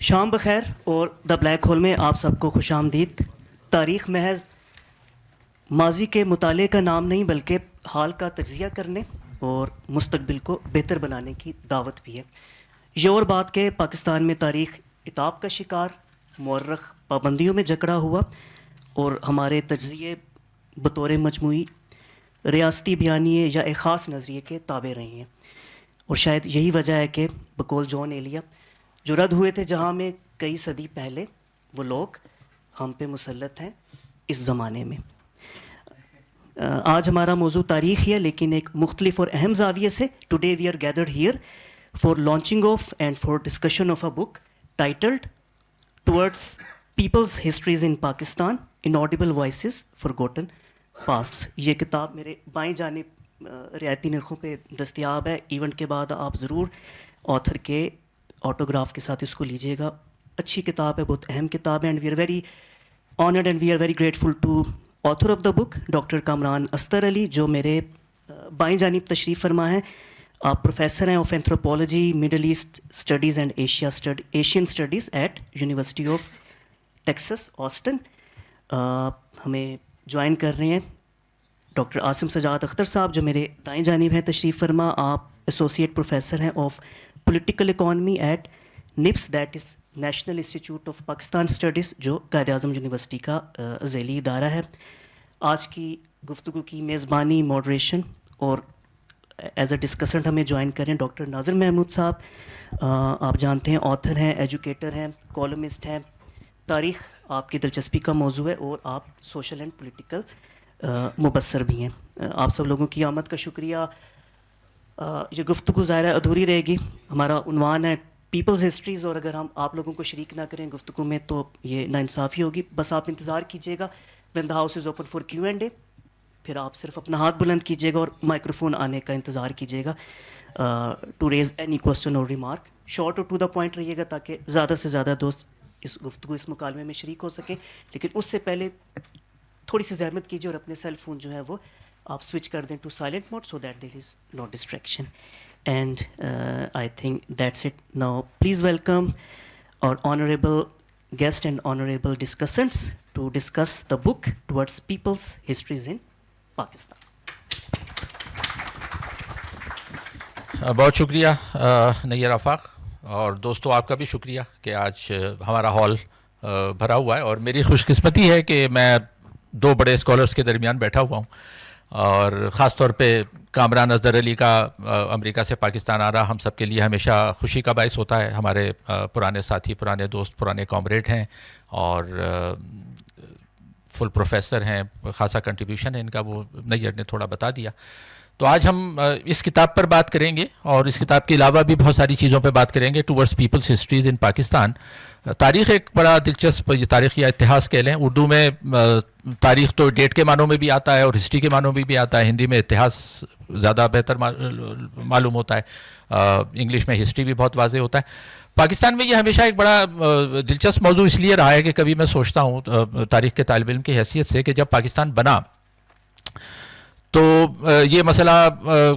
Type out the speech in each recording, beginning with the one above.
شام بخیر اور دا بلیک ہول میں آپ سب کو خوش آمدید. تاریخ محض ماضی کے مطالعے کا نام نہیں بلکہ حال کا تجزیہ کرنے اور مستقبل کو بہتر بنانے کی دعوت بھی ہے. یہ اور بات کہ پاکستان میں تاریخ عتاب کا شکار، مورخ پابندیوں میں جکڑا ہوا اور ہمارے تجزیے بطور مجموعی ریاستی بیانیے یا ایک خاص نظریے کے تابع رہے ہیں. اور شاید یہی وجہ ہے کہ بقول جون ایلیا جو رد ہوئے تھے جہاں میں کئی صدی پہلے، وہ لوگ ہم پہ مسلط ہیں اس زمانے میں. آج ہمارا موضوع تاریخ ہی ہے لیکن ایک مختلف اور اہم زاویے سے. Today we are gathered here for launching of and for discussion of a book titled towards people's histories in Pakistan, inaudible voices forgotten pasts. یہ کتاب میرے بائیں جانب رعایتی نرخوں پہ دستیاب ہے. ایونٹ کے بعد آپ ضرور آتھر کے آٹوگراف کے ساتھ اس کو لیجیے گا. اچھی کتاب ہے، بہت اہم کتاب ہے. And we are very honoured and we are very grateful to author of the book doctor Kamran Asdar Ali جو میرے بائیں جانب تشریف فرما ہیں. آپ پروفیسر ہیں of anthropology, middle east studies and Asian studies at university of Texas Austin. ہمیں جوائن کر رہے ہیں ڈاکٹر عاصم سجاد اختر صاحب جو میرے دائیں جانب ہیں تشریف فرما. آپ ایسوسیٹ پروفیسر ہیں of political economy at NIPS, that is National Institute of Pakistan studies, جو قائد اعظم یونیورسٹی کا ذیلی ادارہ ہے. آج کی گفتگو کی میزبانی، ماڈریشن اور ایز اے ڈسکسنٹ ہمیں جوائن کریں ڈاکٹر ناظر محمود صاحب. آپ جانتے ہیں آتھر ہیں، ایجوکیٹر ہیں، کالمسٹ ہیں. تاریخ آپ کی دلچسپی کا موضوع ہے اور آپ سوشل اینڈ پولیٹیکل مبصر بھی ہیں. آپ سب لوگوں کی آمد کا شکریہ. یہ گفتگو ظاہر ہے ادھوری رہے گی. ہمارا عنوان ہے پیپلز ہسٹریز، اور اگر ہم آپ لوگوں کو شریک نہ کریں گفتگو میں تو یہ ناانصافی ہوگی. بس آپ انتظار کیجیے گا when the house is open for Q and A. پھر آپ صرف اپنا ہاتھ بلند کیجیے گا اور مائکروفون آنے کا انتظار کیجیے گا ٹو ریز اینی کوسچن اور ریمارک. شارٹ اور ٹو دا پوائنٹ رہیے گا تاکہ زیادہ سے زیادہ دوست اس گفتگو، اس مکالمے میں شریک ہو سکیں. لیکن اس سے پہلے تھوڑی سی زحمت کیجیے اور اپنے سیل فون جو ہے وہ آپ سوئچ کر دیں to silent mode so that there is no distraction. And I think that's it. Now please welcome our honorable guest and honorable discussants to discuss the book Towards People's Histories in Pakistan. بہت شکریہ نیر آفاق، اور دوستو آپ کا بھی شکریہ کہ آج ہمارا ہال بھرا ہوا ہے. اور میری خوش قسمتی ہے کہ میں دو بڑے اسکالرس کے درمیان بیٹھا ہوا ہوں، اور خاص طور پہ کامران اصغر علی کا امریکہ سے پاکستان آ رہا ہم سب کے لیے ہمیشہ خوشی کا باعث ہوتا ہے. ہمارے پرانے ساتھی، پرانے دوست، پرانے کامریڈ ہیں اور فل پروفیسر ہیں. خاصا کنٹریبیوشن ہے ان کا، وہ نیر نے تھوڑا بتا دیا. تو آج ہم اس کتاب پر بات کریں گے اور اس کتاب کے علاوہ بھی بہت ساری چیزوں پہ بات کریں گے. Towards people's histories in Pakistan. تاریخ ایک بڑا دلچسپ تاریخ یا اتہاس کہہ لیں. اردو میں تاریخ تو ڈیٹ کے معنوں میں بھی آتا ہے اور ہسٹری کے معنوں میں بھی آتا ہے. ہندی میں اتہاس زیادہ بہتر معلوم ہوتا ہے. انگلش میں ہسٹری بھی بہت واضح ہوتا ہے. پاکستان میں یہ ہمیشہ ایک بڑا دلچسپ موضوع اس لیے رہا ہے کہ کبھی میں سوچتا ہوں تاریخ کے طالب علم کی حیثیت سے کہ جب پاکستان بنا تو یہ مسئلہ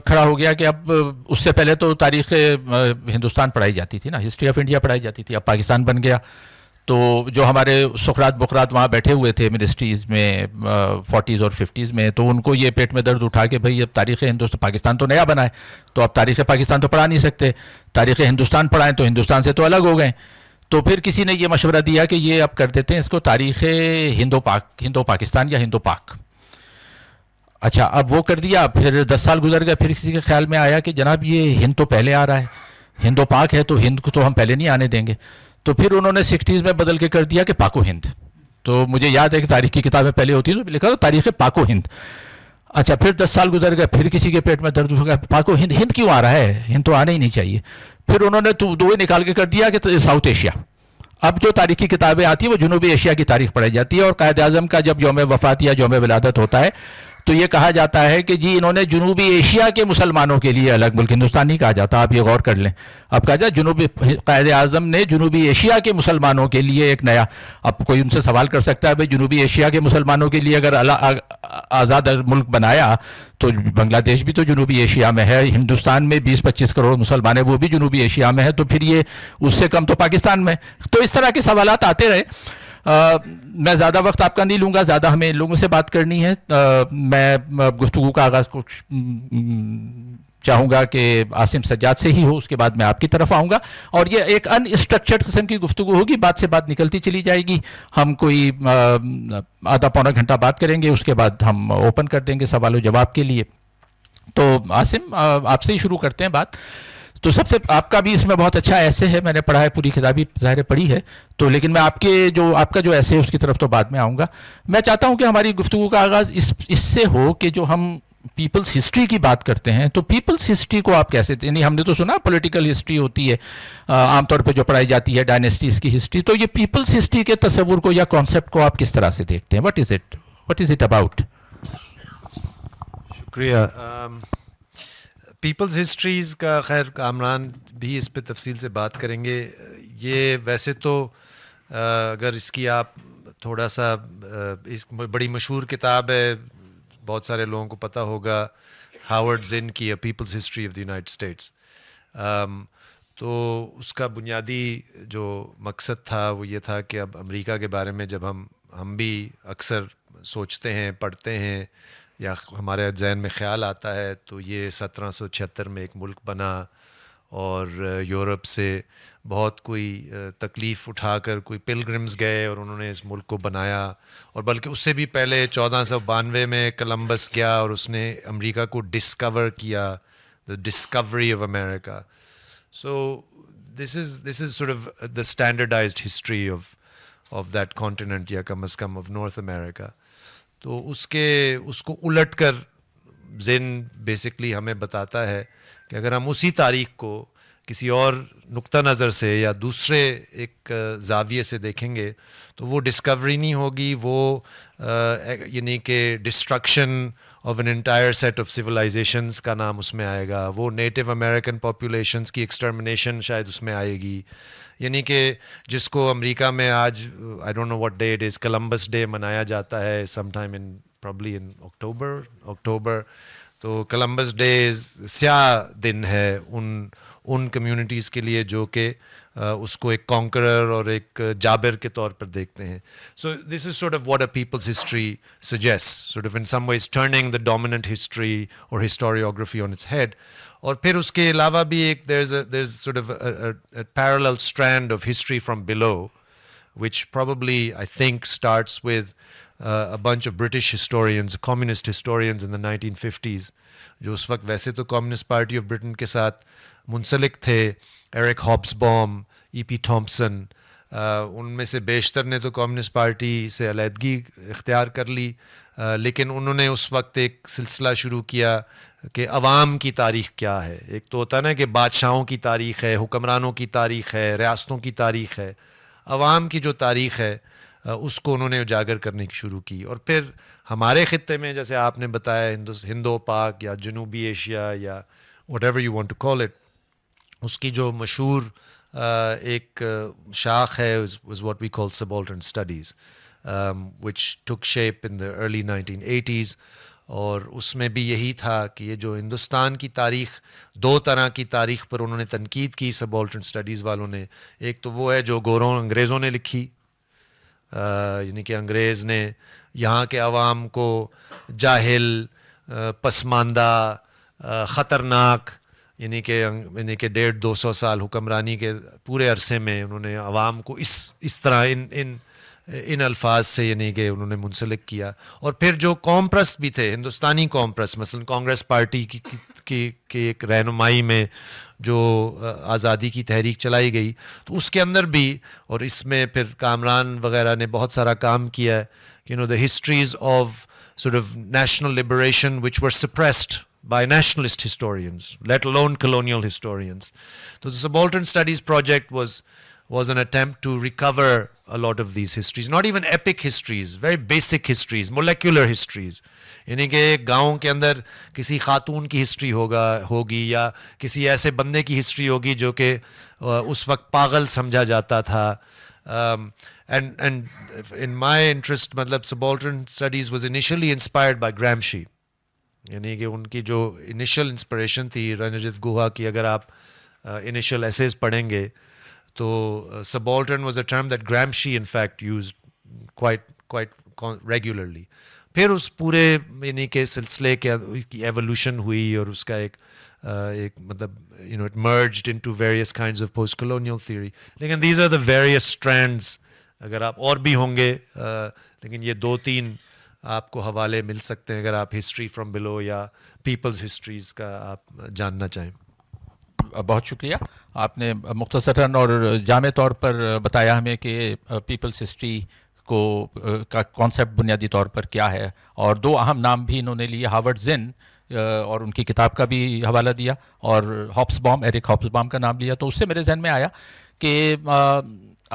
کھڑا ہو گیا کہ اب اس سے پہلے تو تاریخ ہندوستان پڑھائی جاتی تھی نا، ہسٹری آف انڈیا پڑھائی جاتی تھی. اب پاکستان بن گیا تو جو ہمارے سقراط بقراط وہاں بیٹھے ہوئے تھے منسٹریز میں 40s اور 50s میں، تو ان کو یہ پیٹ میں درد اٹھا کہ بھئی اب تاریخ ہندوستان، پاکستان تو نیا بنا ہے تو اب تاریخ پاکستان تو پڑھا نہیں سکتے، تاریخ ہندوستان پڑھائیں تو ہندوستان سے تو الگ ہو گئے. تو پھر کسی نے یہ مشورہ دیا کہ یہ اب کر دیتے ہیں اس کو تاریخ ہندو پاکستان یا ہندو پاک. اچھا اب وہ کر دیا. پھر 10 سال گزر گئے، پھر کسی کے خیال میں آیا کہ جناب یہ ہند تو پہلے آ رہا ہے، ہندو پاک ہے تو ہند کو تو ہم پہلے نہیں آنے دیں گے. تو پھر انہوں نے 60s میں بدل کے کر دیا کہ پاک و ہند. تو مجھے یاد ہے کہ تاریخ کی کتابیں پہلے ہوتی تو لکھا تھا تاریخ پاک و ہند. اچھا پھر 10 سال گزر گئے، پھر کسی کے پیٹ میں درد ہو گیا، پاک و ہند، ہند کیوں آ رہا ہے، ہند تو آنا ہی نہیں چاہیے. پھر انہوں نے دو نکال کے کر دیا کہ ساؤتھ ایشیا. اب جو تاریخی کتابیں آتی ہیں وہ جنوبی ایشیا کی تاریخ پڑھائی جاتی ہے، اور قائد اعظم کا جب یوم وفات یا یوم ولادت ہوتا ہے تو یہ کہا جاتا ہے کہ جی انہوں نے جنوبی ایشیا کے مسلمانوں کے لیے الگ ملک، ہندوستان نہیں کہا جاتا، آپ یہ غور کر لیں، اب کہا جائے جنوبی قائد اعظم نے جنوبی ایشیا کے مسلمانوں کے لیے ایک نیا، اب کوئی ان سے سوال کر سکتا ہے بھائی جنوبی ایشیا کے مسلمانوں کے لیے اگر آزاد ملک بنایا تو بنگلہ دیش بھی تو جنوبی ایشیا میں ہے، ہندوستان میں 20-25 کروڑ مسلمان ہیں وہ بھی جنوبی ایشیا میں ہے، تو پھر یہ اس سے کم تو پاکستان میں. تو اس طرح کے سوالات آتے رہے. میں زیادہ وقت آپ کا نہیں لوں گا، زیادہ ہمیں لوگوں سے بات کرنی ہے. میں گفتگو کا آغاز کچھ چاہوں گا کہ عاصم سجاد سے ہی ہو، اس کے بعد میں آپ کی طرف آؤں گا، اور یہ ایک ان اسٹرکچرڈ قسم کی گفتگو ہوگی، بات سے بات نکلتی چلی جائے گی. ہم کوئی آدھا پونا گھنٹہ بات کریں گے، اس کے بعد ہم اوپن کر دیں گے سوال و جواب کے لیے. تو عاصم آپ سے ہی شروع کرتے ہیں بات. تو سب سے آپ کا بھی اس میں بہت اچھا ایسے ہے، میں نے پڑھا ہے، پوری کتابی ظاہر پڑھی ہے، تو لیکن میں آپ کا جو ایسے ہے اس کی طرف تو بعد میں آؤں گا. میں چاہتا ہوں کہ ہماری گفتگو کا آغاز اس سے ہو کہ جو ہم پیپلز ہسٹری کی بات کرتے ہیں تو پیپلز ہسٹری کو آپ کیسے، یعنی ہم نے تو سنا پولیٹیکل ہسٹری ہوتی ہے عام طور پہ جو پڑھائی جاتی ہے ڈائنیسٹیز کی ہسٹری، تو یہ پیپلز ہسٹری کے تصور کو یا کانسیپٹ کو آپ کس طرح سے دیکھتے ہیں؟ What is it about? شکریہ. پیپلز ہسٹریز کا خیر کامران بھی اس پہ تفصیل سے بات کریں گے. یہ ویسے تو اگر اس کی آپ تھوڑا سا اس بڑی مشہور کتاب ہے، بہت سارے لوگوں کو پتہ ہوگا، ہاورڈ زن کی a people's history of the United States. تو اس کا بنیادی جو مقصد تھا وہ یہ تھا کہ اب امریکہ کے بارے میں جب ہم بھی اکثر سوچتے ہیں، پڑھتے ہیں، یا ہمارے ذہن میں خیال آتا ہے تو یہ 1776 میں ایک ملک بنا اور یورپ سے بہت کوئی تکلیف اٹھا کر کوئی پلگرمز گئے اور انہوں نے اس ملک کو بنایا، اور بلکہ اس سے بھی پہلے 1492 میں کولمبس گیا اور اس نے امریکہ کو ڈسکور کیا، the discovery of America. So this is sort of the standardized history of that continent, یا کم از کم آف نارتھ امریکہ. تو اس کو الٹ کر زن بیسکلی ہمیں بتاتا ہے کہ اگر ہم اسی تاریخ کو کسی اور نقطہ نظر سے یا دوسرے ایک زاویے سے دیکھیں گے تو وہ ڈسکوری نہیں ہوگی، وہ یعنی کہ destruction of an entire set of civilizations کا نام اس میں آئے گا، وہ نیٹو امریکن پاپولیشنز کی ایکسٹرمنیشن شاید اس میں آئے گی. یعنی کہ جس کو امریکہ میں آج I don't know what day it is, Columbus day منایا جاتا ہے سم ٹائم ان پرابلی ان اکتوبر. تو کولمبس ڈے سیاہ دن ہے ان کمیونٹیز کے لیے جو کہ اس کو ایک کانکرر اور ایک جابر کے طور پر دیکھتے ہیں. So this is sort of what a people's history suggest, sort of in some ways turning the dominant history اور ہسٹوریوگرافی آن اٹس ہیڈ. اور پھر اس کے علاوہ بھی ایک there is sort of parallel strand of history from below which probably I think starts with a bunch of British historians, communist historians in the 1950s, جو اس وقت ویسے تو کمیونسٹ پارٹی آف برٹن کے ساتھ منسلک تھے. ایرک ہابسبام، ای پی تھامپسن، ان میں سے بیشتر نے تو کمیونسٹ پارٹی سے علیحدگی اختیار کر لی، لیکن انہوں نے اس وقت ایک سلسلہ شروع کیا کہ عوام کی تاریخ کیا ہے. ایک تو ہوتا ہے نا کہ بادشاہوں کی تاریخ ہے، حکمرانوں کی تاریخ ہے، ریاستوں کی تاریخ ہے. عوام کی جو تاریخ ہے اس کو انہوں نے اجاگر کرنے کی شروع کی. اور پھر ہمارے خطے میں جیسے آپ نے بتایا ہندو پاک یا جنوبی ایشیا یا whatever you want to call it, اس کی جو مشہور ایک شاخ ہے was what we call subaltern studies, which took shape in the early 1980s. اور اس میں بھی یہی تھا کہ یہ جو ہندوستان کی تاریخ، دو طرح کی تاریخ پر انہوں نے تنقید کی سبالٹرن سٹڈیز والوں نے. ایک تو وہ ہے جو انگریزوں نے لکھی، یعنی کہ انگریز نے یہاں کے عوام کو جاہل، پسماندہ، خطرناک، یعنی کہ 150-200 سال حکمرانی کے پورے عرصے میں انہوں نے عوام کو اس طرح ان الفاظ سے یعنی کہ انہوں نے منسلک کیا. اور پھر جو قوم پرست بھی تھے، ہندوستانی قوم پرست، مثلا کانگریس پارٹی کی ایک رہنمائی میں جو آزادی کی تحریک چلائی گئی، تو اس کے اندر بھی، اور اس میں پھر کامران وغیرہ نے بہت سارا کام کیا ہے، the histories of sort of national liberation which were suppressed by nationalist historians, let alone colonial historians. So the Subaltern Studies project was was an attempt to recover a lot of these histories, not even epic histories, very basic histories, molecular histories. یعنی کہ گاؤں کے اندر کسی خاتون کی history ہوگی یا کسی ایسے بندے کی ہسٹری ہوگی جو کہ اس وقت پاگل سمجھا جاتا تھا. اینڈ ان مائی انٹرسٹ مطلب subaltern studies was initially inspired by Gramsci. یعنی کہ ان کی جو انیشل انسپریشن تھی رنجت گوہا کی، اگر آپ انیشل ایسیز پڑھیں گے تو subaltern was a term that Gramsci in fact used quite regularly. پھر اس پورے یعنی کہ سلسلے کے ایولیوشن ہوئی اور اس کا ایک مطلب it merged into various kinds of post colonial theory. لیکن these are the various strands. اگر آپ اور بھی ہوں گے لیکن یہ 2-3 آپ کو حوالے مل سکتے ہیں اگر آپ ہسٹری فرام بلو یا پیپلز ہسٹریز کا آپ جاننا چاہیں. بہت شکریہ. آپ نے مختصراً اور جامع طور پر بتایا ہمیں کہ پیپلز ہسٹری کا کانسیپٹ بنیادی طور پر کیا ہے، اور 2 اہم نام بھی انہوں نے لیے، ہاورڈ زن اور ان کی کتاب کا بھی حوالہ دیا، اور ہابسبام، ایرک ہابسبام کا نام لیا. تو اس سے میرے ذہن میں آیا کہ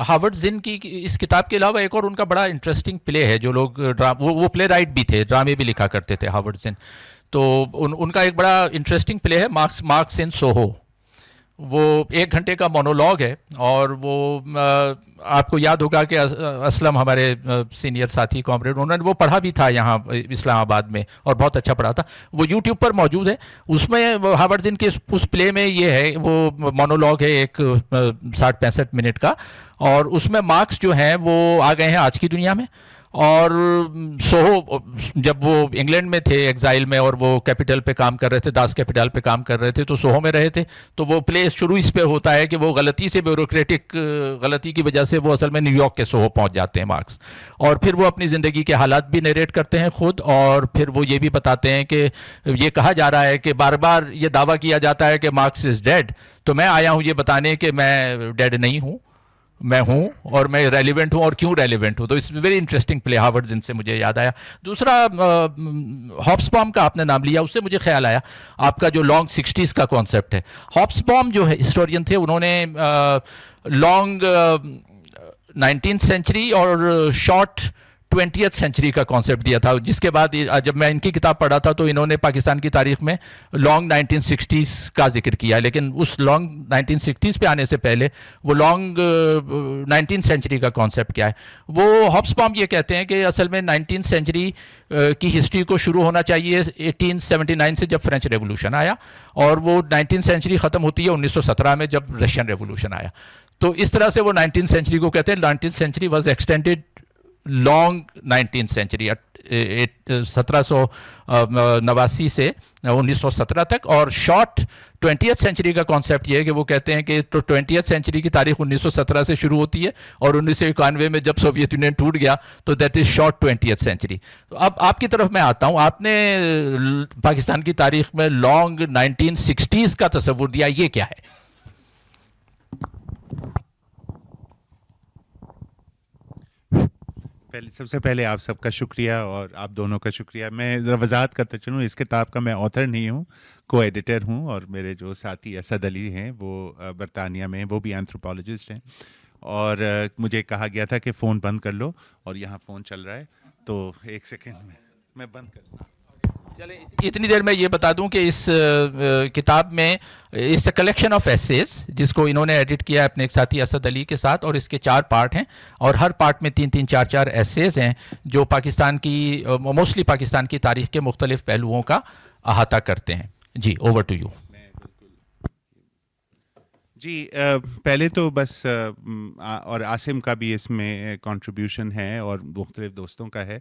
ہاورڈ زن کی اس کتاب کے علاوہ ایک اور ان کا بڑا انٹرسٹنگ پلے ہے. جو لوگ وہ پلے رائٹ بھی تھے، ڈرامے بھی لکھا کرتے تھے ہاورڈ زن. تو ان کا ایک بڑا انٹرسٹنگ پلے ہے مارکس ان سوہو. وہ 1 گھنٹے کا مونولوگ ہے، اور وہ آپ کو یاد ہوگا کہ اسلم ہمارے سینئر ساتھی کامریڈ، انہوں نے وہ پڑھا بھی تھا یہاں اسلام آباد میں، اور بہت اچھا پڑھا تھا. وہ یوٹیوب پر موجود ہے. اس میں ہاورڈ زن کے اس پلے میں یہ ہے، وہ مونولوگ ہے ایک 60-65 منٹ کا، اور اس میں مارکس جو ہیں وہ آ گئے ہیں آج کی دنیا میں. اور سوہو جب وہ انگلینڈ میں تھے ایگزائل میں، اور وہ کیپٹل پہ کام کر رہے تھے، داس کیپٹل پہ کام کر رہے تھے، تو سوہو میں رہے تھے. تو وہ پلے شروع اس پہ ہوتا ہے کہ وہ غلطی سے، بیوروکریٹک غلطی کی وجہ سے وہ اصل میں نیو یارک کے سوہو پہنچ جاتے ہیں مارکس. اور پھر وہ اپنی زندگی کے حالات بھی نیریٹ کرتے ہیں خود، اور پھر وہ یہ بھی بتاتے ہیں کہ یہ کہا جا رہا ہے کہ بار بار یہ دعویٰ کیا جاتا ہے کہ مارکس از ڈیڈ، تو میں آیا ہوں یہ بتانے کہ میں ڈیڈ نہیں ہوں، میں ہوں، اور میں ریلیونٹ ہوں، اور کیوں ریلیونٹ ہوں. تو it's very interesting play Howard Zinn سے مجھے یاد آیا. دوسرا ہابسبام کا آپ نے نام لیا، اس سے مجھے خیال آیا آپ کا جو لانگ 60s کا کانسیپٹ ہے. ہابسبام جو ہے ہسٹورین تھے، انہوں نے لانگ 19th سینچری اور شارٹ 20th سینچری کا کانسیپٹ دیا تھا، جس کے بعد جب میں ان کی کتاب پڑھا تھا تو انہوں نے پاکستان کی تاریخ میں لانگ 1960s کا ذکر کیا. لیکن اس لانگ 1960s پہ آنے سے پہلے وہ لانگ 19th سینچری کا کانسیپٹ کیا ہے. وہ ہابسبام یہ کہتے ہیں کہ اصل میں 19th سینچری کی ہسٹری کو شروع ہونا چاہیے 1879 سے، جب فرینچ ریولوشن آیا، اور وہ 19th سینچری ختم ہوتی ہے 1917 میں، جب رشین ریولوشن آیا. تو اس طرح سے وہ 19th سینچری کو کہتے ہیں. 19th century was extended long 19th century 1789 سے 1917 تک. اور شارٹ 20th سینچری کا کانسیپٹ یہ ہے کہ وہ کہتے ہیں کہ 20th سینچری کی تاریخ 1917 سے شروع ہوتی ہے، اور 1991 میں جب سوویت یونین ٹوٹ گیا تو that is short 20th century. تو اب آپ کی طرف میں آتا ہوں. آپ نے پاکستان کی تاریخ میں لانگ 1960s کا تصور دیا، یہ کیا ہے؟ سب سے پہلے آپ سب کا شکریہ، اور آپ دونوں کا شکریہ. میں ذرا وضاحت کرتا چلوں، اس کتاب کا میں آتھر نہیں ہوں، کو ایڈیٹر ہوں، اور میرے جو ساتھی اسد علی ہیں وہ برطانیہ میں ہیں، وہ بھی اینتھروپولوجسٹ ہیں. اور مجھے کہا گیا تھا کہ فون بند کر لو، اور یہاں فون چل رہا ہے، تو 1 سیکنڈ میں بند کر لوں. چلیں اتنی دیر میں یہ بتا دوں کہ اس کتاب میں اس کلیکشن آف ایسیز جس کو انہوں نے ایڈٹ کیا ہے اپنے ایک ساتھی اسد علی کے ساتھ، اور اس کے 4 پارٹ ہیں، اور ہر پارٹ میں 3-3 4-4 ایسیز ہیں جو پاکستان کی موسٹلی پاکستان کی تاریخ کے مختلف پہلوؤں کا احاطہ کرتے ہیں. G over to you. جی پہلے تو بس اور عاصم کا بھی اس میں کنٹریبیوشن ہے، اور مختلف دوستوں کا ہے.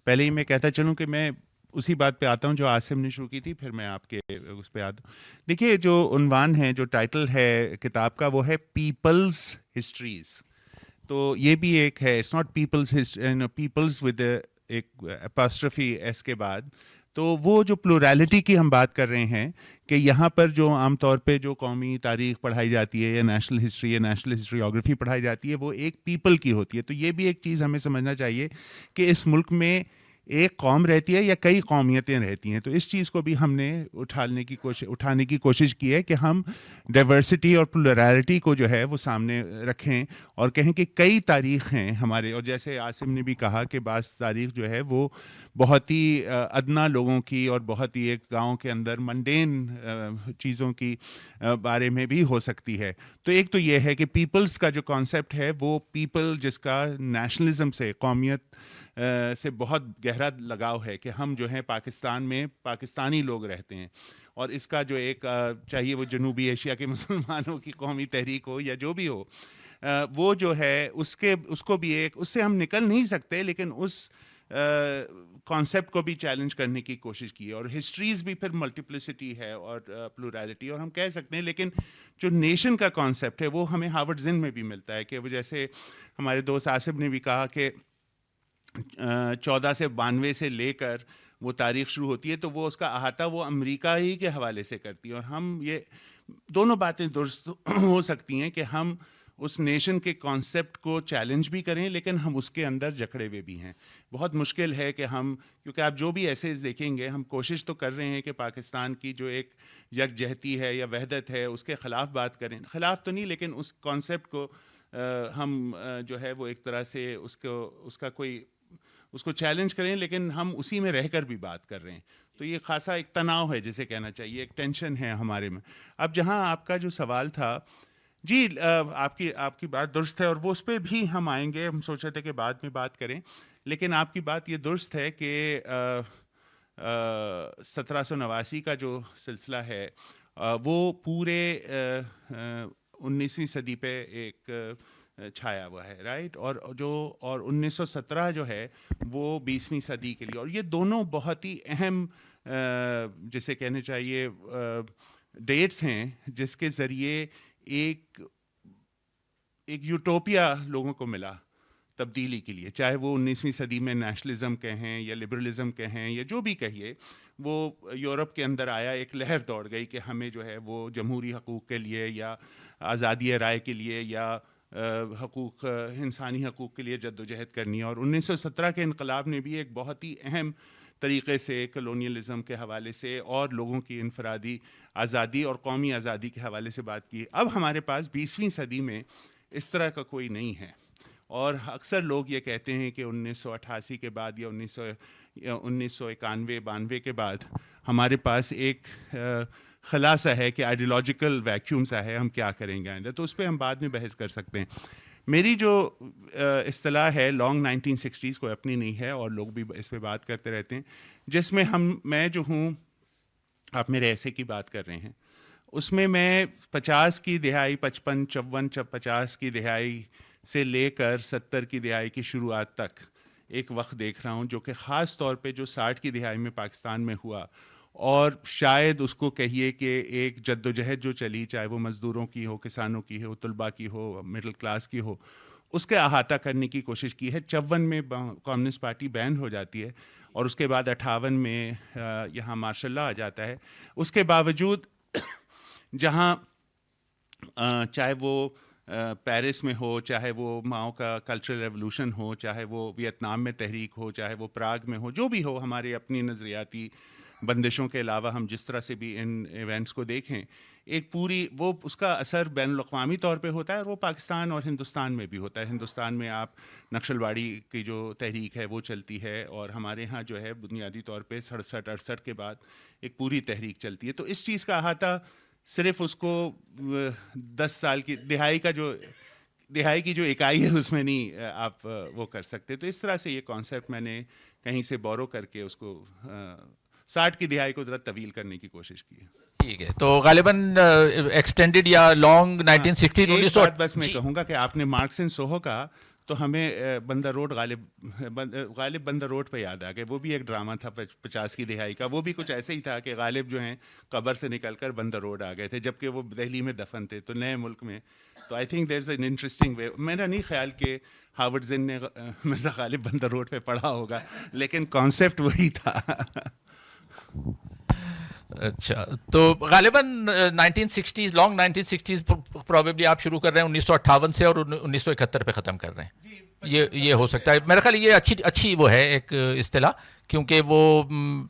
پہلے ہی میں کہتا چلوں کہ میں اسی بات پہ آتا ہوں جو عاصم نے شروع کی تھی، پھر میں آپ کے اس پہ آتا ہوں. دیکھیے جو عنوان ہے، جو ٹائٹل ہے کتاب کا، وہ ہے پیپلز ہسٹریز. تو یہ بھی ایک ہے، اٹس ناٹ پیپلز ود ایک اپاسٹرفی ایس کے بعد. تو وہ جو پلورالٹی کی ہم بات کر رہے ہیں کہ یہاں پر جو عام طور پہ جو قومی تاریخ پڑھائی جاتی ہے، یا نیشنل ہسٹری یا نیشنل ہسٹریوگرافی پڑھائی جاتی ہے، وہ ایک پیپل کی ہوتی ہے. تو یہ بھی ایک چیز ہمیں سمجھنا چاہیے کہ اس ملک میں ایک قوم رہتی ہے یا کئی قومیتیں رہتی ہیں. تو اس چیز کو بھی ہم نے اٹھانے کی کوشش کی ہے کہ ہم ڈائیورسٹی اور پلورالٹی کو جو ہے وہ سامنے رکھیں اور کہیں کہ کئی تاریخ ہیں ہمارے. اور جیسے عاصم نے بھی کہا کہ بعض تاریخ جو ہے وہ بہت ہی ادنا لوگوں کی اور بہت ہی ایک گاؤں کے اندر منڈین چیزوں کی بارے میں بھی ہو سکتی ہے. تو ایک تو یہ ہے کہ پیپلز کا جو کانسیپٹ ہے وہ پیپل جس کا نیشنلزم سے, قومیت سے بہت گہرا لگاؤ ہے کہ ہم جو ہیں پاکستان میں پاکستانی لوگ رہتے ہیں. اور اس کا جو ایک چاہیے وہ جنوبی ایشیا کے مسلمانوں کی قومی تحریک ہو یا جو بھی ہو, وہ جو ہے اس کو بھی ایک, اس سے ہم نکل نہیں سکتے, لیکن اس کانسیپٹ کو بھی چیلنج کرنے کی کوشش کی ہے. اور ہسٹریز بھی پھر ملٹیپلسٹی ہے اور پلورالٹی, اور ہم کہہ سکتے ہیں لیکن جو نیشن کا کانسیپٹ ہے وہ ہمیں ہارورڈ زن میں بھی ملتا ہے. کہ جیسے ہمارے دوست آصف نے بھی کہا کہ 1492 سے لے کر وہ تاریخ شروع ہوتی ہے, تو وہ اس کا احاطہ وہ امریکہ ہی کے حوالے سے کرتی ہے. اور ہم یہ دونوں باتیں درست ہو سکتی ہیں کہ ہم اس نیشن کے کانسیپٹ کو چیلنج بھی کریں, لیکن ہم اس کے اندر جکڑے ہوئے بھی ہیں. بہت مشکل ہے کہ ہم, کیونکہ آپ جو بھی ایسے دیکھیں گے, ہم کوشش تو کر رہے ہیں کہ پاکستان کی جو ایک یکجہتی ہے یا وحدت ہے اس کے خلاف بات کریں, خلاف تو نہیں, لیکن اس کانسیپٹ کو ہم جو ہے وہ ایک طرح سے اس کو چیلنج کریں, لیکن ہم اسی میں رہ کر بھی بات کر رہے ہیں. تو یہ خاصا ایک تناؤ ہے جسے کہنا چاہیے, ایک ٹینشن ہے ہمارے میں. اب جہاں آپ کا جو سوال تھا, جی آپ کی بات درست ہے اور وہ اس پہ بھی ہم آئیں گے. ہم سوچ رہے تھے کہ بعد میں بات کریں, لیکن آپ کی بات یہ درست ہے کہ 1789 کا جو سلسلہ ہے وہ پورے 19ویں صدی پہ ایک چھایا ہوا ہے, رائٹ. اور 1917 جو ہے وہ 20ویں صدی کے لیے, اور یہ دونوں بہت ہی اہم جسے کہنے چاہیے ڈیٹس ہیں جس کے ذریعے ایک یوٹوپیا لوگوں کو ملا تبدیلی کے لیے, چاہے وہ 19ویں صدی میں نیشنلزم کہیں یا لبرلزم کہیں یا جو بھی کہیے. وہ یورپ کے اندر آیا, ایک لہر دوڑ گئی کہ ہمیں جو ہے وہ جمہوری حقوق کے لیے یا آزادی رائے کے لیے یا حقوق انسانی حقوق کے لیے جدوجہد کرنی ہے. اور 1917 کے انقلاب نے بھی ایک بہت ہی اہم طریقے سے کلونیلزم کے حوالے سے اور لوگوں کی انفرادی آزادی اور قومی آزادی کے حوالے سے بات کی. اب ہمارے پاس 20ویں صدی میں اس طرح کا کوئی نہیں ہے, اور اکثر لوگ یہ کہتے ہیں کہ 1988 کے بعد یا 1991-92 کے بعد ہمارے پاس ایک خلاصہ ہے کہ آئیڈیولوجیکل ویکیوم سا ہے, ہم کیا کریں گے آئندہ. تو اس پہ ہم بعد میں بحث کر سکتے ہیں. میری جو اصطلاح ہے لانگ 1960s کوئی اپنی نہیں ہے, اور لوگ بھی اس پہ بات کرتے رہتے ہیں, جس میں میں جو ہوں, آپ میرے ایسے کی بات کر رہے ہیں, اس میں 50 کی دہائی 55 54 50 کی دہائی سے لے کر 70 کی دہائی کی شروعات تک ایک وقت دیکھ رہا ہوں, جو کہ خاص طور پہ جو 60 کی دہائی میں پاکستان میں ہوا, اور شاید اس کو کہیے کہ ایک جدوجہد جو چلی, چاہے وہ مزدوروں کی ہو, کسانوں کی ہو, طلباء کی ہو, مڈل کلاس کی ہو, اس کا احاطہ کرنے کی کوشش کی ہے. 54 میں کمیونسٹ پارٹی بین ہو جاتی ہے, اور اس کے بعد 58 میں یہاں مارشل لا آ جاتا ہے. اس کے باوجود جہاں چاہے وہ پیرس میں ہو, چاہے وہ ماؤ کا کلچرل ریولوشن ہو, چاہے وہ ویتنام میں تحریک ہو, چاہے وہ پراگ میں ہو, جو بھی ہو, ہمارے اپنی نظریاتی بندشوں کے علاوہ ہم جس طرح سے بھی ان ایونٹس کو دیکھیں, ایک پوری وہ اس کا اثر بین الاقوامی طور پہ ہوتا ہے, اور وہ پاکستان اور ہندوستان میں بھی ہوتا ہے. ہندوستان میں آپ نقشل واڑی کی جو تحریک ہے وہ چلتی ہے, اور ہمارے ہاں جو ہے بنیادی طور پہ 67-68 کے بعد ایک پوری تحریک چلتی ہے. تو اس چیز کا احاطہ صرف اس کو 10 سال کی دہائی کی جو اکائی ہے اس میں نہیں آپ وہ کر سکتے. تو اس طرح سے یہ کانسیپٹ میں نے کہیں سے بورو کر کے اس کو 60 کی دہائی کو ذرا طویل کرنے کی کوشش کی ہے. ٹھیک ہے, تو غالباً ایکسٹینڈڈ یا لانگ 1960 بس میں کہوں گا کہ آپ نے مارکس اینڈ سوہو کا, تو ہمیں بندہ روڈ غالب بندہ روڈ پہ یاد آ گئے. وہ بھی ایک ڈرامہ تھا 50 کی دہائی کا, وہ بھی کچھ ایسے ہی تھا کہ غالب جو ہیں قبر سے نکل کر بندہ روڈ آ گئے تھے, جبکہ وہ دہلی میں دفن تھے, تو نئے ملک میں. تو I think there is an interesting way. میرا نہیں خیال کہ ہارورڈ زن نے مرزا غالب بندہ روڈ پہ پڑھا ہوگا, لیکن کانسیپٹ وہی تھا. اچھا, تو غالباً 1960s لانگ 1960s probably آپ شروع کر رہے ہیں 1958 سے اور 1971 پہ ختم کر رہے ہیں. یہ ہو سکتا ہے. میرا خیال یہ اچھی وہ ہے ایک اصطلاح, کیونکہ وہ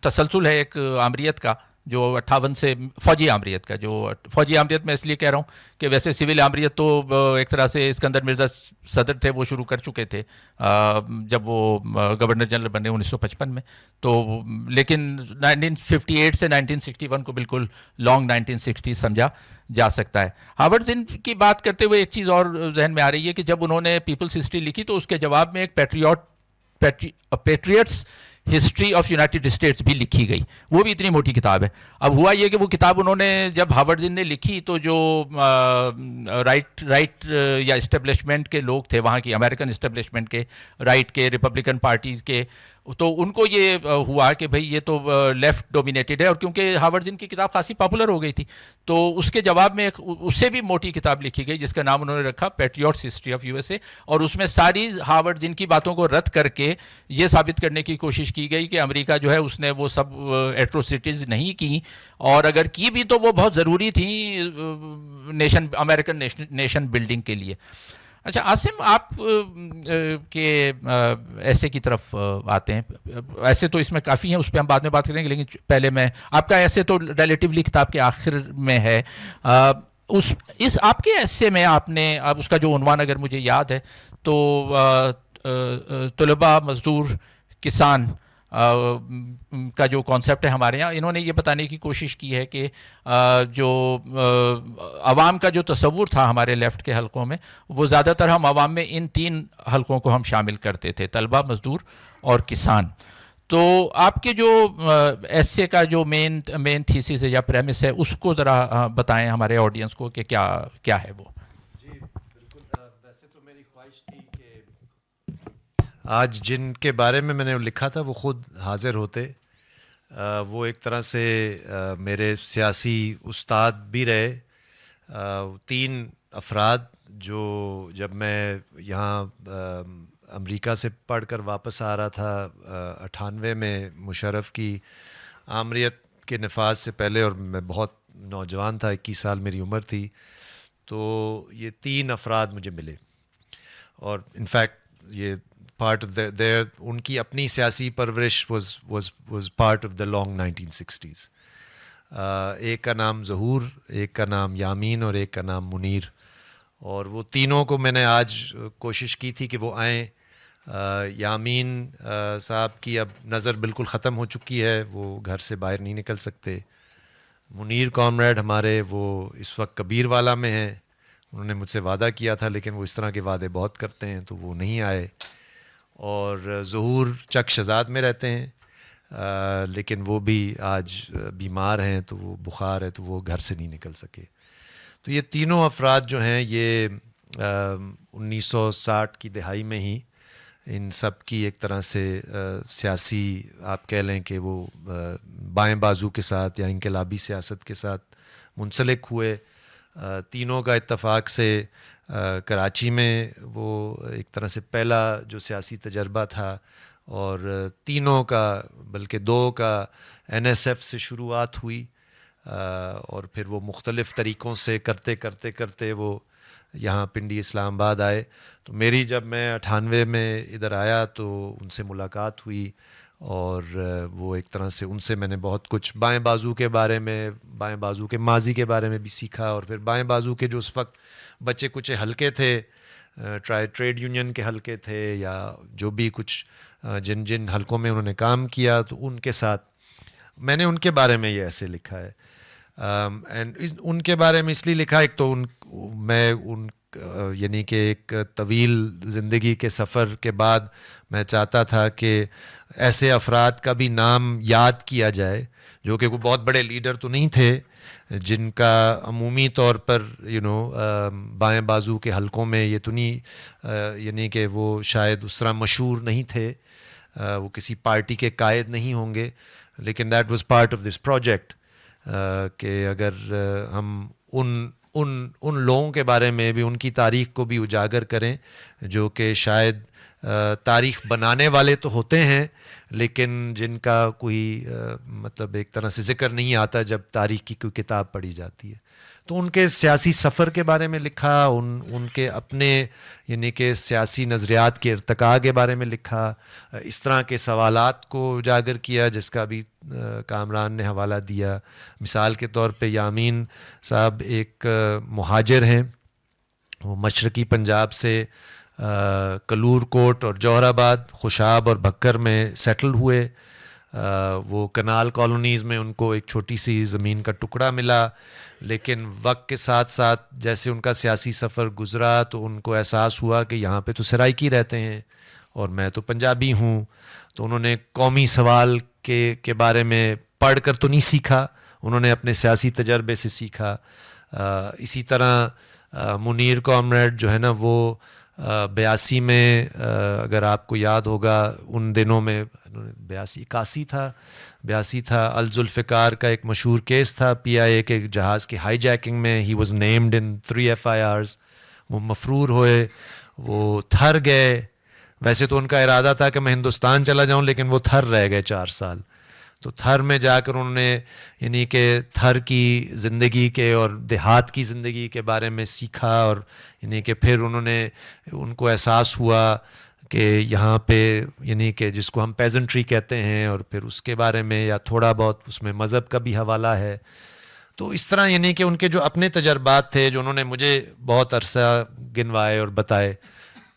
تسلسل ہے ایک آمریت کا جو 58 سے فوجی آمریت کا. جو فوجی آمریت میں اس لیے کہہ رہا ہوں کہ ویسے سول آمریت تو ایک طرح سے اسکندر مرزا صدر تھے, وہ شروع کر چکے تھے جب وہ گورنر جنرل بنے 1955 میں. تو لیکن 1958 سے 1961 کو بالکل لانگ 1960 سمجھا جا سکتا ہے. ہاورڈ زند کی بات کرتے ہوئے ایک چیز اور ذہن میں آ رہی ہے کہ جب انہوں نے پیپلز ہسٹری لکھی تو اس کے جواب میں ایک پیٹریٹس ہسٹری آف یونائٹیڈ اسٹیٹس بھی لکھی گئی. وہ بھی اتنی موٹی کتاب ہے. اب ہوا یہ کہ وہ کتاب انہوں نے جب ہاورڈ زند نے لکھی تو جو رائٹ یا اسٹیبلشمنٹ کے لوگ تھے وہاں کی, امریکن اسٹیبلشمنٹ کے, رائٹ کے, ریپبلکن پارٹیز کے, تو ان کو یہ ہوا کہ بھئی یہ تو لیفٹ ڈومینیٹڈ ہے. اور کیونکہ ہاورڈ زند کی کتاب خاصی پاپولر ہو گئی تھی تو اس کے جواب میں ایک اس سے بھی موٹی کتاب لکھی گئی جس کا نام انہوں نے رکھا پیٹریوٹس ہسٹری آف USA. اور اس میں ساری ہاورڈ زند کی باتوں کو رد کر کے یہ ثابت کرنے کی کوشش کی گئی کہ امریکہ جو ہے اس نے وہ سب ایٹروسٹیز نہیں کی, اور اگر کی بھی تو وہ بہت ضروری تھی امریکن نیشن بلڈنگ کے لیے. اچھا عاصم, آپ کے ایسے کی طرف آتے ہیں. ایسے تو اس میں کافی ہیں, اس پہ ہم بعد میں بات کریں گے, لیکن پہلے میں آپ کا ایسے تو ریلیٹیولی کتاب کے آخر میں ہے. اس آپ کے ایسے میں آپ نے, اب اس کا جو عنوان اگر مجھے یاد ہے تو طلباء, مزدور, کسان کا جو کانسیپٹ ہے ہمارے یہاں, انہوں نے یہ بتانے کی کوشش کی ہے کہ جو عوام کا جو تصور تھا ہمارے لیفٹ کے حلقوں میں, وہ زیادہ تر ہم عوام میں ان 3 حلقوں کو ہم شامل کرتے تھے, طلباء, مزدور اور کسان. تو آپ کے جو ایسے کا جو مین تھیسس ہے یا پریمس ہے اس کو ذرا بتائیں ہمارے آڈینس کو کہ کیا ہے وہ. جی بالکل. ویسے تو میری خواہش تھی کہ آج جن کے بارے میں نے لکھا تھا وہ خود حاضر ہوتے. وہ ایک طرح سے میرے سیاسی استاد بھی رہے. 3 افراد جو جب میں یہاں امریکہ سے پڑھ کر واپس آ رہا تھا 98 میں, مشرف کی آمریت کے نفاذ سے پہلے, اور میں بہت نوجوان تھا, 21 سال میری عمر تھی, تو یہ 3 افراد مجھے ملے. اور انفیکٹ یہ پارٹ آف دیئر ان کی اپنی سیاسی پرورش was part of the long 1960s. ایک کا نام ظہور, ایک کا نام یامین اور ایک کا نام منیر. اور وہ تینوں کو میں نے آج کوشش کی تھی کہ وہ آئیں. یامین صاحب کی اب نظر بالکل ختم ہو چکی ہے, وہ گھر سے باہر نہیں نکل سکتے. منیر کامریڈ ہمارے وہ اس وقت کبیر والا میں ہیں. انہوں نے مجھ سے وعدہ کیا تھا لیکن وہ اس طرح کے وعدے بہت کرتے ہیں تو وہ نہیں آئے. اور ظہور چک شزاد میں رہتے ہیں لیکن وہ بھی آج بیمار ہیں, تو وہ بخار ہے تو وہ گھر سے نہیں نکل سکے. تو یہ تینوں افراد جو ہیں یہ 1960 کی دہائی میں ہی ان سب کی ایک طرح سے سیاسی آپ کہہ لیں کہ وہ بائیں بازو کے ساتھ یا انقلابی سیاست کے ساتھ منسلک ہوئے. تینوں کا اتفاق سے کراچی میں وہ ایک طرح سے پہلا جو سیاسی تجربہ تھا, اور تینوں کا بلکہ 2 کا NSF سے شروعات ہوئی, اور پھر وہ مختلف طریقوں سے کرتے وہ یہاں پنڈی اسلام آباد آئے. تو میری جب میں 98 میں ادھر آیا تو ان سے ملاقات ہوئی, اور وہ ایک طرح سے ان سے میں نے بہت کچھ بائیں بازو کے بارے میں, بائیں بازو کے ماضی کے بارے میں بھی سیکھا. اور پھر بائیں بازو کے جو اس وقت بچے کچھ حلقے تھے, ٹریڈ یونین کے حلقے تھے, یا جو بھی کچھ جن حلقوں میں انہوں نے کام کیا, تو ان کے ساتھ میں نے ان کے بارے میں یہ ایسے لکھا ہے. اینڈ ان کے بارے میں اس لیے لکھا, ایک تو میں یعنی کہ ایک طویل زندگی کے سفر کے بعد میں چاہتا تھا کہ ایسے افراد کا بھی نام یاد کیا جائے جو کہ وہ بہت بڑے لیڈر تو نہیں تھے, جن کا عمومی طور پر بائیں بازو کے حلقوں میں یہ تو نہیں یعنی کہ وہ شاید اس طرح مشہور نہیں تھے, وہ کسی پارٹی کے قائد نہیں ہوں گے, لیکن that was part of this project کہ اگر ہم ان لوگوں کے بارے میں بھی, ان کی تاریخ کو بھی اجاگر کریں جو کہ شاید تاریخ بنانے والے تو ہوتے ہیں لیکن جن کا کوئی مطلب ایک طرح سے ذکر نہیں آتا جب تاریخ کی کوئی کتاب پڑھی جاتی ہے. تو ان کے سیاسی سفر کے بارے میں لکھا, ان کے اپنے یعنی کہ سیاسی نظریات کے ارتقاء کے بارے میں لکھا, اس طرح کے سوالات کو اجاگر کیا جس کا بھی کامران نے حوالہ دیا. مثال کے طور پہ یامین صاحب ایک مہاجر ہیں, وہ مشرقی پنجاب سے کلور کوٹ اور جوہر آباد, خوشاب اور بھکر میں سیٹل ہوئے. وہ کنال کالونیز میں ان کو ایک چھوٹی سی زمین کا ٹکڑا ملا, لیکن وقت کے ساتھ ساتھ جیسے ان کا سیاسی سفر گزرا تو ان کو احساس ہوا کہ یہاں پہ تو سرائکی رہتے ہیں اور میں تو پنجابی ہوں. تو انہوں نے قومی سوال کے بارے میں پڑھ کر تو نہیں سیکھا, انہوں نے اپنے سیاسی تجربے سے سیکھا. اسی طرح منیر کامریڈ جو ہے نا, وہ 82 میں اگر آپ کو یاد ہوگا ان دنوں میں 82 تھا, الذوالفقار کا ایک مشہور کیس تھا PIA کے جہاز کی ہائی جیکنگ میں. He was named in 3 FIRs. وہ مفرور ہوئے, وہ تھر گئے. ویسے تو ان کا ارادہ تھا کہ میں ہندوستان چلا جاؤں, لیکن وہ تھر رہ گئے 4 سال. تو تھر میں جا کر انہوں نے یعنی کہ تھر کی زندگی کے اور دیہات کی زندگی کے بارے میں سیکھا, اور یعنی کہ پھر ان کو احساس ہوا کہ یہاں پہ یعنی کہ جس کو ہم پیزنٹری کہتے ہیں, اور پھر اس کے بارے میں یا تھوڑا بہت اس میں مذہب کا بھی حوالہ ہے. تو اس طرح یعنی کہ ان کے جو اپنے تجربات تھے جو انہوں نے مجھے بہت عرصہ گنوائے اور بتائے,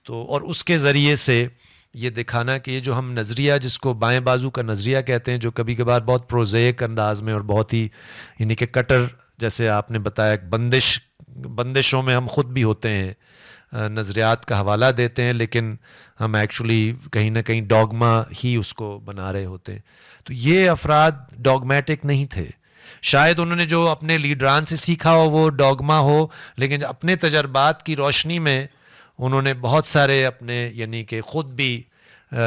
تو اور اس کے ذریعے سے یہ دکھانا کہ یہ جو ہم نظریہ جس کو بائیں بازو کا نظریہ کہتے ہیں, جو کبھی کبھار بہت پروزیک انداز میں اور بہت ہی یعنی کہ کٹر, جیسے آپ نے بتایا بندشوں میں ہم خود بھی ہوتے ہیں, نظریات کا حوالہ دیتے ہیں, لیکن ہم ایکچولی کہیں نہ کہیں ڈوگما ہی اس کو بنا رہے ہوتے ہیں. تو یہ افراد ڈوگمیٹک نہیں تھے. شاید انہوں نے جو اپنے لیڈران سے سیکھا ہو وہ ڈوگما ہو, لیکن اپنے تجربات کی روشنی میں انہوں نے بہت سارے اپنے یعنی کہ خود بھی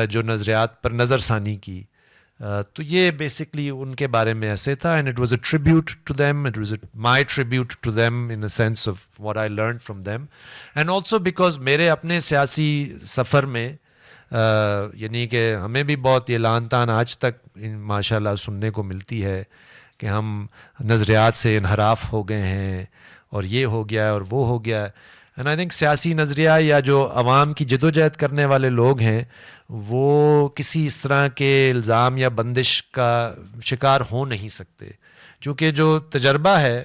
جو نظریات پر نظر ثانی کی. تو یہ بیسکلی ان کے بارے میں ایسے تھا, and it was a tribute to them, it was my tribute to them in a sense of what I learn from them, and also because میرے اپنے سیاسی سفر میں یعنی کہ ہمیں بھی بہت یہ لان تان آج تک ماشاء اللہ سننے کو ملتی ہے کہ ہم نظریات سے انحراف ہو گئے ہیں اور یہ ہو گیا اور وہ ہو گیا. اینڈ آئی تھنک سیاسی نظریہ یا جو عوام کی جدوجہد کرنے والے لوگ ہیں وہ کسی اس طرح کے الزام یا بندش کا شکار ہو نہیں سکتے, چونکہ جو تجربہ ہے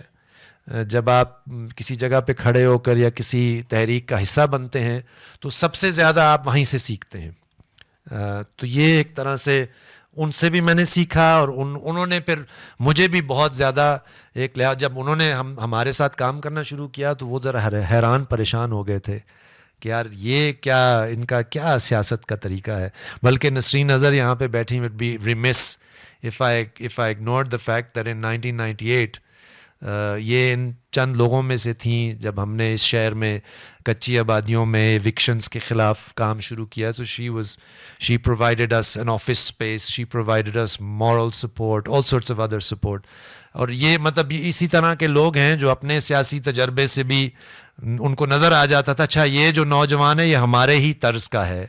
جب آپ کسی جگہ پہ کھڑے ہو کر یا کسی تحریک کا حصہ بنتے ہیں تو سب سے زیادہ آپ وہیں سے سیکھتے ہیں. تو یہ ایک طرح سے ان سے بھی میں نے سیکھا, اور انہوں نے پھر مجھے بھی بہت زیادہ ایک لحاظ, جب انہوں نے ہمارے ساتھ کام کرنا شروع کیا تو وہ ذرا حیران پریشان ہو گئے تھے کہ یار یہ کیا, ان کا کیا سیاست کا طریقہ ہے. بلکہ نسرین نظر یہاں پہ بیٹھی would be remiss if I ignored the fact that in 1998 یہ ان چند لوگوں میں سے تھیں جب ہم نے اس شہر میں کچی آبادیوں میں ایوکشنز کے خلاف کام شروع کیا. تو she provided us an office space, she provided us moral support, all sorts of other support. اور یہ مطلب اسی طرح کے لوگ ہیں جو اپنے سیاسی تجربے سے بھی ان کو نظر آ جاتا تھا اچھا یہ جو نوجوان ہے یہ ہمارے ہی طرز کا ہے,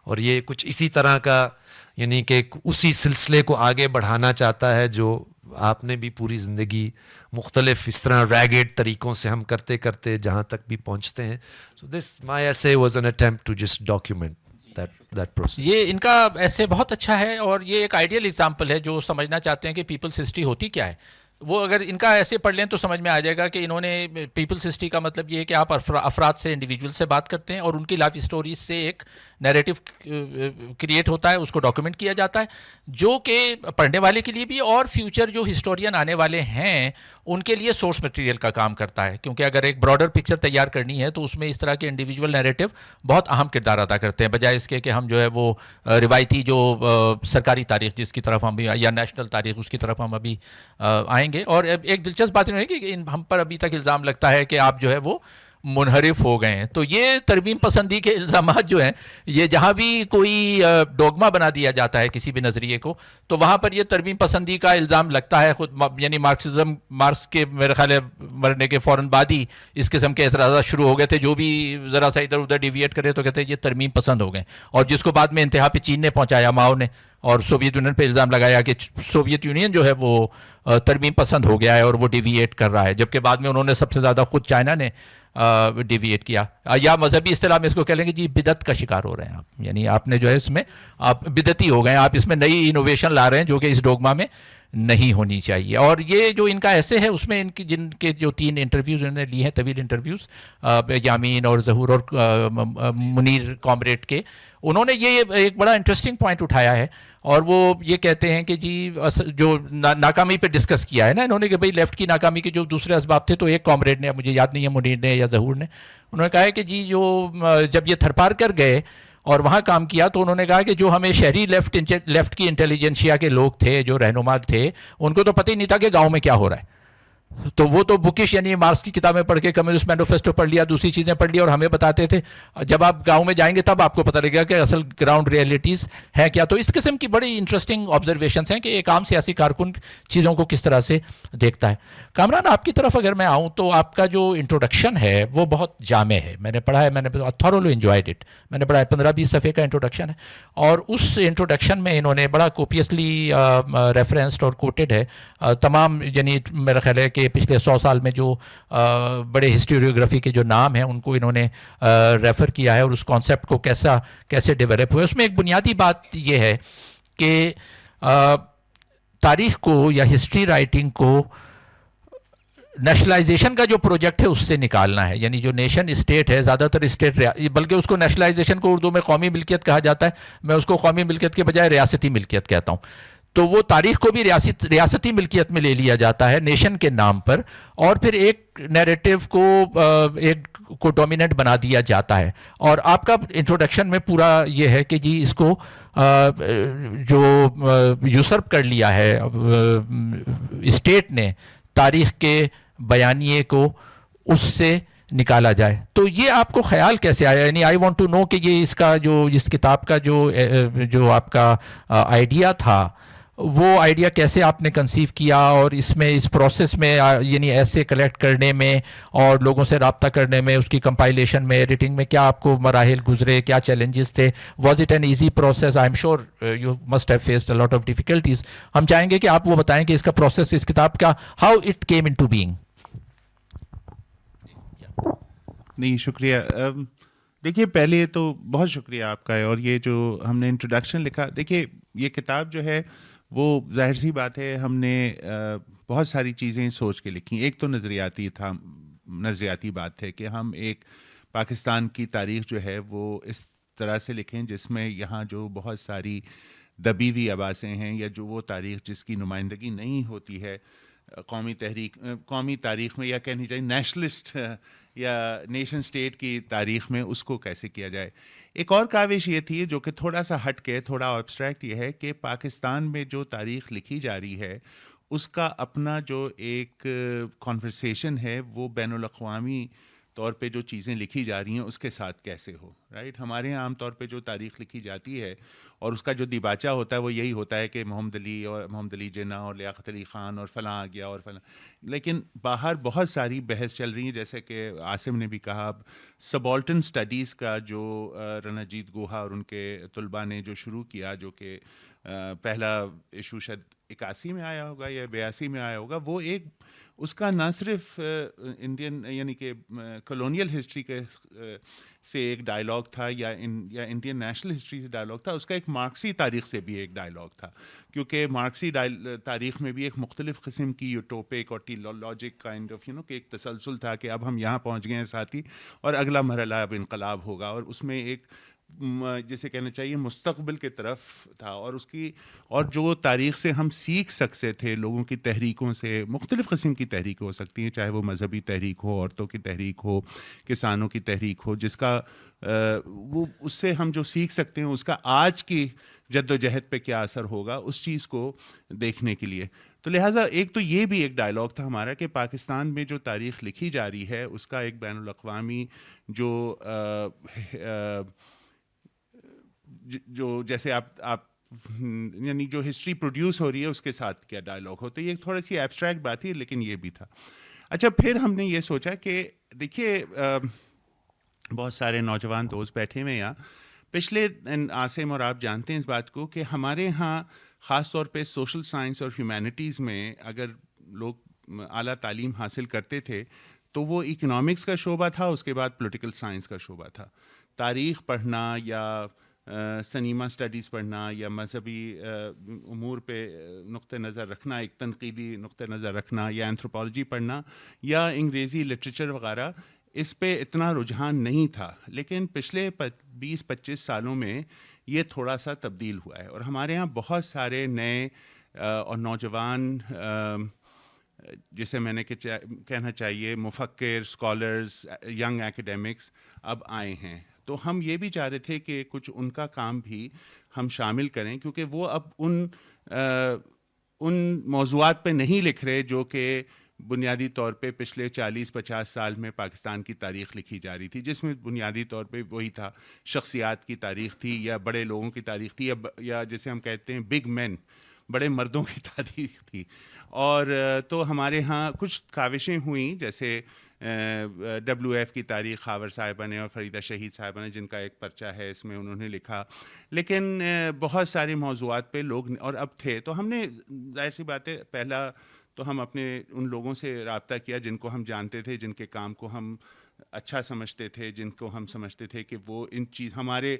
اور یہ کچھ اسی طرح کا یعنی کہ اسی سلسلے کو آگے بڑھانا چاہتا ہے جو آپ نے بھی پوری زندگی مختلف اس طرح ریگڈ طریقوں سے ہم کرتے کرتے جہاں تک بھی پہنچتے ہیں. So this my essay was an attempt to just document that process. یہ ان کا ایسے بہت اچھا ہے, اور یہ ایک آئیڈیل ایگزامپل ہے جو سمجھنا چاہتے ہیں کہ پیپلز ہسٹری ہوتی کیا ہے. وہ اگر ان کا ایسے پڑھ لیں تو سمجھ میں آ جائے گا کہ انہوں نے پیپلز ہسٹری کا مطلب یہ ہے کہ آپ افراد سے انڈیویجول سے بات کرتے ہیں اور ان کی لائف اسٹوریز سے ایک نیریٹو کریٹ ہوتا ہے, اس کو ڈاکیومنٹ کیا جاتا ہے, جو کہ پڑھنے والے کے لیے بھی اور فیوچر جو ہسٹورین آنے والے ہیں ان کے لیے سورس مٹیریل کا کام کرتا ہے. کیونکہ اگر ایک براڈر پکچر تیار کرنی ہے تو اس میں اس طرح کے انڈیویجول نیریٹو بہت اہم کردار ادا کرتے ہیں, بجائے اس کے کہ ہم جو ہے وہ روایتی جو سرکاری تاریخ جس کی طرف ہم بھی یا نیشنل تاریخ اس کی طرف ہم ابھی آئیں گے. اور ایک دلچسپ بات یہ ہے کہ ہم پر ابھی تک الزام لگتا ہے کہ آپ جو ہے وہ منحرف ہو گئے ہیں. تو یہ ترمیم پسندی کے الزامات جو ہیں یہ جہاں بھی کوئی ڈوگما بنا دیا جاتا ہے کسی بھی نظریے کو تو وہاں پر یہ ترمیم پسندی کا الزام لگتا ہے خود, یعنی مارکس کے میرے خیال ہے مرنے کے فوراً بعد ہی اس قسم کے اعتراضات شروع ہو گئے تھے. جو بھی ذرا سا ادھر ادھر ڈیویٹ کرے تو کہتے ہیں یہ ترمیم پسند ہو گئے, اور جس کو بعد میں انتہا پہ چین نے پہنچایا, ماؤ نے, اور سوویت یونین پہ الزام لگایا کہ سوویت یونین جو ہے وہ ترمیم پسند ہو گیا ہے اور وہ ڈیویٹ کر رہا ہے، جبکہ بعد میں انہوں نے سب سے زیادہ خود چائنا نے ڈیویٹ کیا، یا مذہبی اصطلاح میں اس کو کہہ لیں گے جی بدعت کا شکار ہو رہے ہیں آپ، یعنی آپ نے جو ہے اس میں آپ بدعتی ہو گئے ہیں، آپ اس میں نئی انوویشن لا رہے ہیں جو کہ اس ڈوگما میں نہیں ہونی چاہیے. اور یہ جو ان کا ایسے ہے اس میں ان کی جن کے جو 3 انٹرویوز انہوں نے لی ہیں، طویل انٹرویوز، یامین اور ظہور اور منیر کامریڈ کے، انہوں نے یہ ایک بڑا انٹرسٹنگ پوائنٹ اٹھایا ہے، اور وہ یہ کہتے ہیں کہ جی جو ناکامی پہ ڈسکس کیا ہے نا انہوں نے کہ بھئی لیفٹ کی ناکامی کے جو دوسرے اسباب تھے، تو ایک کامریڈ نے، مجھے یاد نہیں ہے منیر نے یا ظہور نے، انہوں نے کہا ہے کہ جی جو جب یہ تھرپار کر گئے اور وہاں کام کیا تو انہوں نے کہا کہ جو ہمیں شہری لیفٹ کی انٹیلیجنشیا کے لوگ تھے، جو رہنما تھے، ان کو تو پتہ ہی نہیں تھا کہ گاؤں میں کیا ہو رہا ہے. تو وہ تو بکش یعنی مارکس کی کتابیں پڑھ کے، کمیونسٹ مینیفیسٹو پڑھ لیا، دوسری چیزیں پڑھ لی، اور ہمیں بتاتے تھے. جب آپ گاؤں میں جائیں گے تب آپ کو پتہ لگے گا کہ اصل گراؤنڈ ریئلٹیز ہے کیا. تو اس قسم کی بڑی انٹرسٹنگ آبزرویشنس ہیں کہ ایک عام سیاسی کارکن چیزوں کو کس طرح سے دیکھتا ہے. کامران، آپ کی طرف اگر میں آؤں تو آپ کا جو انٹروڈکشن ہے وہ بہت جامع ہے. میں نے پڑھا ہے، میں نے تھورلی انجوائڈ اٹ. میں نے پڑھا ہے 15-20 صفحے کا انٹروڈکشن ہے، اور اس انٹروڈکشن میں انہوں نے بڑا کوپیسلی ریفرنسڈ اور کوٹڈ ہے تمام، یعنی میرا خیال ہے کہ پچھلے 100 سال میں جو بڑے ہسٹوریوگرافی کے جو نام ہیں ان کو انہوں نے ریفر کیا ہے، اور اس کانسیپٹ کو کیسے ڈیولپ ہوئے. اس میں ایک بنیادی بات یہ ہے کہ تاریخ کو یا ہسٹری رائٹنگ کو نیشنلائزیشن کا جو پروجیکٹ ہے اس سے نکالنا ہے. یعنی جو نیشن اسٹیٹ ہے، زیادہ تر اسٹیٹ، بلکہ اس کو نیشنلائزیشن کو اردو میں قومی ملکیت کہا جاتا ہے، میں اس کو قومی ملکیت کے بجائے ریاستی ملکیت کہتا ہوں. تو وہ تاریخ کو بھی ریاستی ملکیت میں لے لیا جاتا ہے نیشن کے نام پر، اور پھر ایک نیریٹو کو ڈومیننٹ بنا دیا جاتا ہے. اور آپ کا انٹروڈکشن میں پورا یہ ہے کہ جی اس کو جو یوسرپ کر لیا ہے اسٹیٹ نے تاریخ کے بیانیے کو، اس سے نکالا جائے. تو یہ آپ کو خیال کیسے آیا؟ یعنی آئی وانٹ ٹو نو کہ یہ اس کتاب کا جو آپ کا آئیڈیا تھا، وہ آئیڈیا کیسے آپ نے کنسیو کیا، اور اس میں اس پروسیس میں یعنی ایسے کلیکٹ کرنے میں اور لوگوں سے رابطہ کرنے میں، اس کی کمپائلیشن میں، ایڈیٹنگ میں کیا آپ کو مراحل گزرے، کیا چیلنجز تھے؟ Was it an easy process? I am sure you must have faced a lot of difficulties. ہم چاہیں گے کہ آپ وہ بتائیں کہ اس کا پروسیس، اس کتاب کا، how it came into being. نہیں، شکریہ. دیکھیے، پہلے تو بہت شکریہ آپ کا. اور یہ جو ہم نے انٹروڈکشن لکھا، دیکھیے یہ کتاب جو ہے وہ ظاہر سی بات ہے ہم نے بہت ساری چیزیں سوچ کے لکھی. ایک تو نظریاتی بات تھے کہ ہم ایک پاکستان کی تاریخ جو ہے وہ اس طرح سے لکھیں جس میں یہاں جو بہت ساری دبی ہوئی آوازیں ہیں، یا جو وہ تاریخ جس کی نمائندگی نہیں ہوتی ہے قومی تاریخ میں، یا کہنی چاہیے نیشنلسٹ یا نیشن سٹیٹ کی تاریخ میں، اس کو کیسے کیا جائے. ایک اور کاوش یہ تھی جو کہ تھوڑا سا ہٹ کے، تھوڑا ایبسٹریکٹ، یہ ہے کہ پاکستان میں جو تاریخ لکھی جا رہی ہے اس کا اپنا جو ایک کانورسیشن ہے، وہ بین الاقوامی طور پہ جو چیزیں لکھی جا رہی ہیں اس کے ساتھ کیسے ہو. رائٹ، ہمارے یہاں عام طور پہ جو تاریخ لکھی جاتی ہے اور اس کا جو دیباچہ ہوتا ہے وہ یہی ہوتا ہے کہ محمد علی جناح اور لیاقت علی خان اور فلاں آ گیا اور فلاں. لیکن باہر بہت ساری بحث چل رہی ہیں، جیسے کہ عاصم نے بھی کہا، سبالٹن سٹڈیز کا جو رناجیت گوہا اور ان کے طلباء نے جو شروع کیا، جو کہ پہلا ایشو شاید 81 میں آیا ہوگا یا 82 میں آیا ہوگا. وہ ایک اس کا نہ صرف انڈین یعنی کہ کلونیل ہسٹری کے سے ایک ڈائلاگ تھا، یا انڈین نیشنل ہسٹری سے ڈائلاگ تھا، اس کا ایک مارکسی تاریخ سے بھی ایک ڈائلاگ تھا. کیونکہ مارکسی تاریخ میں بھی ایک مختلف قسم کی یوٹوپک اور ٹیلولاجک کائنڈ آف کہ ایک تسلسل تھا کہ اب ہم یہاں پہنچ گئے ہیں ساتھی، اور اگلا مرحلہ اب انقلاب ہوگا. اور اس میں ایک جسے کہنا چاہیے مستقبل کی طرف تھا. اور جو تاریخ سے ہم سیکھ سکتے تھے، لوگوں کی تحریکوں سے، مختلف قسم کی تحریک ہو سکتی ہیں، چاہے وہ مذہبی تحریک ہو، عورتوں کی تحریک ہو، کسانوں کی تحریک ہو، جس کا وہ اس سے ہم جو سیکھ سکتے ہیں اس کا آج کی جد و جہد پہ کیا اثر ہوگا، اس چیز کو دیکھنے کے لیے. تو لہٰذا ایک تو یہ بھی ایک ڈائلاگ تھا ہمارا کہ پاکستان میں جو تاریخ لکھی جا رہی ہے اس کا ایک بین الاقوامی جو جیسے آپ یعنی جو ہسٹری پروڈیوس ہو رہی ہے اس کے ساتھ کیا ڈائلاگ ہو. تو یہ تھوڑی سی ایبسٹریکٹ بات تھی، لیکن یہ بھی تھا. اچھا، پھر ہم نے یہ سوچا کہ دیکھیے بہت سارے نوجوان دوست بیٹھے ہوئے یہاں. پچھلے عاصم اور آپ جانتے ہیں اس بات کو کہ ہمارے ہاں خاص طور پہ سوشل سائنس اور ہیومینٹیز میں اگر لوگ اعلیٰ تعلیم حاصل کرتے تھے تو وہ اکنامکس کا شعبہ تھا، اس کے بعد پولیٹیکل سائنس کا شعبہ تھا. تاریخ پڑھنا یا سنیما اسٹڈیز پڑھنا یا مذہبی امور پہ نقطہ نظر رکھنا، ایک تنقیدی نقطہ نظر رکھنا، یا اینتھروپولوجی پڑھنا یا انگریزی لٹریچر وغیرہ، اس پہ اتنا رجحان نہیں تھا. لیکن پچھلے 20-25 سالوں میں یہ تھوڑا سا تبدیل ہوا ہے، اور ہمارے ہاں بہت سارے نئے اور نوجوان جسے میں نے کہنا چاہیے مفکر، اسکالرز، ینگ ایکیڈیمکس اب آئے ہیں. تو ہم یہ بھی چاہ رہے تھے کہ کچھ ان کا کام بھی ہم شامل کریں، کیونکہ وہ اب ان موضوعات پہ نہیں لکھ رہے جو کہ بنیادی طور پہ پچھلے 40-50 سال میں پاکستان کی تاریخ لکھی جا رہی تھی، جس میں بنیادی طور پہ وہی تھا، شخصیات کی تاریخ تھی یا بڑے لوگوں کی تاریخ تھی یا جسے ہم کہتے ہیں بگ مین، بڑے مردوں کی تاریخ تھی. اور تو ہمارے ہاں کچھ کاوشیں ہوئیں، جیسے WF کی تاریخ خاور صاحبہ نے اور فریدہ شہید صاحبہ نے، جن کا ایک پرچہ ہے، اس میں انہوں نے لکھا. لیکن بہت سارے موضوعات پہ لوگ اور اب تھے، تو ہم نے ظاہر سی بات ہے پہلا تو ہم اپنے ان لوگوں سے رابطہ کیا جن کو ہم جانتے تھے، جن کے کام کو ہم اچھا سمجھتے تھے، جن کو ہم سمجھتے تھے کہ وہ ان چیز ہمارے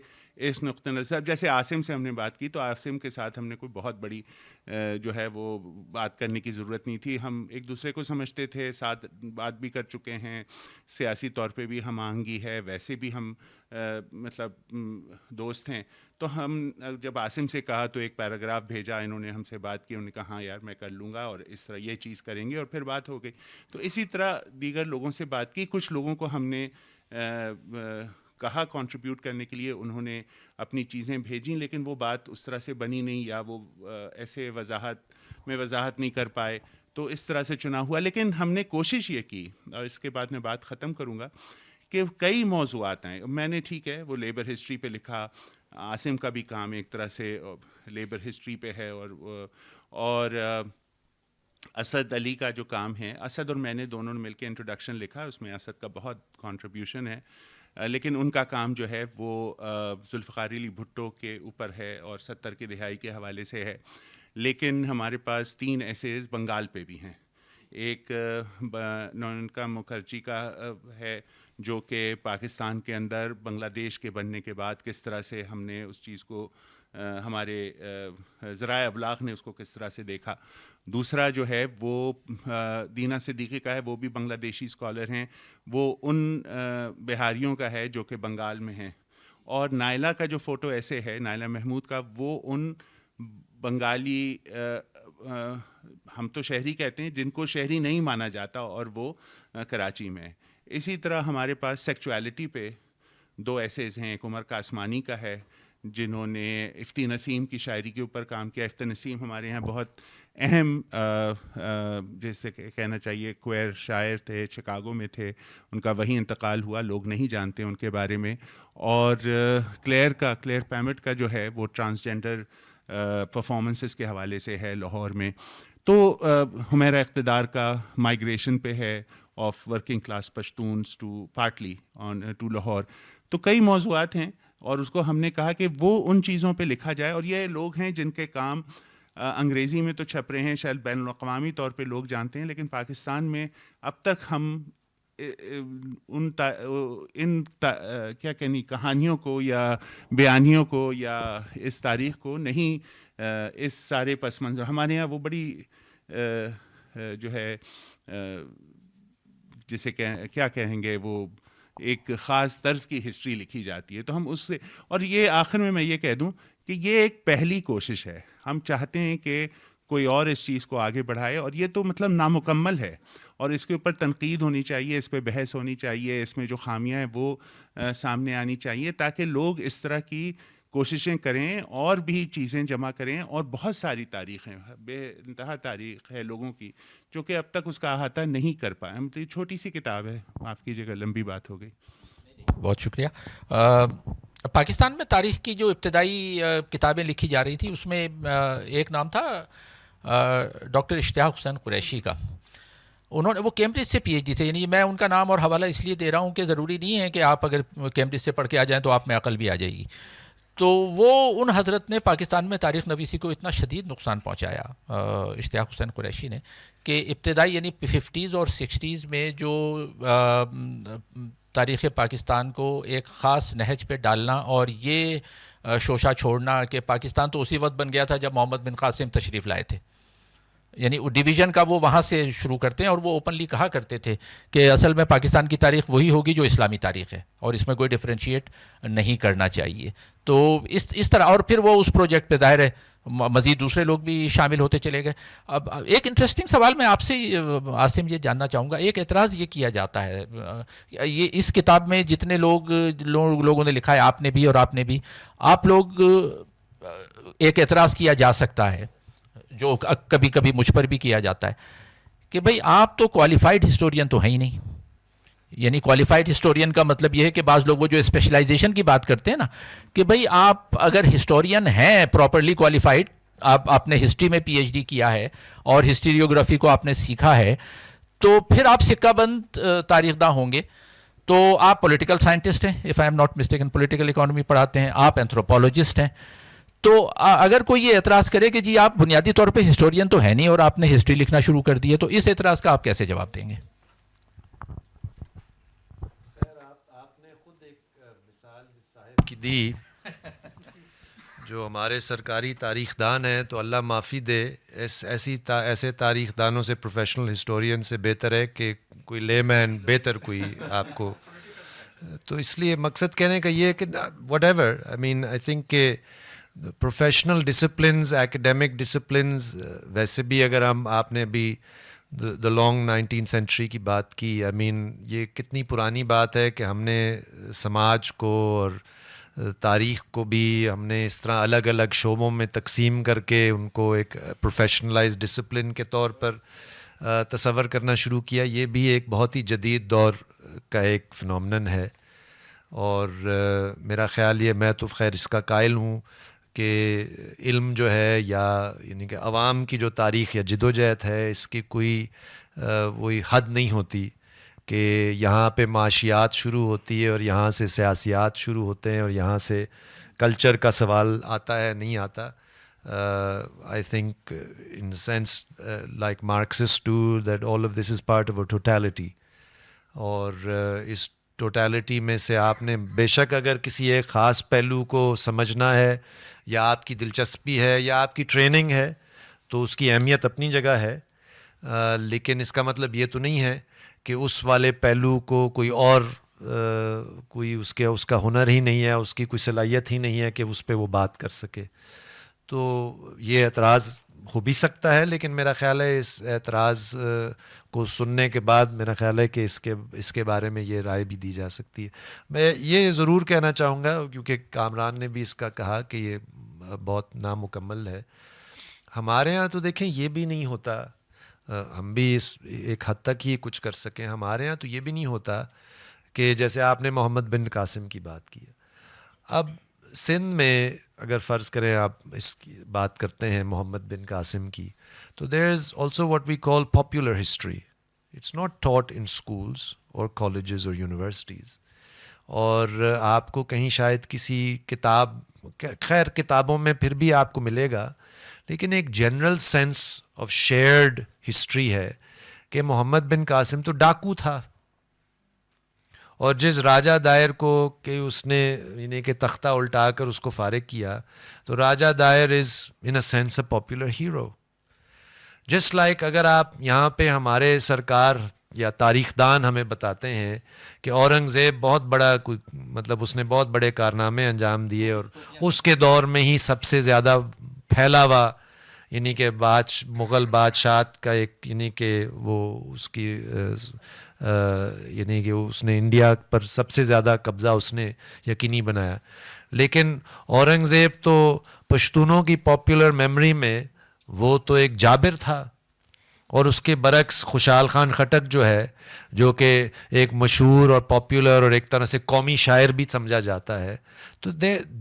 اس نقطہ نظر، جیسے عاصم سے ہم نے بات کی تو عاصم کے ساتھ ہم نے کوئی بہت بڑی جو ہے وہ بات کرنے کی ضرورت نہیں تھی. ہم ایک دوسرے کو سمجھتے تھے، ساتھ بات بھی کر چکے ہیں، سیاسی طور پہ بھی ہم آہنگی ہے، ویسے بھی ہم مطلب دوست ہیں. تو ہم جب عاصم سے کہا تو ایک پیراگراف بھیجا، انہوں نے ہم سے بات کی، انہوں نے کہا ہاں یار میں کر لوں گا اور اس طرح یہ چیز کریں گے، اور پھر بات ہو گئی. تو اسی طرح دیگر لوگوں سے بات کی، کچھ لوگوں کو ہم نے کہا کنٹریبیوٹ کرنے کے لیے، انہوں نے اپنی چیزیں بھیجیں، لیکن وہ بات اس طرح سے بنی نہیں، یا وہ ایسے وضاحت نہیں کر پائے، تو اس طرح سے چنا ہوا. لیکن ہم نے کوشش یہ کی، اور اس کے بعد میں بات ختم کروں گا، کہ کئی موضوعات ہیں. میں نے ٹھیک ہے وہ لیبر ہسٹری پہ لکھا، عاصم کا بھی کام ایک طرح سے لیبر ہسٹری پہ ہے، اور اسد علی کا جو کام ہے، اسد اور میں نے دونوں نے مل کے انٹروڈکشن لکھا، اس میں اسد کا بہت کنٹریبیوشن ہے. لیکن ان کا کام جو ہے وہ ذوالفقار علی بھٹو کے اوپر ہے اور 70 کی دہائی کے حوالے سے ہے. لیکن ہمارے پاس 3 ایسیز بنگال پہ بھی ہیں. ایک نونکا مکھرجی کا ہے، جو کہ پاکستان کے اندر بنگلہ دیش کے بننے کے بعد کس طرح سے ہم نے اس چیز کو، ہمارے ذرائع ابلاغ نے اس کو کس طرح سے دیکھا. دوسرا جو ہے وہ دینا صدیقی کا ہے، وہ بھی بنگلہ دیشی اسکالر ہیں، وہ ان بہاریوں کا ہے جو کہ بنگال میں ہیں. اور نائلہ کا جو فوٹو ایسے ہے، نائلہ محمود کا، وہ ان بنگالی ہم تو شہری کہتے ہیں جن کو شہری نہیں مانا جاتا، اور وہ کراچی میں. اسی طرح ہمارے پاس سیکچویلٹی پہ 2 ایسیز ہیں. ایک عمر کاسمانی کا ہے، جنہوں نے افتی نسیم کی شاعری کے اوپر کام کیا. افتی نسیم ہمارے یہاں بہت اہم جیسے کہنا چاہیے کوئر شاعر تھے، شکاگو میں تھے، ان کا وہیں انتقال ہوا، لوگ نہیں جانتے ان کے بارے میں. اور کلیئر پیمٹ کا جو ہے وہ ٹرانسجینڈر پرفارمنسز کے حوالے سے ہے لاہور میں. تو حمیرہ اقتدار کا مائیگریشن پہ ہے، of working class Pashtuns to partly on to Lahore. تو کئی موضوعات ہیں، اور اس کو ہم نے کہا کہ وہ ان چیزوں پہ لکھا جائے. اور یہ لوگ ہیں جن کے کام انگریزی میں تو چھپ رہے ہیں، شاید بین الاقوامی طور پہ لوگ جانتے ہیں، لیکن پاکستان میں اب تک ہم ان کیا کہنی کہانیوں کو یا بیانیوں کو یا اس تاریخ کو نہیں، اس سارے پس منظر. ہمارے یہاں وہ بڑی جو ہے جسے کیا کہیں گے، وہ ایک خاص طرز کی ہسٹری لکھی جاتی ہے. تو ہم اس سے، اور یہ آخر میں یہ کہہ دوں کہ یہ ایک پہلی کوشش ہے. ہم چاہتے ہیں کہ کوئی اور اس چیز کو آگے بڑھائے، اور یہ تو مطلب نامکمل ہے، اور اس کے اوپر تنقید ہونی چاہیے، اس پہ بحث ہونی چاہیے، اس میں جو خامیاں ہیں وہ سامنے آنی چاہیے، تاکہ لوگ اس طرح کی کوششیں کریں اور بھی چیزیں جمع کریں. اور بہت ساری تاریخیں، بے انتہا تاریخ ہے لوگوں کی، جو کہ اب تک اس کا احاطہ نہیں کر پائے. یہ چھوٹی سی کتاب ہے، معاف کیجیے گا لمبی بات ہو گئی. بہت شکریہ. پاکستان میں تاریخ کی جو ابتدائی کتابیں لکھی جا رہی تھی، اس میں ایک نام تھا ڈاکٹر اشتیاق حسین قریشی کا. انہوں نے، وہ کیمبرج سے پی ایچ ڈی تھے. یعنی میں ان کا نام اور حوالہ اس لیے دے رہا ہوں کہ ضروری نہیں ہے کہ آپ اگر کیمبرج سے پڑھ کے آ جائیں تو آپ میں عقل بھی آ جائے گی. تو وہ ان حضرت نے پاکستان میں تاریخ نویسی کو اتنا شدید نقصان پہنچایا اشتیاق حسین قریشی نے کہ ابتدائی یعنی 50s اور 60s میں جو تاریخ پاکستان کو ایک خاص نہج پہ ڈالنا اور یہ شوشہ چھوڑنا کہ پاکستان تو اسی وقت بن گیا تھا جب محمد بن قاسم تشریف لائے تھے، یعنی ڈویژن کا وہ وہاں سے شروع کرتے ہیں، اور وہ اوپنلی کہا کرتے تھے کہ اصل میں پاکستان کی تاریخ وہی ہوگی جو اسلامی تاریخ ہے اور اس میں کوئی ڈفرینشیٹ نہیں کرنا چاہیے. تو اس طرح، اور پھر وہ اس پروجیکٹ پہ ظاہر ہے مزید دوسرے لوگ بھی شامل ہوتے چلے گئے. اب ایک انٹرسٹنگ سوال میں آپ سے عاصم یہ جاننا چاہوں گا، ایک اعتراض یہ کیا جاتا ہے، یہ اس کتاب میں جتنے لوگوں نے لکھا ہے، آپ نے بھی اور آپ نے بھی، آپ لوگ ایک اعتراض کیا جا سکتا ہے جو کبھی کبھی مجھ پر بھی کیا جاتا ہے کہ بھئی آپ تو کوالیفائڈ ہسٹورین تو ہیں ہی نہیں. یعنی کوالیفائڈ ہسٹورین کا مطلب یہ ہے کہ بعض لوگ وہ جو اسپیشلائزیشن کی بات کرتے ہیں نا، کہ بھئی آپ اگر ہسٹورین ہیں پراپرلی کوالیفائڈ، آپ نے ہسٹری میں پی ایچ ڈی کیا ہے اور ہسٹریوگرافی کو آپ نے سیکھا ہے، تو پھر آپ سکہ بند تاریخ داں ہوں گے. تو آپ پولیٹیکل سائنٹسٹ ہیں، if I am not mistaken political economy پڑھاتے ہیں، آپ اینتھروپولوجسٹ ہیں. تو اگر کوئی یہ اعتراض کرے کہ جی آپ بنیادی طور پہ ہسٹورین تو ہے نہیں اور آپ نے ہسٹری لکھنا شروع کر دی ہے، تو اس اعتراض کا آپ کیسے جواب دیں گے؟ آپ نے خود ایک مثال جس صاحب کی دی جو ہمارے سرکاری تاریخ دان ہیں، تو اللہ معافی دے، ایسے تاریخ دانوں سے، پروفیشنل ہسٹورین سے بہتر ہے کہ کوئی لے مین بہتر کوئی آپ کو. تو اس لیے مقصد کہنے کا یہ ہے کہ whatever, I mean I think کہ پروفیشنل ڈسپلنز، ایکیڈیمک ڈسپلنز، ویسے بھی اگر آپ نے بھی دا لانگ 19th سینچری کی بات کی، آئی مین یہ کتنی پرانی بات ہے کہ ہم نے سماج کو اور تاریخ کو بھی ہم نے اس طرح الگ الگ شعبوں میں تقسیم کر کے ان کو ایک پروفیشنلائز ڈسپلن کے طور پر تصور کرنا شروع کیا. یہ بھی ایک بہت ہی جدید دور کا ایک فنومنن ہے، اور میرا خیال یہ، میں تو خیر اس کا قائل ہوں کہ علم جو ہے، یا یعنی کہ عوام کی جو تاریخ یا جدوجہد ہے، اس کی کوئی وہی حد نہیں ہوتی کہ یہاں پہ معاشیات شروع ہوتی ہے اور یہاں سے سیاسیات شروع ہوتے ہیں اور یہاں سے کلچر کا سوال آتا ہے، نہیں آتا. I think in a sense like Marxists do, that all of this is part of a totality. اور اس ٹوٹیلٹی میں سے آپ نے بے شک اگر کسی ایک خاص پہلو کو سمجھنا ہے، یا آپ کی دلچسپی ہے، یا آپ کی ٹریننگ ہے، تو اس کی اہمیت اپنی جگہ ہے. لیکن اس کا مطلب یہ تو نہیں ہے کہ اس والے پہلو کو کوئی اور کوئی اس کا ہنر ہی نہیں ہے، اس کی کوئی صلاحیت ہی نہیں ہے کہ اس پہ وہ بات کر سکے. تو یہ اعتراض ہو بھی سکتا ہے، لیکن میرا خیال ہے اس اعتراض کو سننے کے بعد میرا خیال ہے کہ اس کے بارے میں یہ رائے بھی دی جا سکتی ہے. میں یہ ضرور کہنا چاہوں گا، کیونکہ کامران نے بھی اس کا کہا کہ یہ بہت نامکمل ہے. ہمارے ہاں تو دیکھیں یہ بھی نہیں ہوتا، ہم بھی اس ایک حد تک ہی کچھ کر سکیں. ہمارے ہاں تو یہ بھی نہیں ہوتا کہ جیسے آپ نے محمد بن قاسم کی بات کی. اب سندھ میں اگر فرض کریں آپ اس کی بات کرتے ہیں محمد بن قاسم کی، تو there is also what we call popular history. It's not taught in schools اور کالجز اور یونیورسٹیز، اور آپ کو کہیں شاید کسی کتاب، خیر کتابوں میں پھر بھی آپ کو ملے گا، لیکن ایک general sense of shared history ہے کہ محمد بن قاسم تو ڈاکو تھا، اور جس راجہ دائر کو کہ اس نے یعنی کہ تختہ الٹا کر اس کو فارغ کیا، تو Raja there is in a sense a popular hero. Just like اگر آپ یہاں پہ ہمارے سرکار یا تاریخ دان ہمیں بتاتے ہیں کہ اورنگزیب بہت بڑا کوئی مطلب اس نے بہت بڑے کارنامے انجام دیے، اور اس کے دور میں ہی سب سے زیادہ پھیلا ہوا یعنی کہ مغل بادشاہت کا ایک یعنی کہ وہ اس کی یعنی کہ اس نے انڈیا پر سب سے زیادہ قبضہ اس نے یقینی بنایا. لیکن اورنگزیب تو پشتونوں کی پاپولر میموری میں وہ تو ایک جابر تھا، اور اس کے برعکس خوشحال خان خٹک جو ہے، جو کہ ایک مشہور اور پاپولر اور ایک طرح سے قومی شاعر بھی سمجھا جاتا ہے. تو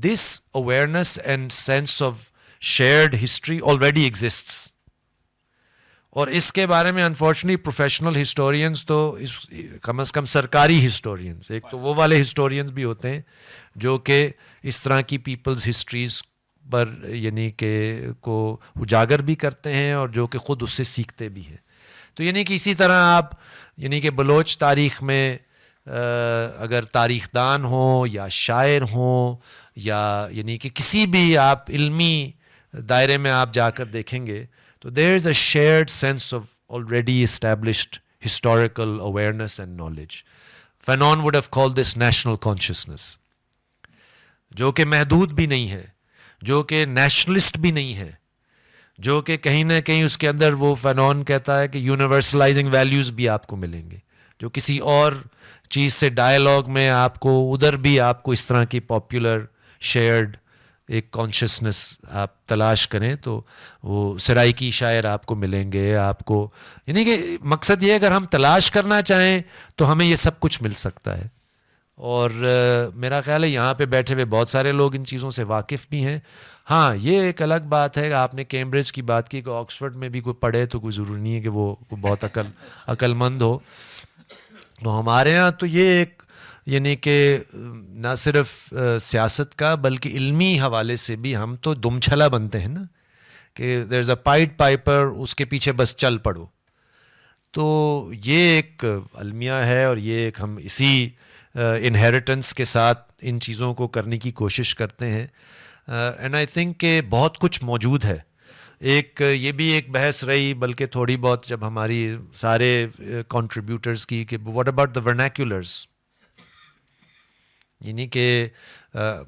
this awareness and sense of shared history already exists. اور اس کے بارے میں انفارچونیٹلی پروفیشنل ہسٹورینز تو کم از کم سرکاری ہسٹورینز، ایک تو وہ والے ہسٹورینز بھی ہوتے ہیں جو کہ اس طرح کی پیپلز ہسٹریز پر یعنی کہ کو اجاگر بھی کرتے ہیں اور جو کہ خود اس سے سیکھتے بھی ہیں. تو یعنی کہ اسی طرح آپ یعنی کہ بلوچ تاریخ میں اگر تاریخ دان ہوں یا شاعر ہوں یا یعنی کہ کسی بھی آپ علمی دائرے میں آپ جا کر دیکھیں گے تو there is a shared sense of already established historical awareness and knowledge. Fanon would have call this national consciousness, جو کہ محدود بھی نہیں ہے، جو کہ نیشنلسٹ بھی نہیں ہے، جو کہ کہیں نہ کہیں اس کے اندر وہ فینون کہتا ہے کہ یونیورسلائزنگ ویلیوز بھی آپ کو ملیں گے، جو کسی اور چیز سے ڈائلاگ میں آپ کو ادھر بھی آپ کو اس طرح کی پاپولر شیئرڈ ایک کانشیسنس آپ تلاش کریں تو وہ سرائیکی شاعر آپ کو ملیں گے. آپ کو یعنی کہ مقصد یہ اگر ہم تلاش کرنا چاہیں تو ہمیں یہ سب کچھ مل سکتا ہے. اور میرا خیال ہے یہاں پہ بیٹھے ہوئے بہت سارے لوگ ان چیزوں سے واقف بھی ہیں. ہاں یہ ایک الگ بات ہے، آپ نے کیمبرج کی بات کی کہ آکسفورڈ میں بھی کوئی پڑھے تو کوئی ضروری نہیں ہے کہ وہ بہت عقل مند ہو. تو ہمارے ہاں تو یہ ایک یعنی کہ نہ صرف سیاست کا بلکہ علمی حوالے سے بھی ہم تو دم چھلا بنتے ہیں نا کہ دیر از اے پائٹ پائپر، اس کے پیچھے بس چل پڑو. تو یہ ایک المیہ ہے اور یہ ایک ہم اسی انہیریٹنس کے ساتھ ان چیزوں کو کرنے کی کوشش کرتے ہیں. اینڈ آئی تھنک کہ بہت کچھ موجود ہے. ایک یہ بھی ایک بحث رہی بلکہ تھوڑی بہت جب ہماری سارے کنٹریبیوٹرز کی کہ واٹ اباؤٹ دا ورنیکولرز، یعنی کہ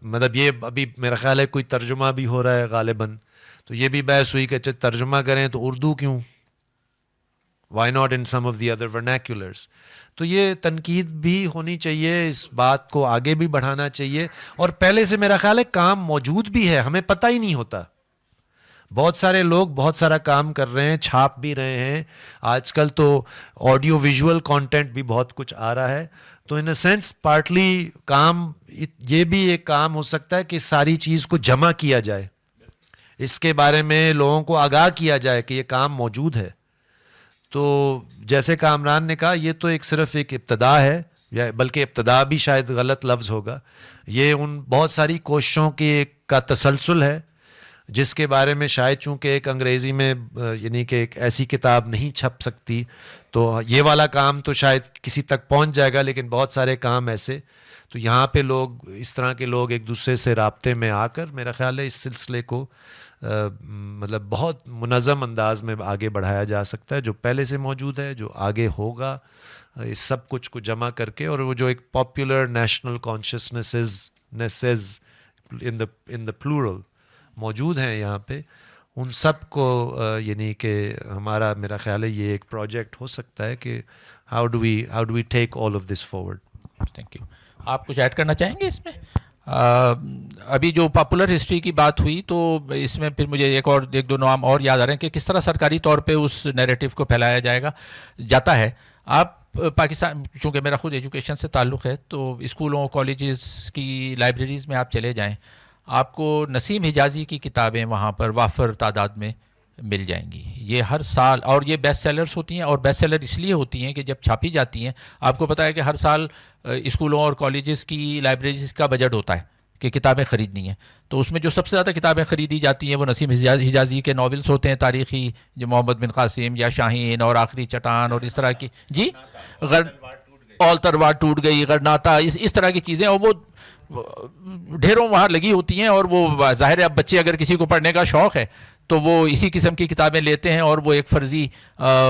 مطلب یہ ابھی میرا خیال ہے کوئی ترجمہ بھی ہو رہا ہے غالباً، تو یہ بھی بحث ہوئی کہ اچھا ترجمہ کریں تو اردو کیوں، why not in some of the other vernaculars. تو یہ تنقید بھی ہونی چاہیے، اس بات کو آگے بھی بڑھانا چاہیے. اور پہلے سے میرا خیال ہے کام موجود بھی ہے، ہمیں پتہ ہی نہیں ہوتا. بہت سارے لوگ بہت سارا کام کر رہے ہیں، چھاپ بھی رہے ہیں. آج کل تو آڈیو ویژول کانٹینٹ بھی بہت کچھ آ رہا ہے. تو ان اے سینس پارٹلی کام یہ بھی ایک کام ہو سکتا ہے کہ ساری چیز کو جمع کیا جائے، اس کے بارے میں لوگوں کو آگاہ کیا جائے کہ یہ کام موجود ہے. تو جیسے کامران نے کہا یہ تو ایک صرف ایک ابتدا ہے، یا بلکہ ابتدا بھی شاید غلط لفظ ہوگا. یہ ان بہت ساری کوششوں کا تسلسل ہے جس کے بارے میں شاید چونکہ ایک انگریزی میں یعنی کہ ایک ایسی کتاب نہیں چھپ سکتی تو یہ والا کام تو شاید کسی تک پہنچ جائے گا، لیکن بہت سارے کام ایسے تو یہاں پہ لوگ اس طرح کے لوگ ایک دوسرے سے رابطے میں آ کر میرا خیال ہے اس سلسلے کو مطلب بہت منظم انداز میں آگے بڑھایا جا سکتا ہے. جو پہلے سے موجود ہے، جو آگے ہوگا، اس سب کچھ کو جمع کر کے، اور وہ جو ایک پاپولر نیشنل کانشیسنیسز ان دا پلورل موجود ہیں یہاں پہ، ان سب کو یعنی کہ ہمارا میرا خیال ہے یہ ایک پروجیکٹ ہو سکتا ہے کہ how do we take all of this forward. Thank you. آپ کچھ ایڈ کرنا چاہیں گے اس میں؟ ابھی جو پاپولر ہسٹری کی بات ہوئی تو اس میں پھر مجھے ایک دو نام اور یاد آ رہے ہیں کہ کس طرح سرکاری طور پہ اس نیریٹو کو پھیلایا جاتا ہے. آپ پاکستان، چونکہ میرا خود ایجوکیشن سے تعلق ہے، تو اسکولوں کالجز کی لائبریریز میں آپ چلے جائیں، آپ کو نسیم حجازی کی کتابیں وہاں پر وافر تعداد میں مل جائیں گی. یہ ہر سال، اور یہ بیسٹ سیلرز ہوتی ہیں، اور بیسٹ سیلر اس لیے ہوتی ہیں کہ جب چھاپی جاتی ہیں، آپ کو پتہ ہے کہ ہر سال اسکولوں اور کالجز کی لائبریریز کا بجٹ ہوتا ہے کہ کتابیں خریدنی ہیں. تو اس میں جو سب سے زیادہ کتابیں خریدی جاتی ہیں وہ نسیم حجازی کے ناولز ہوتے ہیں تاریخی، جو محمد بن قاسم یا شاہین اور آخری چٹان اور اس طرح کی، جی اول تلوار ٹوٹ گئی، غرناطہ، اس طرح کی چیزیں، اور وہ ڈھیروں وہاں لگی ہوتی ہیں. اور وہ ظاہر ہے اب بچے اگر کسی کو پڑھنے کا شوق ہے تو وہ اسی قسم کی کتابیں لیتے ہیں، اور وہ ایک فرضی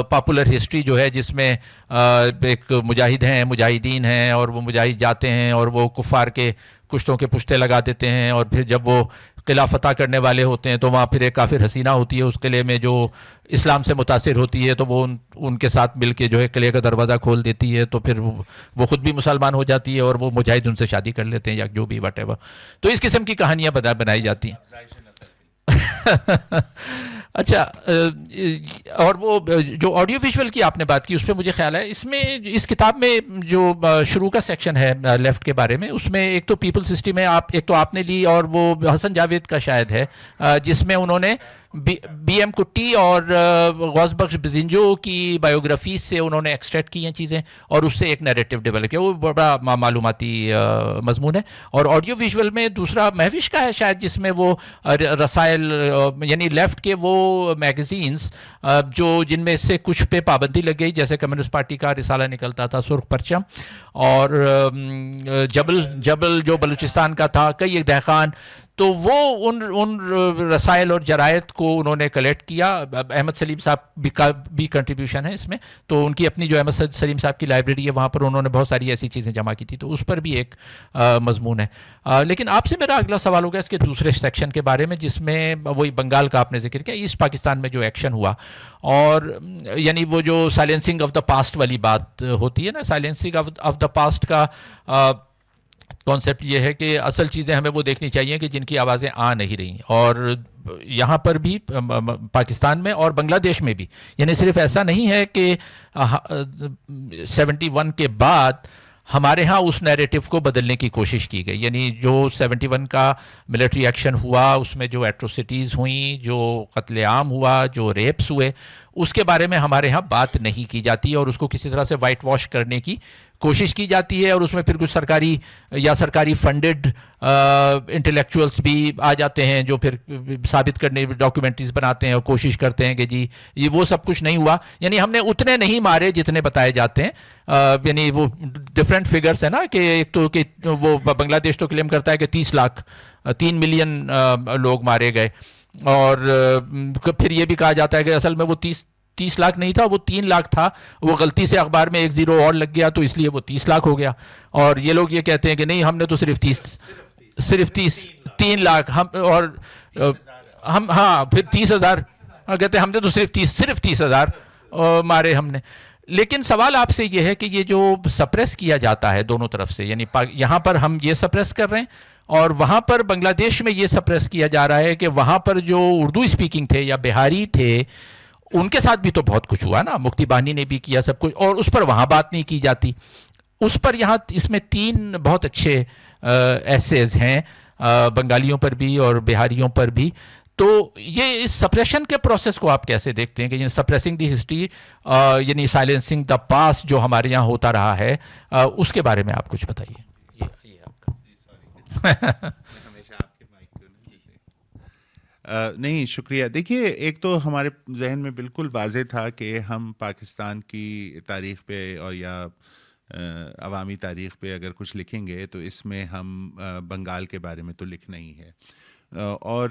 پاپولر ہسٹری جو ہے جس میں ایک مجاہد ہیں، مجاہدین ہیں، اور وہ مجاہد جاتے ہیں اور وہ کفار کے کشتوں کے پشتے لگا دیتے ہیں، اور پھر جب وہ قلعہ فتح کرنے والے ہوتے ہیں تو وہاں پھر ایک کافر حسینہ ہوتی ہے اس قلعے میں جو اسلام سے متاثر ہوتی ہے، تو وہ ان کے ساتھ مل کے جو ہے قلعے کا دروازہ کھول دیتی ہے، تو پھر وہ خود بھی مسلمان ہو جاتی ہے اور وہ مجاہد ان سے شادی کر لیتے ہیں یا جو بھی واٹ ایور. تو اس قسم کی کہانیاں بنائی جاتی ہیں. اچھا اور وہ جو آڈیو ویژول کی آپ نے بات کی اس پہ مجھے خیال ہے اس میں اس کتاب میں جو شروع کا سیکشن ہے لیفٹ کے بارے میں اس میں ایک تو پیپل سسٹم ہے ایک تو آپ نے لی اور وہ حسن جاوید کا شاید ہے جس میں انہوں نے بی ایم کٹی اور غوث بخش بزنجو کی بایوگرافیز سے انہوں نے ایکسٹریکٹ کی ہیں چیزیں اور اس سے ایک نیریٹو ڈیولپ کیا. وہ بڑا معلوماتی مضمون ہے. اور آڈیو ویژول میں دوسرا مہوش کا ہے شاید جس میں وہ رسائل یعنی لیفٹ کے وہ میگزینس جن میں سے کچھ پہ پابندی لگ گئی جیسے کمیونسٹ پارٹی کا رسالہ نکلتا تھا سرخ پرچم اور جبل جو بلوچستان کا تھا کئی ایک دہقان تو وہ ان رسائل اور جرائد کو انہوں نے کلیکٹ کیا. احمد سلیم صاحب کا بھی کنٹریبیوشن ہے اس میں تو ان کی اپنی جو احمد سلیم صاحب کی لائبریری ہے وہاں پر انہوں نے بہت ساری ایسی چیزیں جمع کی تھی تو اس پر بھی ایک مضمون ہے. لیکن آپ سے میرا اگلا سوال ہوگا اس کے دوسرے سیکشن کے بارے میں جس میں وہی بنگال کا آپ نے ذکر کیا ایسٹ پاکستان میں جو ایکشن ہوا اور یعنی وہ جو سائلنسنگ آف دا پاسٹ والی بات ہوتی ہے نا سائلنسنگ آف دا پاسٹ کا کانسیپٹ یہ ہے کہ اصل چیزیں ہمیں وہ دیکھنی چاہیے کہ جن کی آوازیں آ نہیں رہی اور یہاں پر بھی پاکستان میں اور بنگلہ دیش میں بھی یعنی صرف ایسا نہیں ہے کہ 71 کے بعد ہمارے ہاں اس نیریٹو کو بدلنے کی کوشش کی گئی یعنی جو 71 کا ملٹری ایکشن ہوا اس میں جو ایٹروسٹیز ہوئیں جو قتل عام ہوا جو ریپس ہوئے اس کے بارے میں ہمارے ہاں بات نہیں کی جاتی اور اس کو کسی طرح سے وائٹ واش کرنے کی کوشش کی جاتی ہے اور اس میں پھر کچھ سرکاری فنڈڈ انٹلیکچوئلس بھی آ جاتے ہیں جو پھر ثابت کرنے ڈاکیومنٹریز بناتے ہیں اور کوشش کرتے ہیں کہ جی یہ وہ سب کچھ نہیں ہوا یعنی ہم نے اتنے نہیں مارے جتنے بتائے جاتے ہیں یعنی وہ ڈفرینٹ فگرس ہیں نا کہ ایک تو کہ وہ بنگلہ دیش تو کلیم کرتا ہے کہ 30 لاکھ 3 ملین لوگ مارے گئے اور پھر یہ بھی کہا جاتا ہے کہ اصل میں وہ 30 لاکھ نہیں تھا وہ 3 لاکھ تھا وہ غلطی سے اخبار میں ایک زیرو اور لگ گیا تو اس لیے وہ 30 لاکھ ہو گیا اور یہ لوگ یہ کہتے ہیں کہ نہیں ہم نے تو صرف 3 لاکھ ہم ہاں پھر 30,000 کہتے ہیں ہم نے تو صرف 30,000 مارے ہم نے. لیکن سوال آپ سے یہ ہے کہ یہ جو سپریس کیا جاتا ہے دونوں طرف سے یعنی یہاں پر ہم یہ سپریس کر رہے ہیں اور وہاں پر بنگلہ دیش میں یہ سپریس کیا جا رہا ہے کہ وہاں پر جو اردو اسپیکنگ تھے یا بہاری تھے ان کے ساتھ بھی تو بہت کچھ ہوا نا مکتی بانی نے بھی کیا سب کچھ اور اس پر وہاں بات نہیں کی جاتی. اس پر یہاں اس میں 3 بہت اچھے ایسیز ہیں بنگالیوں پر بھی اور بہاریوں پر بھی. تو یہ اس سپریشن کے پروسیس کو آپ کیسے دیکھتے ہیں کہ سپریسنگ دی ہسٹری یعنی سائلنسنگ دا پاسٹ جو ہمارے یہاں ہوتا رہا ہے اس کے بارے میں آپ کچھ بتائیے. یہ آپ کا نہیں شکریہ. دیکھیے ایک تو ہمارے ذہن میں بالکل واضح تھا کہ ہم پاکستان کی تاریخ پہ اور یا عوامی تاریخ پہ اگر کچھ لکھیں گے تو اس میں ہم بنگال کے بارے میں تو لکھنا ہی ہے اور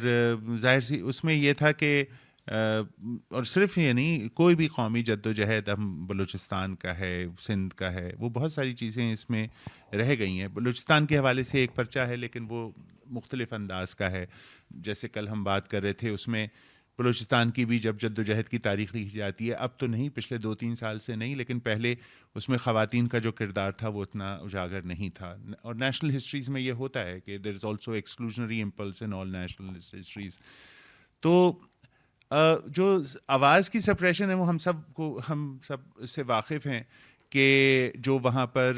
ظاہر سی اس میں یہ تھا کہ اور صرف یہ نہیں کوئی بھی قومی جد و جہد ہم بلوچستان کا ہے سندھ کا ہے وہ بہت ساری چیزیں اس میں رہ گئی ہیں. بلوچستان کے حوالے سے ایک پرچہ ہے لیکن وہ مختلف انداز کا ہے. جیسے کل ہم بات کر رہے تھے اس میں بلوچستان کی بھی جب جد و جہد کی تاریخ لکھی جاتی ہے اب تو نہیں پچھلے 2-3 سال سے نہیں لیکن پہلے اس میں خواتین کا جو کردار تھا وہ اتنا اجاگر نہیں تھا. اور نیشنل ہسٹریز میں یہ ہوتا ہے کہ there is also exclusionary impulse in all national histories. تو جو آواز کی سپریشن ہے وہ ہم سب اس سے واقف ہیں کہ جو وہاں پر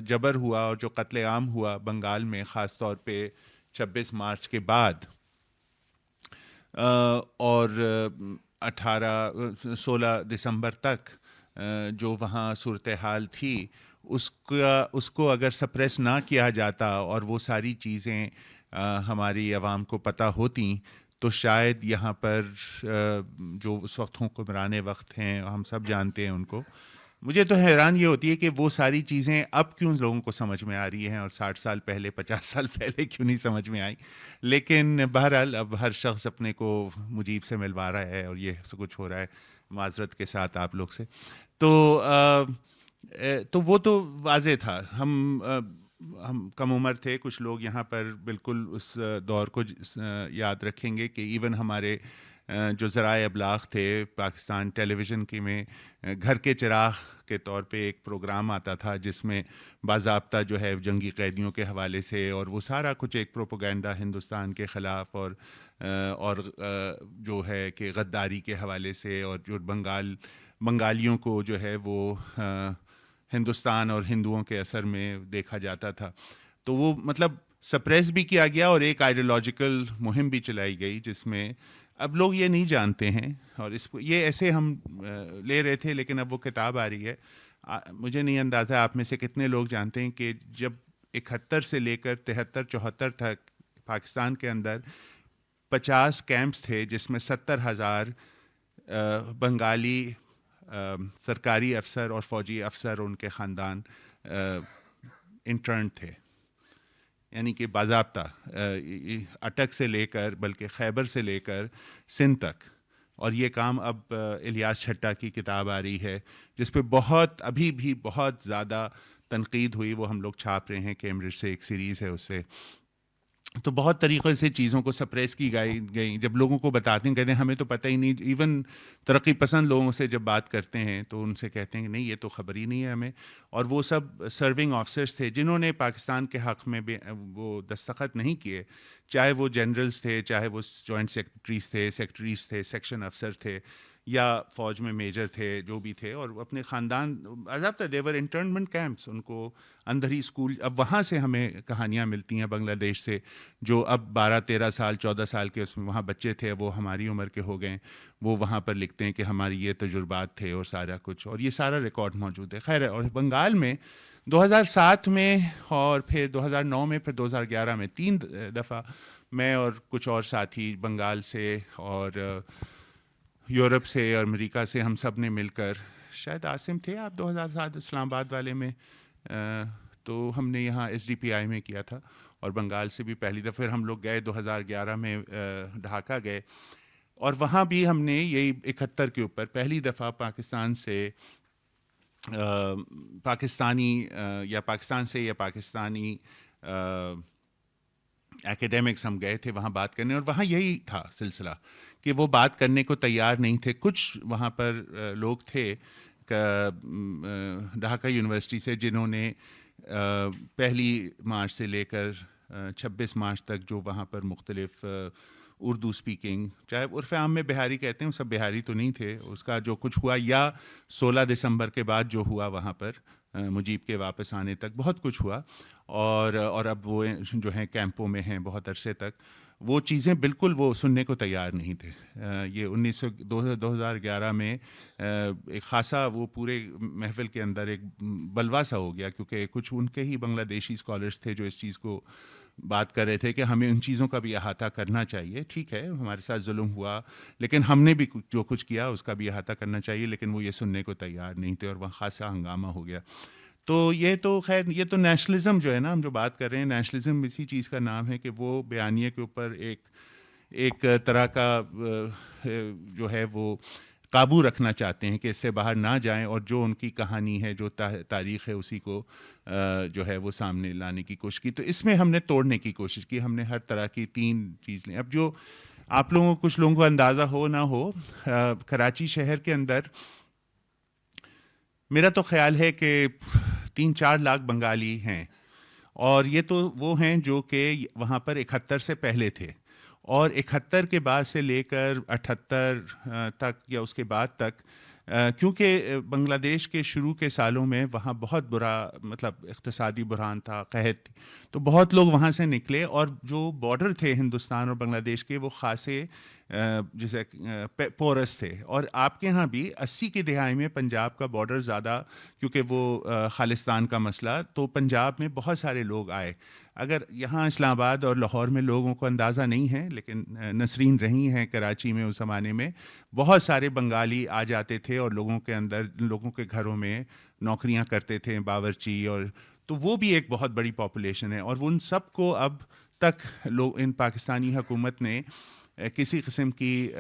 جبر ہوا اور جو قتل عام ہوا بنگال میں خاص طور پہ 26 مارچ کے بعد اور 16 دسمبر تک جو وہاں صورتحال تھی اس کو اگر سپریس نہ کیا جاتا اور وہ ساری چیزیں ہماری عوام کو پتہ ہوتی تو شاید یہاں پر جو اس وقت حکمران وقت ہیں ہم سب جانتے ہیں ان کو. مجھے تو حیران یہ ہوتی ہے کہ وہ ساری چیزیں اب کیوں لوگوں کو سمجھ میں آ رہی ہیں اور 60 سال پہلے 50 سال پہلے کیوں نہیں سمجھ میں آئی. لیکن بہرحال اب ہر شخص اپنے کو مجیب سے ملوا رہا ہے اور یہ سب کچھ ہو رہا ہے معذرت کے ساتھ آپ لوگ سے. تو وہ تو واضح تھا. ہم کم عمر تھے کچھ لوگ یہاں پر بالکل اس دور کو یاد رکھیں گے کہ ایون ہمارے جو ذرائع ابلاغ تھے پاکستان ٹیلی ویژن کی میں گھر کے چراغ کے طور پہ ایک پروگرام آتا تھا جس میں باضابطہ جو ہے جنگی قیدیوں کے حوالے سے اور وہ سارا کچھ ایک پروپیگنڈا ہندوستان کے خلاف اور جو ہے کہ غداری کے حوالے سے اور جو بنگالیوں کو جو ہے وہ ہندوستان اور ہندوؤں کے اثر میں دیکھا جاتا تھا. تو وہ مطلب سپریس بھی کیا گیا اور ایک آئیڈیولوجیکل مہم بھی چلائی گئی جس میں اب لوگ یہ نہیں جانتے ہیں اور اس کو یہ ایسے ہم لے رہے تھے لیکن اب وہ کتاب آ رہی ہے. مجھے نہیں اندازہ آپ میں سے کتنے لوگ جانتے ہیں کہ جب 71 سے لے کر 73 74 تک پاکستان کے اندر 50 کیمپس تھے جس میں 70,000 بنگالی سرکاری افسر اور فوجی افسر اور ان کے خاندان انٹرن تھے. یعنی کہ باضابطہ اٹک سے لے کر بلکہ خیبر سے لے کر سندھ تک. اور یہ کام اب الیاس چھٹا کی کتاب آ رہی ہے جس پہ ابھی بھی بہت زیادہ تنقید ہوئی. وہ ہم لوگ چھاپ رہے ہیں کیمبرج سے، ایک سیریز ہے اس سے. تو بہت طریقے سے چیزوں کو سپریس کی گئی. جب لوگوں کو بتاتے ہیں کہتے ہیں ہمیں تو پتہ ہی نہیں. ایون ترقی پسند لوگوں سے جب بات کرتے ہیں تو ان سے کہتے ہیں کہ نہیں یہ تو خبر ہی نہیں ہے ہمیں. اور وہ سب سرونگ آفیسرس تھے جنہوں نے پاکستان کے حق میں وہ دستخط نہیں کیے، چاہے وہ جنرلز تھے، چاہے وہ جوائنٹ سیکرٹریز تھے، سیکرٹریز تھے، سیکشن افسر تھے یا فوج میں میجر تھے، جو بھی تھے. اور اپنے خاندان باضابطہ دیور انٹرنمنٹ کیمپس، ان کو اندر ہی اسکول. اب وہاں سے ہمیں کہانیاں ملتی ہیں بنگلہ دیش سے جو اب 12 13 سال 14 سال کے اس میں وہاں بچے تھے، وہ ہماری عمر کے ہو گئے. وہ وہاں پر لکھتے ہیں کہ ہماری یہ تجربات تھے اور سارا کچھ، اور یہ سارا ریکارڈ موجود ہے. خیر، اور بنگال میں 2007 میں اور پھر 2009 میں پھر 2011 میں 3 دفعہ میں اور کچھ اور ساتھی بنگال سے اور یورپ سے اور امریکہ سے ہم سب نے مل کر، شاید عاصم تھے آپ 2007 اسلام آباد والے میں، تو ہم نے یہاں SDPI میں کیا تھا. اور بنگال سے بھی پہلی دفعہ ہم لوگ گئے 2011 میں ڈھاکہ گئے. اور وہاں بھی ہم نے یہی 71 کے اوپر پہلی دفعہ پاکستان سے پاکستانی یا پاکستانی ایکیڈیمکس ہم گئے تھے وہاں بات کرنے. اور وہاں یہی تھا سلسلہ کہ وہ بات کرنے کو تیار نہیں تھے. کچھ وہاں پر لوگ تھے ڈھاکہ یونیورسٹی سے جنہوں نے 1 مارچ سے لے کر 26 مارچ تک جو وہاں پر مختلف اردو سپیکنگ، چاہے عرف عام میں بہاری کہتے ہیں، سب بہاری تو نہیں تھے. اس کا جو کچھ ہوا یا 16 دسمبر کے بعد جو ہوا وہاں پر مجیب کے واپس آنے تک بہت کچھ ہوا. اور اب وہ جو ہیں کیمپوں میں ہیں بہت عرصے تک. وہ چیزیں بالکل وہ سننے کو تیار نہیں تھے. یہ 2011 میں ایک خاصا وہ پورے محفل کے اندر ایک بلوا سا ہو گیا، کیونکہ کچھ ان کے ہی بنگلہ دیشی اسکالرس تھے جو اس چیز کو بات کر رہے تھے کہ ہمیں ان چیزوں کا بھی احاطہ کرنا چاہیے. ٹھیک ہے، ہمارے ساتھ ظلم ہوا لیکن ہم نے بھی جو کچھ کیا اس کا بھی احاطہ کرنا چاہیے. لیکن وہ یہ سننے کو تیار نہیں تھے اور وہاں خاصا ہنگامہ ہو گیا. تو یہ تو خیر، یہ تو نیشنلزم جو ہے نا، ہم جو بات کر رہے ہیں نیشنلزم اسی چیز کا نام ہے کہ وہ بیانیے کے اوپر ایک طرح کا جو ہے وہ قابو رکھنا چاہتے ہیں کہ اس سے باہر نہ جائیں، اور جو ان کی کہانی ہے، جو تاریخ ہے، اسی کو جو ہے وہ سامنے لانے کی کوشش کی. تو اس میں ہم نے توڑنے کی کوشش کی. ہم نے ہر طرح کی 3 چیز لیں. اب جو آپ لوگوں کچھ لوگوں کو اندازہ ہو نہ ہو، کراچی شہر کے اندر میرا تو خیال ہے کہ 3-4 لاکھ بنگالی ہیں. اور یہ تو وہ ہیں جو کہ وہاں پر 71 سے پہلے تھے، اور 71 کے بعد سے لے کر 78 تک یا اس کے بعد تک، کیونکہ بنگلہ دیش کے شروع کے سالوں میں وہاں بہت برا مطلب اقتصادی بحران تھا، قحط تھی، تو بہت لوگ وہاں سے نکلے. اور جو بارڈر تھے ہندوستان اور بنگلہ دیش کے، وہ خاصے جیسے پورس تھے. اور آپ کے ہاں بھی 80 کی دہائی میں پنجاب کا بارڈر زیادہ، کیونکہ وہ خالصتان کا مسئلہ، تو پنجاب میں بہت سارے لوگ آئے. اگر یہاں اسلام آباد اور لاہور میں لوگوں کو اندازہ نہیں ہے، لیکن نسرین رہی ہیں کراچی میں اس زمانے میں، بہت سارے بنگالی آ جاتے تھے اور لوگوں کے گھروں میں نوکریاں کرتے تھے، باورچی. اور تو وہ بھی ایک بہت بڑی پاپولیشن ہے. اور ان سب کو اب تک ان پاکستانی حکومت نے کسی قسم کی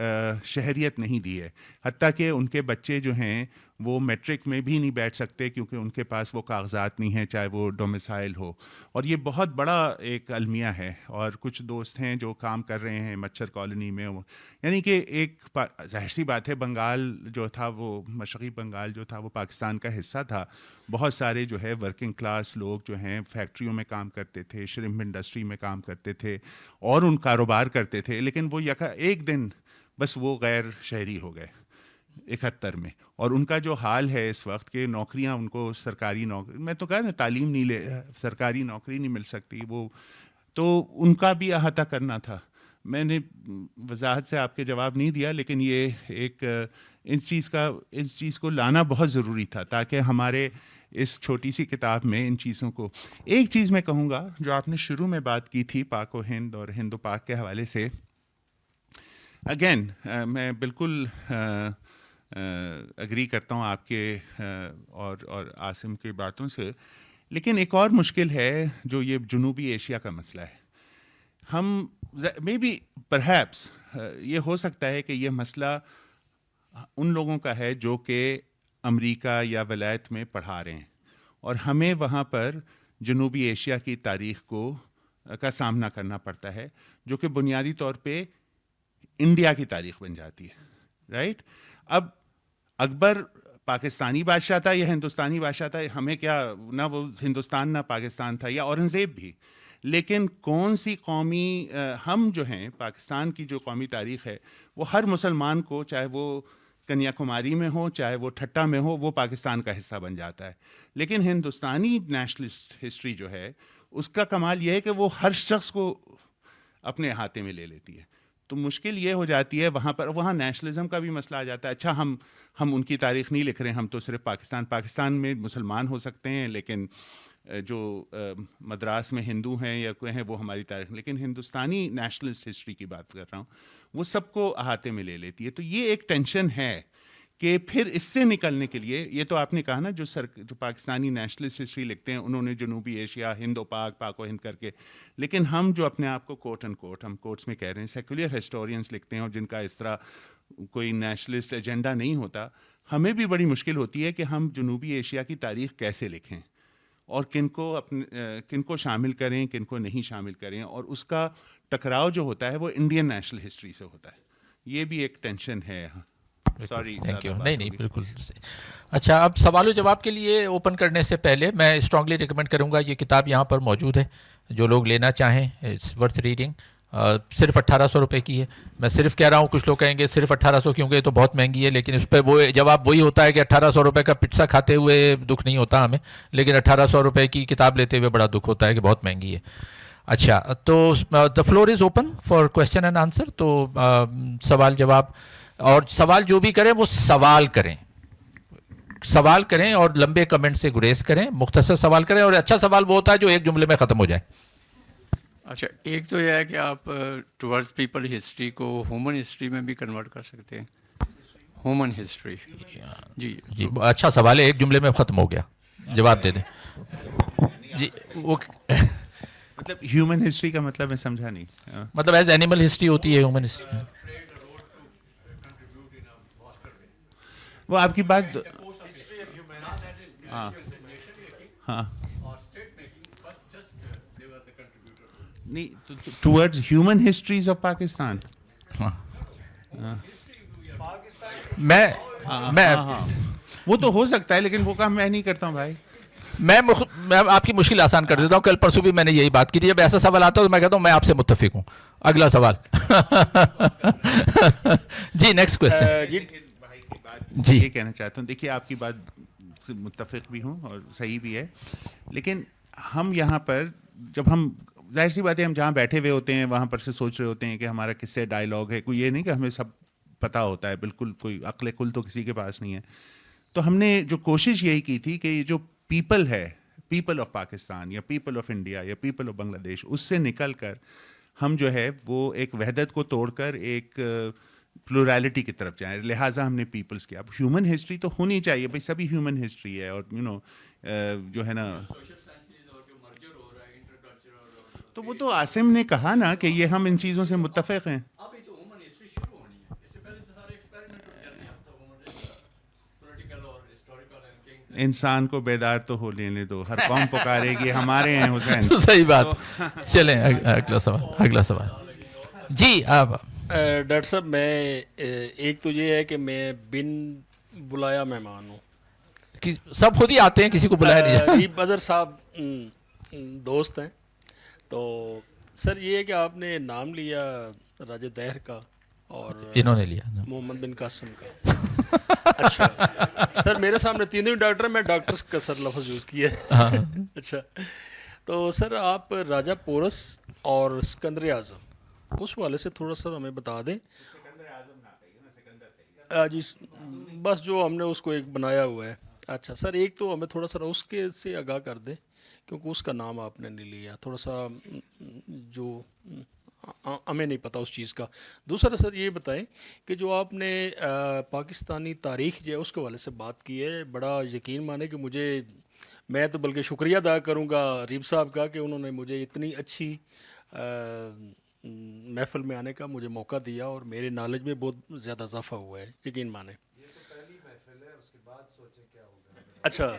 شہریت نہیں دی ہے. حتیٰ کہ ان کے بچے جو ہیں وہ میٹرک میں بھی نہیں بیٹھ سکتے کیونکہ ان کے پاس وہ کاغذات نہیں ہیں, چاہے وہ ڈومیسائل ہو. اور یہ بہت بڑا ایک المیہ ہے. اور کچھ دوست ہیں جو کام کر رہے ہیں مچھر کالونی میں, یعنی کہ ایک ظاہر سی بات ہے, بنگال جو تھا وہ مشرقی بنگال جو تھا وہ پاکستان کا حصہ تھا. بہت سارے جو ہے ورکنگ کلاس لوگ جو ہیں فیکٹریوں میں کام کرتے تھے, شرمپ انڈسٹری میں کام کرتے تھے اور ان کاروبار کرتے تھے, لیکن وہ ایک دن بس وہ غیر شہری ہو گئے 71 میں. اور ان کا جو حال ہے اس وقت کہ نوکریاں ان کو سرکاری نوکری, میں تو کہا نا تعلیم نہیں سرکاری نوکری نہیں مل سکتی, وہ تو ان کا بھی احاطہ کرنا تھا. میں نے وضاحت سے آپ کے جواب نہیں دیا, لیکن یہ ایک اس چیز کو لانا بہت ضروری تھا تاکہ ہمارے اس چھوٹی سی کتاب میں ان چیزوں کو. ایک چیز میں کہوں گا جو آپ نے شروع میں بات کی تھی پاک و ہند اور ہند و پاک کے حوالے سے, اگین میں بالکل اگری کرتا ہوں آپ کے اور عاصم کی باتوں سے, لیکن ایک اور مشکل ہے جو یہ جنوبی ایشیا کا مسئلہ ہے. ہم مے بی پرہیپس یہ ہو سکتا ہے کہ یہ مسئلہ ان لوگوں کا ہے جو کہ امریکہ یا ولایت میں پڑھا رہے ہیں, اور ہمیں وہاں پر جنوبی ایشیا کی تاریخ کا سامنا کرنا پڑتا ہے, جو کہ بنیادی طور پہ انڈیا کی تاریخ بن جاتی ہے, رائٹ. اب اکبر پاکستانی بادشاہ تھا یا ہندوستانی بادشاہ تھا, ہمیں کیا, نہ وہ ہندوستان نہ پاکستان تھا, یا اورنگزیب بھی. لیکن کون سی قومی, ہم جو ہیں پاکستان کی جو قومی تاریخ ہے وہ ہر مسلمان کو, چاہے وہ کنیا کماری میں ہو چاہے وہ ٹھٹا میں ہو, وہ پاکستان کا حصہ بن جاتا ہے. لیکن ہندوستانی نیشنلسٹ ہسٹری جو ہے اس کا کمال یہ ہے کہ وہ ہر شخص کو اپنے احاطے میں لے لیتی ہے. تو مشکل یہ ہو جاتی ہے وہاں نیشنلزم کا بھی مسئلہ آ جاتا ہے. اچھا ہم ان کی تاریخ نہیں لکھ رہے ہیں, ہم تو صرف پاکستان میں مسلمان ہو سکتے ہیں, لیکن جو مدراس میں ہندو ہیں یا کوئی ہیں وہ ہماری تاریخ, لیکن ہندوستانی نیشنلسٹ ہسٹری کی بات کر رہا ہوں, وہ سب کو احاطے میں لے لیتی ہے. تو یہ ایک ٹینشن ہے کہ پھر اس سے نکلنے کے لیے, یہ تو آپ نے کہا نا جو پاکستانی نیشنلسٹ ہسٹری لکھتے ہیں انہوں نے جنوبی ایشیا, ہند و پاک و ہند کر کے, لیکن ہم جو اپنے آپ کو کوٹ اینڈ کوٹ, ہم کوٹس میں کہہ رہے ہیں, سیکولر ہسٹورینس لکھتے ہیں اور جن کا اس طرح کوئی نیشنلسٹ ایجنڈا نہیں ہوتا, ہمیں بھی بڑی مشکل ہوتی ہے کہ ہم جنوبی ایشیا کی تاریخ کیسے لکھیں اور کن کو شامل کریں, کن کو نہیں شامل کریں, اور اس کا ٹکراؤ جو ہوتا ہے وہ انڈین نیشنل ہسٹری سے ہوتا ہے. یہ بھی ایک ٹینشن ہے. سوری. Thank you. نہیں بالکل. اچھا, اب سوال و جواب کے لیے اوپن کرنے سے پہلے میں اسٹرانگلی ریکمینڈ کروں گا, یہ کتاب یہاں پر موجود ہے, جو لوگ لینا چاہیں اٹس ورتھ ریڈنگ. صرف 1800 روپے کی ہے. میں صرف کہہ رہا ہوں, کچھ لوگ کہیں گے صرف 1800 کیونکہ یہ تو بہت مہنگی ہے, لیکن اس پہ وہ جواب وہی ہوتا ہے کہ 1800 روپے کا پٹسا کھاتے ہوئے دکھ نہیں ہوتا ہمیں, لیکن 1800 روپے کی کتاب لیتے ہوئے بڑا دکھ ہوتا ہے کہ بہت مہنگی ہے. اچھا, تو the floor is open for question and answer. تو سوال جواب, اور سوال جو بھی کریں وہ سوال کریں اور لمبے کمنٹ سے گریز کریں, مختصر سوال کریں, اور اچھا سوال وہ ہوتا ہے جو ایک جملے میں ختم ہو جائے. اچھا, ایک تو یہ ہے کہ آپ ٹورڈز پیپل ہسٹری کو ہیومن ہسٹری میں بھی کنورٹ کر سکتے ہیں. ہیومن ہسٹری, جی اچھا سوال ہے, ایک جملے میں ختم ہو گیا, جواب دے دیں. جی, وہ مطلب ہیومن ہسٹری کا مطلب میں سمجھا نہیں. مطلب ایز اینیمل ہسٹری ہوتی ہے ہیومن ہسٹری. وہ آپ کی بات, ہاں نہیں, towards human history's of Pakistan. میں وہ تو ہو سکتا ہے, لیکن وہ کام میں نہیں کرتا ہوں بھائی. میں آپ کی مشکل آسان کر دیتا ہوں. کل پرسوں بھی میں نے یہی بات کی تھی, جب ایسا سوال آتا ہے تو میں کہتا ہوں میں آپ سے متفق ہوں. اگلا سوال. جی نیکسٹ کویسچن. جی, یہ کہنا چاہتا ہوں, دیکھیے آپ کی بات سے متفق بھی ہوں اور صحیح بھی ہے, لیکن ہم یہاں پر جب ہم, ظاہر سی بات ہے, ہم جہاں بیٹھے ہوئے ہوتے ہیں وہاں پر سے سوچ رہے ہوتے ہیں کہ ہمارا کس سے ڈائلاگ ہے. کوئی یہ نہیں کہ ہمیں سب پتہ ہوتا ہے, بالکل کوئی عقل کل تو کسی کے پاس نہیں ہے. تو ہم نے جو کوشش یہی کی تھی کہ یہ جو پیپل ہے, پیپل آف پاکستان یا پیپل آف انڈیا یا پیپل آف بنگلہ دیش, اس سے نکل کر ہم جو ہے وہ ایک وحدت کو توڑ کر ایک پلورالٹی کی طرف جائیں. لہٰذا ہم نے پیپلز کیا. اب ہیومن ہسٹری تو ہونی چاہیے بھائی, سبھی ہیومن ہسٹری ہے, اور جو ہے نا, تو وہ تو عاصم نے کہا نا کہ یہ ہم ان چیزوں سے متفق ہیں. انسان کو بیدار تو ہو لینے دو, ہر قوم پکارے گی, ہمارے ہیں حسین. صحیح بات. چلیں اگلا سوال. جی آپ. ڈاکٹر صاحب میں ایک تو یہ ہے کہ میں بن بلایا مہمان ہوں. سب خود ہی آتے ہیں, کسی کو بلایا نہیں جاتا. ریب اظہر صاحب دوست ہیں. تو سر یہ ہے کہ آپ نے نام لیا راجہ دہر کا اور انہوں نے لیا محمد بن قاسم کا. اچھا سر میرے سامنے تینوں ڈاکٹر ہیں, میں ڈاکٹر کا سر لفظ یوز کیا ہے. اچھا تو سر آپ راجہ پورس اور سکندر اعظم اس والے سے تھوڑا سا ہمیں بتا دیں. جی بس جو ہم نے اس کو ایک بنایا ہوا ہے. اچھا سر ایک تو ہمیں تھوڑا سا اس کے سے آگاہ کر دیں کیونکہ اس کا نام آپ نے نہیں لیا, تھوڑا سا جو ہمیں نہیں پتہ اس چیز کا. دوسرا سر یہ بتائیں کہ جو آپ نے پاکستانی تاریخ جو ہے اس کے حوالے سے بات کی ہے, بڑا یقین مانے کہ مجھے, میں تو بلکہ شکریہ ادا کروں گا ریب صاحب کا کہ انہوں نے مجھے اتنی اچھی محفل میں آنے کا مجھے موقع دیا اور میرے نالج میں بہت زیادہ اضافہ ہوا ہے, یقین مانے. اچھا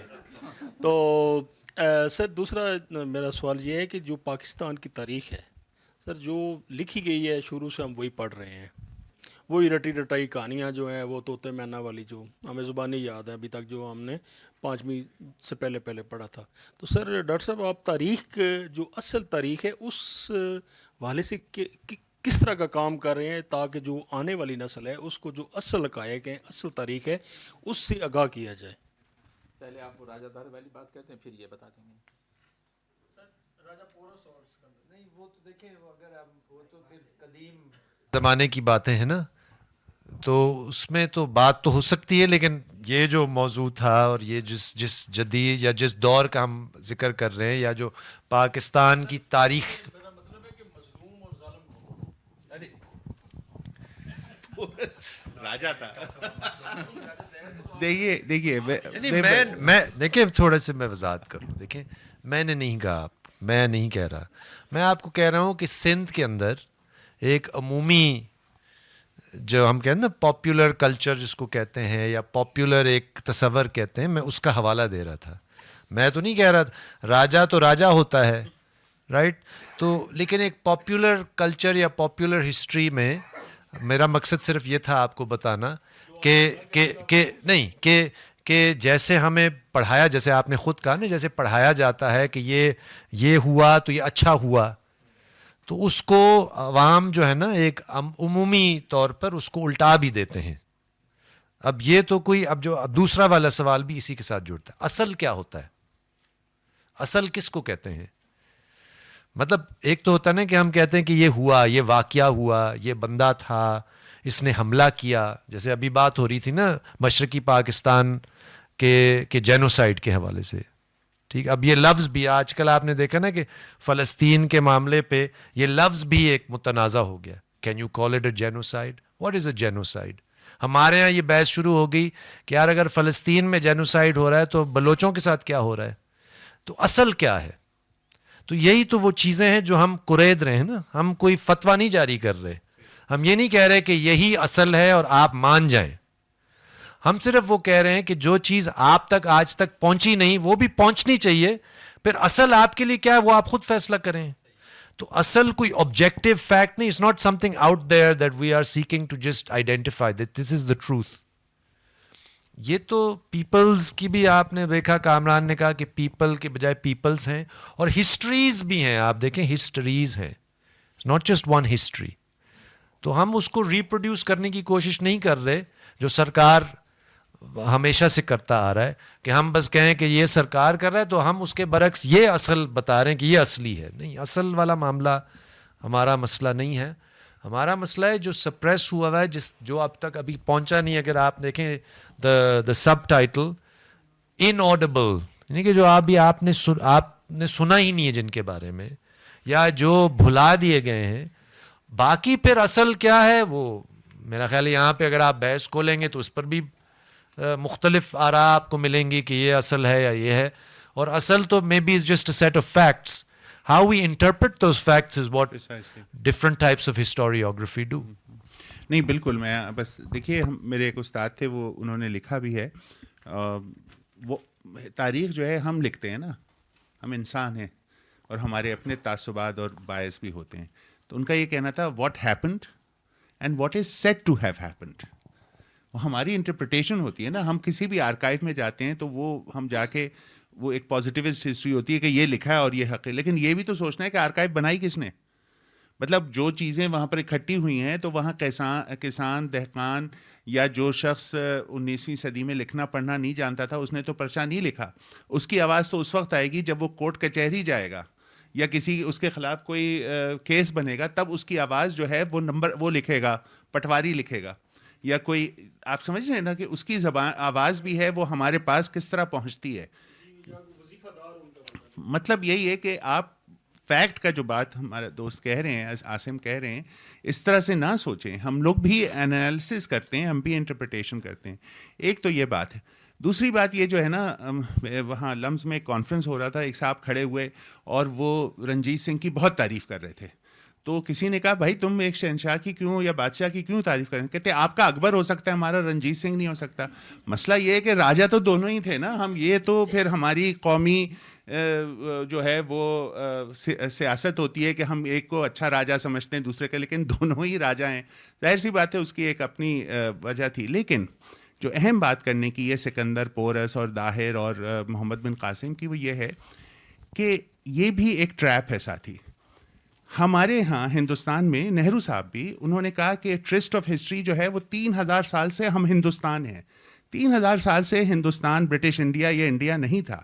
تو سر دوسرا میرا سوال یہ ہے کہ جو پاکستان کی تاریخ ہے سر جو لکھی گئی ہے شروع سے ہم وہی پڑھ رہے ہیں, وہی رٹی رٹائی کہانیاں جو ہیں وہ طوطے مینا والی جو ہمیں زبانی یاد ہیں ابھی تک جو ہم نے 5ویں سے پہلے پڑھا تھا. تو سر ڈاکٹر صاحب آپ تاریخ جو اصل تاریخ ہے اس حوالے سے کس طرح کا کام کر رہے ہیں تاکہ جو آنے والی نسل ہے اس کو جو اصل حقائق ہیں اصل تاریخ ہے اس سے آگاہ کیا جائے. پہلے آپ کو راجہ دہر والی بات کرتے ہیں پھر یہ بتا دیں گے. نہیں وہ تو دیکھیں, اگر وہ تو پھر قدیم زمانے کی باتیں ہیں نا, تو اس میں تو بات تو ہو سکتی ہے, لیکن یہ جو موضوع تھا اور یہ جس جدید یا جس دور کا ہم ذکر کر رہے ہیں یا جو پاکستان کی تاریخ, راجا تھا. دیکھیے میں دیکھیں تھوڑے سے میں وضاحت کروں. دیکھیں میں نے نہیں کہا, میں نہیں کہہ رہا, میں آپ کو کہہ رہا ہوں کہ سندھ کے اندر ایک عمومی جو ہم کہتے ہیں نا پاپولر کلچر جس کو کہتے ہیں یا پاپولر ایک تصور کہتے ہیں, میں اس کا حوالہ دے رہا تھا. میں تو نہیں کہہ رہا تھا راجا تو راجا ہوتا ہے رائٹ, تو لیکن ایک پاپولر کلچر یا پاپولر ہسٹری میں میرا مقصد صرف یہ تھا آپ کو بتانا کہ نہیں کہ جیسے ہمیں پڑھایا, جیسے آپ نے خود کہا نا, جیسے پڑھایا جاتا ہے کہ یہ ہوا تو یہ اچھا ہوا, تو اس کو عوام جو ہے نا ایک عمومی طور پر اس کو الٹا بھی دیتے ہیں. اب یہ تو کوئی, اب جو دوسرا والا سوال بھی اسی کے ساتھ جڑتا ہے, اصل کیا ہوتا ہے, اصل کس کو کہتے ہیں. مطلب ایک تو ہوتا ہے نا کہ ہم کہتے ہیں کہ یہ ہوا, یہ واقعہ ہوا, یہ بندہ تھا, اس نے حملہ کیا, جیسے ابھی بات ہو رہی تھی نا مشرقی پاکستان کے جینوسائیڈ کے حوالے سے. ٹھیک, اب یہ لفظ بھی آج کل آپ نے دیکھا نا کہ فلسطین کے معاملے پہ یہ لفظ بھی ایک متنازع ہو گیا. Can you call it a genocide, what is a genocide. ہمارے ہاں یہ بحث شروع ہو گئی کہ یار اگر فلسطین میں جینوسائیڈ ہو رہا ہے تو بلوچوں کے ساتھ کیا ہو رہا ہے, تو اصل کیا ہے. تو یہی تو وہ چیزیں ہیں جو ہم قرید رہے ہیں نا, ہم کوئی فتویٰ نہیں جاری کر رہے, ہم یہ نہیں کہہ رہے کہ یہی اصل ہے اور آپ مان جائیں. ہم صرف وہ کہہ رہے ہیں کہ جو چیز آپ تک آج تک پہنچی نہیں وہ بھی پہنچنی چاہیے, پھر اصل آپ کے لیے کیا ہے وہ آپ خود فیصلہ کریں. تو اصل کوئی آبجیکٹو فیکٹ نہیں, it's not something out there that we are seeking to just identify that this is the truth. یہ تو پیپلز کی بھی آپ نے دیکھا, کامران نے کہا کہ پیپل کے بجائے پیپلز ہیں, اور ہسٹریز بھی ہیں. آپ دیکھیں ہسٹریز ہیں, ناٹ جسٹ ون ہسٹری. تو ہم اس کو ریپروڈیوس کرنے کی کوشش نہیں کر رہے جو سرکار ہمیشہ سے کرتا آ رہا ہے, کہ ہم بس کہیں کہ یہ سرکار کر رہا ہے تو ہم اس کے برعکس یہ اصل بتا رہے ہیں کہ یہ اصلی ہے. نہیں, اصل والا معاملہ ہمارا مسئلہ نہیں ہے. ہمارا مسئلہ ہے جو سپریس ہوا ہے, جو اب تک ابھی پہنچا نہیں. اگر آپ دیکھیں دا سب ٹائٹل انآڈیبل, یعنی کہ جو آپ نے سنا ہی نہیں ہے جن کے بارے میں, یا جو بھلا دیے گئے ہیں. باقی پھر اصل کیا ہے وہ میرا خیال ہے یہاں پہ اگر آپ بحث کھولیں گے تو اس پر بھی مختلف آراء آپ کو ملیں گی کہ یہ اصل ہے یا یہ ہے. اور اصل تو maybe is just a set of facts. How we interpret those facts is what different types of historiography do. نہیں بالکل, میں بس دیکھیے میرے ایک استاد تھے, وہ انہوں نے لکھا بھی ہے, وہ تاریخ جو ہے ہم لکھتے ہیں نا, ہم انسان ہیں اور ہمارے اپنے تعصبات اور باعث بھی ہوتے ہیں. تو ان کا یہ کہنا تھا what happened and what is said to have happened, وہ ہماری انٹرپریٹیشن ہوتی ہے نا. ہم کسی بھی آرکائیو میں جاتے ہیں تو وہ ہم جا کے وہ ایک پازیٹیوسٹ ہسٹری ہوتی ہے کہ یہ لکھا ہے اور یہ حق ہے, لیکن یہ بھی تو سوچنا ہے کہ آرکائیو بنائی کس نے. مطلب جو چیزیں وہاں پر اکٹھی ہوئی ہیں تو وہاں کسان دہقان یا جو شخص 19ویں صدی میں لکھنا پڑھنا نہیں جانتا تھا اس نے تو پرچہ نہیں لکھا. اس کی آواز تو اس وقت آئے گی جب وہ کورٹ کچہری جائے گا یا کسی اس کے خلاف کوئی کیس بنے گا, تب اس کی آواز جو ہے وہ لکھے گا, پٹواری لکھے گا یا کوئی. آپ سمجھ رہے ہیں نا کہ اس کی آواز بھی ہے وہ ہمارے پاس کس طرح پہنچتی ہے. مطلب یہی ہے کہ آپ فیکٹ کا جو بات ہمارے دوست کہہ رہے ہیں, عاصم کہہ رہے ہیں, اس طرح سے نہ سوچیں. ہم لوگ بھی انالیسس کرتے ہیں, ہم بھی انٹرپریٹیشن کرتے ہیں. ایک تو یہ بات ہے. دوسری بات یہ جو ہے نا, وہاں لمز میں ایک کانفرنس ہو رہا تھا, ایک صاحب کھڑے ہوئے اور وہ رنجیت سنگھ کی بہت تعریف کر رہے تھے. تو کسی نے کہا بھائی تم ایک شہنشاہ کی کیوں یا بادشاہ کی کیوں تعریف کریں؟ کہتے آپ کا اکبر ہو سکتا ہے, ہمارا رنجیت سنگھ نہیں ہو سکتا. مسئلہ یہ ہے کہ راجا تو دونوں ہی تھے نا. ہم یہ تو پھر ہماری قومی جو ہے وہ سیاست ہوتی ہے کہ ہم ایک کو اچھا راجا سمجھتے ہیں دوسرے کا, لیکن دونوں ہی راجا ہیں. ظاہر سی بات ہے اس کی ایک اپنی وجہ تھی. لیکن جو اہم بات کرنے کی ہے سکندر پورس اور داہر اور محمد بن قاسم کی, وہ یہ ہے کہ یہ بھی ایک ٹریپ ہے ساتھی. ہمارے ہاں ہندوستان میں نہرو صاحب بھی انہوں نے کہا کہ ٹرسٹ آف ہسٹری جو ہے وہ 3000 سال سے ہم ہندوستان ہیں. 3000 سال سے ہندوستان برٹش انڈیا یا انڈیا نہیں تھا.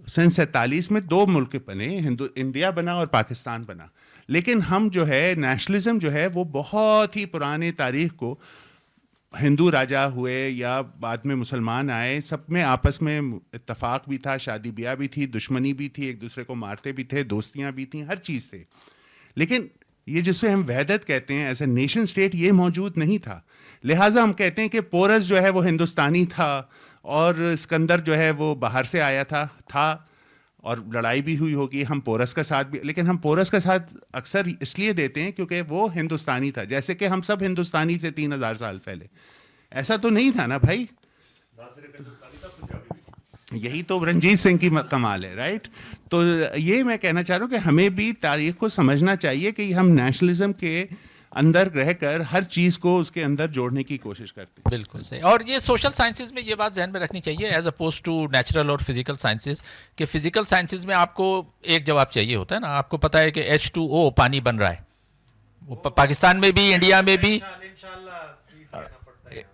سن 47 میں 2 ملک بنے, انڈیا بنا اور پاکستان بنا. لیکن ہم جو ہے نیشنلزم جو ہے وہ بہت ہی پرانے تاریخ کو, ہندو راجا ہوئے یا بعد میں مسلمان آئے, سب میں آپس میں اتفاق بھی تھا, شادی بیاہ بھی تھی, دشمنی بھی تھی, ایک دوسرے کو مارتے بھی تھے, دوستیاں بھی تھیں, ہر چیز تھے. لیکن یہ جسے ہم وحدت کہتے ہیں ایز اے نیشن اسٹیٹ, یہ موجود نہیں تھا. لہٰذا ہم کہتے ہیں کہ پورس جو ہے وہ ہندوستانی تھا اور اسکندر جو ہے وہ باہر سے آیا تھا اور لڑائی بھی ہوئی ہوگی. ہم پورس کا ساتھ بھی, لیکن ہم پورس کا ساتھ اکثر اس لیے دیتے ہیں کیونکہ وہ ہندوستانی تھا, جیسے کہ ہم سب ہندوستانی تھے 3000 سال پہلے. ایسا تو نہیں تھا نا بھائی. یہی تو رنجیت سنگھ کی کمال ہے, رائٹ. تو یہ میں کہنا چاہ رہا ہوں کہ ہمیں بھی تاریخ کو سمجھنا چاہیے کہ ہم نیشنلزم کے اندر رہ کر ہر چیز کو اس کے اندر جوڑنے کی کوشش کرتے ہیں. بالکل صحیح. اور یہ سوشل سائنسز میں یہ بات ذہن میں رکھنی چاہیے ایز اپوز ٹو نیچرل اور فزیکل سائنسز, کہ فزیکل سائنسز میں آپ کو ایک جواب چاہیے ہوتا ہے نا. آپ کو پتہ ہے کہ H2O پانی بن رہا ہے, وہ پاکستان میں بھی انڈیا میں بھی,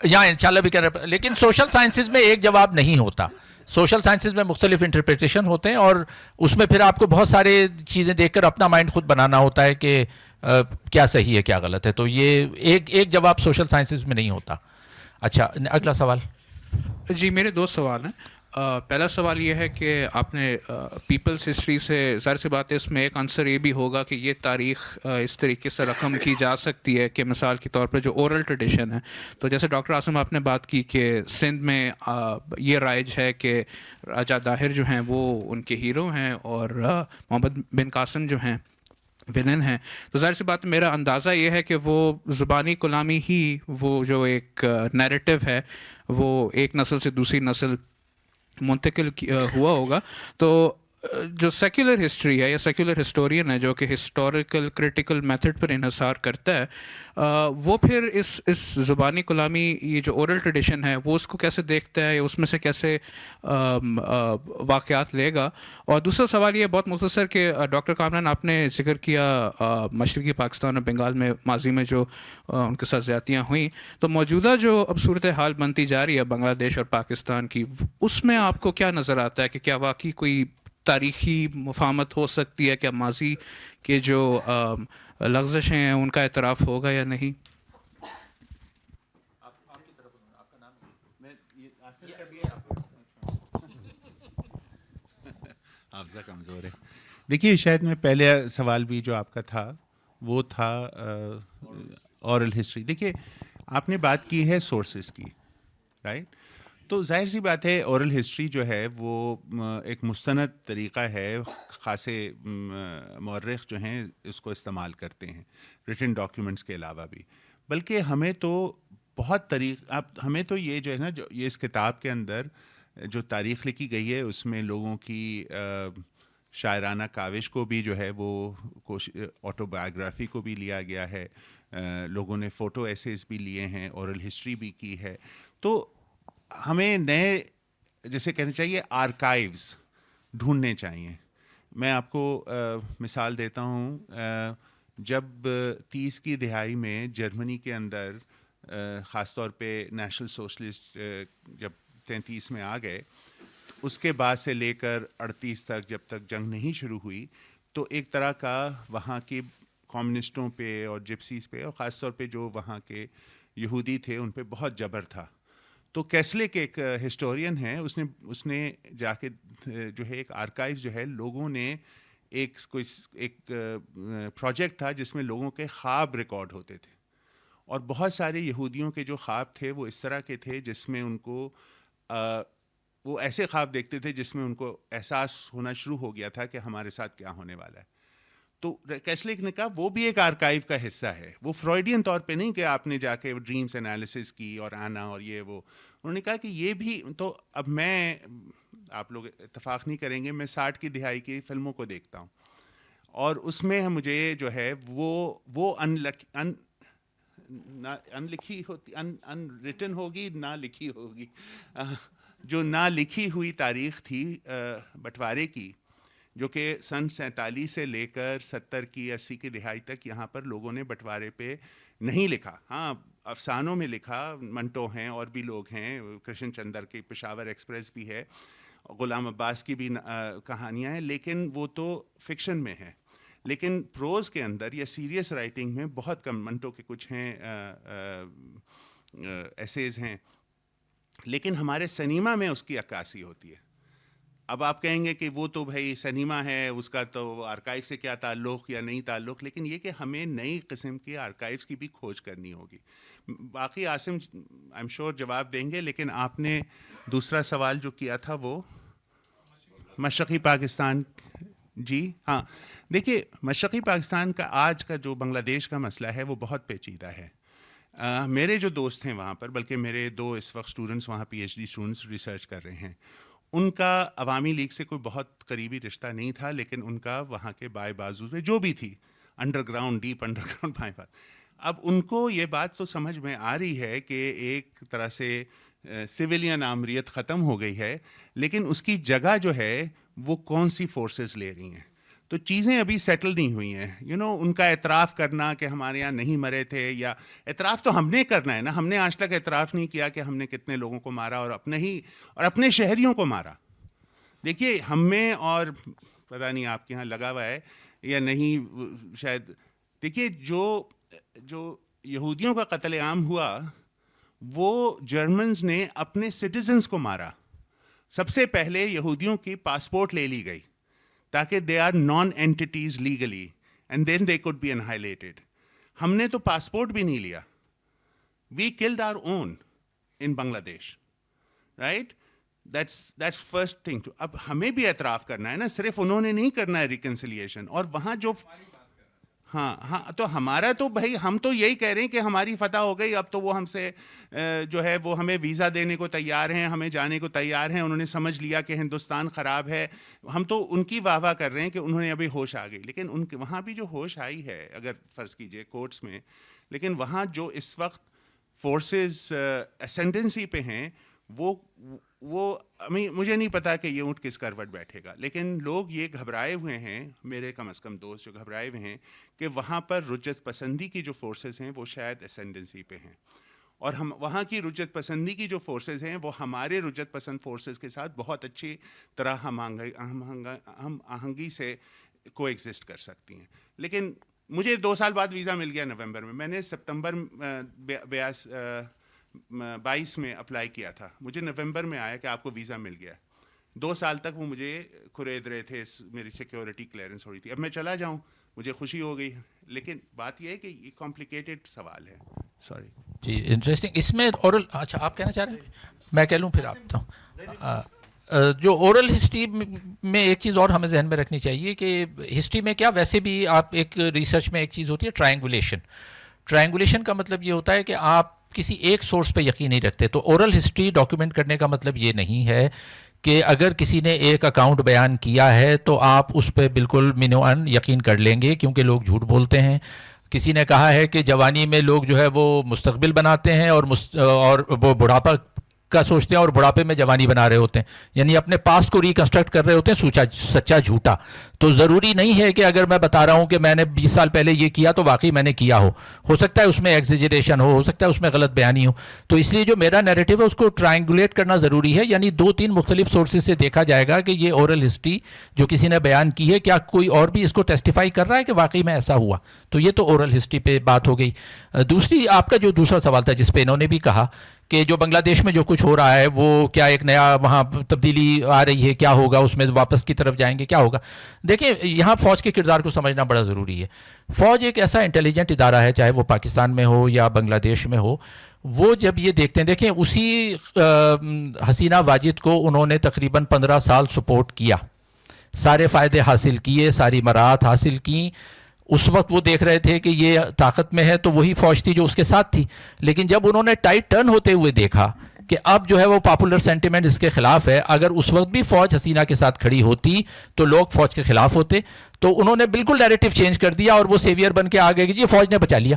یہاں انشاءاللہ بھی کر رہے. لیکن سوشل سائنسز میں ایک جواب نہیں ہوتا. سوشل سائنسز میں مختلف انٹرپریٹیشن ہوتے ہیں اور اس میں پھر آپ کو بہت سارے چیزیں دیکھ کر اپنا مائنڈ خود بنانا ہوتا ہے کہ کیا صحیح ہے کیا غلط ہے. تو یہ ایک جواب سوشل سائنسز میں نہیں ہوتا. اچھا, اگلا سوال. جی میرے 2 سوال ہیں. پہلا سوال یہ ہے کہ آپ نے پیپلز ہسٹری سے, ظاہر سی بات ہے اس میں ایک آنسر یہ بھی ہوگا کہ یہ تاریخ اس طریقے سے رقم کی جا سکتی ہے کہ مثال کے طور پر جو اورل ٹریڈیشن ہے, تو جیسے ڈاکٹر عاصم آپ نے بات کی کہ سندھ میں یہ رائج ہے کہ راجہ داہر جو ہیں وہ ان کے ہیرو ہیں اور محمد بن قاسم جو ہیں ولن ہیں. تو ظاہر سی بات میرا اندازہ یہ ہے کہ وہ زبانی کلامی ہی وہ جو ایک نیریٹو ہے وہ ایک نسل سے دوسری نسل منتقل ہوا ہوگا. تو جو سیکولر ہسٹری ہے یا سیکولر ہسٹورین ہے جو کہ ہسٹوریکل کریٹیکل میتھڈ پر انحصار کرتا ہے, وہ پھر اس زبانی کلامی یہ جو اورل ٹریڈیشن ہے وہ اس کو کیسے دیکھتا ہے یا اس میں سے کیسے واقعات لے گا. اور دوسرا سوال یہ بہت مختصر کہ ڈاکٹر کامران آپ نے ذکر کیا مشرقی پاکستان اور بنگال میں ماضی میں جو ان کے ساتھ زیادتیاں ہوئیں, تو موجودہ جو اب صورتحال بنتی جا رہی ہے بنگلہ دیش اور پاکستان کی, اس میں آپ کو کیا نظر آتا ہے کہ کیا واقعی کوئی تاریخی مفاہمت ہو سکتی ہے, کیا ماضی کے جو لغزشیں ہیں ان کا اعتراف ہوگا یا نہیں؟ حافظہ کمزور ہے. دیکھیے شاید میں پہلے سوال بھی جو آپ کا تھا وہ تھا اورل ہسٹری. دیکھیے آپ نے بات کی ہے سورسز کی, رائٹ. تو ظاہر سی بات ہے اورل ہسٹری جو ہے وہ ایک مستند طریقہ ہے, خاصے مورخ جو ہیں اس کو استعمال کرتے ہیں ریٹن ڈاکیومنٹس کے علاوہ بھی. بلکہ ہمیں تو بہت ہمیں تو یہ جو ہے نا جو یہ اس کتاب کے اندر جو تاریخ لکھی گئی ہے اس میں لوگوں کی شاعرانہ کاوش کو بھی جو ہے وہ آٹو بایوگرافی کو بھی لیا گیا ہے, لوگوں نے فوٹو ایسیز بھی لیے ہیں, اورل ہسٹری بھی کی ہے. تو ہمیں نئے جیسے کہنا چاہیے آرکائیوز ڈھونڈنے چاہیے. میں آپ کو مثال دیتا ہوں, جب 30 کی دہائی میں جرمنی کے اندر خاص طور پہ نیشنل سوشلسٹ جب 33 میں آ گئے, اس کے بعد سے لے کر 38 تک جب تک جنگ نہیں شروع ہوئی, تو ایک طرح کا وہاں کے کمیونسٹوں پہ اور جپسیز پہ اور خاص طور پہ جو وہاں کے یہودی تھے ان پہ بہت جبر تھا. تو کیسلے کے ایک ہسٹورین ہیں, اس نے جا کے جو ہے ایک آرکائیو جو ہے, لوگوں نے ایک پروجیکٹ تھا جس میں لوگوں کے خواب ریکارڈ ہوتے تھے, اور بہت سارے یہودیوں کے جو خواب تھے وہ اس طرح کے تھے جس میں ان کو وہ ایسے خواب دیکھتے تھے جس میں ان کو احساس ہونا شروع ہو گیا تھا کہ ہمارے ساتھ کیا ہونے والا ہے. تو کیسلک نے کہا وہ بھی ایک آرکائیو کا حصہ ہے, وہ فرائیڈین طور پہ نہیں کہ آپ نے جا کے ڈریمز انالیسس کی اور آنا اور یہ وہ. انہوں نے کہا کہ یہ بھی تو اب میں, آپ لوگ اتفاق نہیں کریں گے, میں 60 کی دہائی کی فلموں کو دیکھتا ہوں اور اس میں مجھے جو ہے وہ ان لکھی ہوتی, ان ریٹن ہوگی, نہ لکھی ہوگی, جو نہ لکھی ہوئی تاریخ تھی بٹوارے کی, جو کہ سن 47 سے لے کر 70 کی 80 کی دہائی تک یہاں پر لوگوں نے بٹوارے پہ نہیں لکھا. ہاں افسانوں میں لکھا, منٹو ہیں اور بھی لوگ ہیں, کرشن چندر کی پشاور ایکسپریس بھی ہے, غلام عباس کی بھی کہانیاں ہیں, لیکن وہ تو فکشن میں ہے. لیکن پروز کے اندر یا سیریس رائٹنگ میں بہت کم, منٹو کے کچھ ہیں ایسیز ہیں, لیکن ہمارے سنیما میں اس کی عکاسی ہوتی ہے. اب آپ کہیں گے کہ وہ تو بھائی سنیما ہے, اس کا تو آرکائیو سے کیا تعلق یا نہیں تعلق, لیکن یہ کہ ہمیں نئی قسم کے آرکائیوز کی بھی کھوج کرنی ہوگی. باقی عاصم آئی ایم شور جواب دیں گے, لیکن آپ نے دوسرا سوال جو کیا تھا وہ مشرقی پاکستان. جی ہاں, دیکھیے مشرقی پاکستان کا آج کا جو بنگلہ دیش کا مسئلہ ہے وہ بہت پیچیدہ ہے. میرے جو دوست ہیں وہاں پر, بلکہ میرے 2 اس وقت اسٹوڈنٹس وہاں P H D students research کر رہے ہیں, ان کا عوامی لیگ سے کوئی بہت قریبی رشتہ نہیں تھا, لیکن ان کا وہاں کے بائیں بازو میں جو بھی تھی under ground, deep under ground بائیں بازو, اب ان کو یہ بات تو سمجھ میں آ رہی ہے کہ ایک طرح سے سویلین آمریت ختم ہو گئی ہے, لیکن اس کی جگہ جو ہے وہ کون سی فورسز لے رہی ہیں. تو چیزیں ابھی سیٹل نہیں ہوئی ہیں. ان کا اعتراف کرنا کہ ہمارے یہاں نہیں مرے تھے, یا اعتراف تو ہم نے کرنا ہے نا, ہم نے آج تک اعتراف نہیں کیا کہ ہم نے کتنے لوگوں کو مارا اور اپنے شہریوں کو مارا. دیکھیے ہم میں, اور پتہ نہیں آپ کے یہاں لگا ہوا ہے یا نہیں شاید, دیکھیے جو یہودیوں کا قتل عام ہوا وہ جرمنز نے اپنے سٹیزنز کو مارا. سب سے پہلے یہودیوں کی پاسپورٹ لے لی گئی تاکہ they are nonentities legally, and then they could be annihilated. ہم نے تو پاسپورٹ بھی نہیں لیا, وی کلڈ آور اون ان بنگلہ دیش, رائٹ. That's first thing. اب ہمیں بھی اعتراف کرنا ہے نا, صرف انہوں نے نہیں کرنا ہے ریکنسیلیشن. اور وہاں جو ہاں تو ہمارا تو بھائی, ہم تو یہی کہہ رہے ہیں کہ ہماری فتح ہو گئی, اب تو وہ ہم سے جو ہے وہ ہمیں ویزا دینے کو تیار ہیں, ہمیں جانے کو تیار ہیں, انہوں نے سمجھ لیا کہ ہندوستان خراب ہے. ہم تو ان کی واہ واہ کر رہے ہیں کہ انہوں نے ابھی ہوش آ گئی, لیکن ان کے وہاں بھی جو ہوش آئی ہے, اگر فرض کیجئے کورٹس میں, لیکن وہاں جو اس وقت فورسز اسینڈنسی پہ ہیں وہ مجھے نہیں پتا کہ یہ اونٹ کس کروٹ بیٹھے گا, لیکن لوگ یہ گھبرائے ہوئے ہیں, میرے کم از کم دوست جو گھبرائے ہوئے ہیں کہ وہاں پر رجت پسندی کی جو فورسز ہیں وہ شاید اسینڈنسی پہ ہیں, اور ہم وہاں کی رجت پسندی کی جو فورسز ہیں وہ ہمارے رجت پسند فورسز کے ساتھ بہت اچھی طرح ہم آہنگی سے کو ایگزسٹ کر سکتی ہیں. لیکن مجھے 2 سال بعد ویزا مل گیا نومبر میں, میں نے سپتمبر 22 میں اپلائی کیا تھا, مجھے نومبر میں آیا کہ آپ کو ویزا مل گیا. 2 سال تک وہ مجھے کھرید رہے تھے, میری سیکیورٹی کلیئرنس ہو رہی تھی. اب میں چلا جاؤں مجھے خوشی ہو گئی, لیکن بات یہ ہے کہ یہ کمپلیکیٹڈ سوال ہے. سوری جی انٹرسٹنگ. اس میں اورل, اچھا آپ کہنا چاہ رہے ہیں, میں کہہ لوں پھر آپ بتاؤں. جو اورل ہسٹری میں ایک چیز اور ہمیں ذہن میں رکھنی چاہیے کہ ہسٹری میں کیا, ویسے بھی آپ ایک ریسرچ میں ایک چیز ہوتی ہے ٹرائنگولیشن. ٹرائنگولیشن کا مطلب یہ ہوتا ہے کہ آپ کسی ایک سورس پہ یقین نہیں رکھتے. تو اورل ہسٹری ڈاکیومنٹ کرنے کا مطلب یہ نہیں ہے کہ اگر کسی نے ایک اکاؤنٹ بیان کیا ہے تو آپ اس پہ بالکل منوعن یقین کر لیں گے, کیونکہ لوگ جھوٹ بولتے ہیں. کسی نے کہا ہے کہ جوانی میں لوگ جو ہے وہ مستقبل بناتے ہیں اور وہ بڑھاپا کا سوچتے ہیں اور بڑھاپے میں جوانی بنا رہے ہوتے ہیں, یعنی اپنے پاسٹ کو ریکنسٹرکٹ کر رہے ہوتے ہیں سچا جھوٹا. تو ضروری نہیں ہے کہ اگر میں بتا رہا ہوں کہ میں نے 20 سال پہلے یہ کیا تو واقعی میں نے کیا ہو سکتا ہے اس میں ایگزیجریشن ہو سکتا ہے اس میں غلط بیانی ہو. تو اس لیے جو میرا نیریٹو ہے اس کو ٹرائنگولیٹ کرنا ضروری ہے, یعنی 2-3 مختلف سورسز سے دیکھا جائے گا کہ یہ اورل ہسٹری جو کسی نے بیان کی ہے کیا کوئی اور بھی اس کو ٹیسٹیفائی کر رہا ہے کہ واقعی میں ایسا ہوا. تو یہ تو اورل ہسٹری پہ بات ہو گئی. دوسری آپ کا جو دوسرا سوال تھا جس پہ انہوں نے بھی کہا کہ جو بنگلہ دیش میں جو کچھ ہو رہا ہے وہ کیا ایک نیا وہاں تبدیلی آ رہی ہے, کیا ہوگا اس میں, واپس کی طرف جائیں گے, کیا ہوگا. دیکھیں یہاں فوج کے کردار کو سمجھنا بڑا ضروری ہے. فوج ایک ایسا انٹیلیجنٹ ادارہ ہے, چاہے وہ پاکستان میں ہو یا بنگلہ دیش میں ہو. وہ جب یہ دیکھتے ہیں, دیکھیں اسی حسینہ واجد کو انہوں نے تقریباً 15 سال سپورٹ کیا, سارے فائدے حاصل کیے, ساری مراحت حاصل کیں. اس وقت وہ دیکھ رہے تھے کہ یہ طاقت میں ہے تو وہی فوج تھی جو اس کے ساتھ تھی. لیکن جب انہوں نے ٹائٹ ٹرن ہوتے ہوئے دیکھا کہ اب جو ہے وہ پاپولر سینٹیمنٹ اس کے خلاف ہے, اگر اس وقت بھی فوج حسینہ کے ساتھ کھڑی ہوتی تو لوگ فوج کے خلاف ہوتے, تو انہوں نے بالکل نیریٹو چینج کر دیا اور وہ سیویئر بن کے آ گئے کہ جی فوج نے بچا لیا.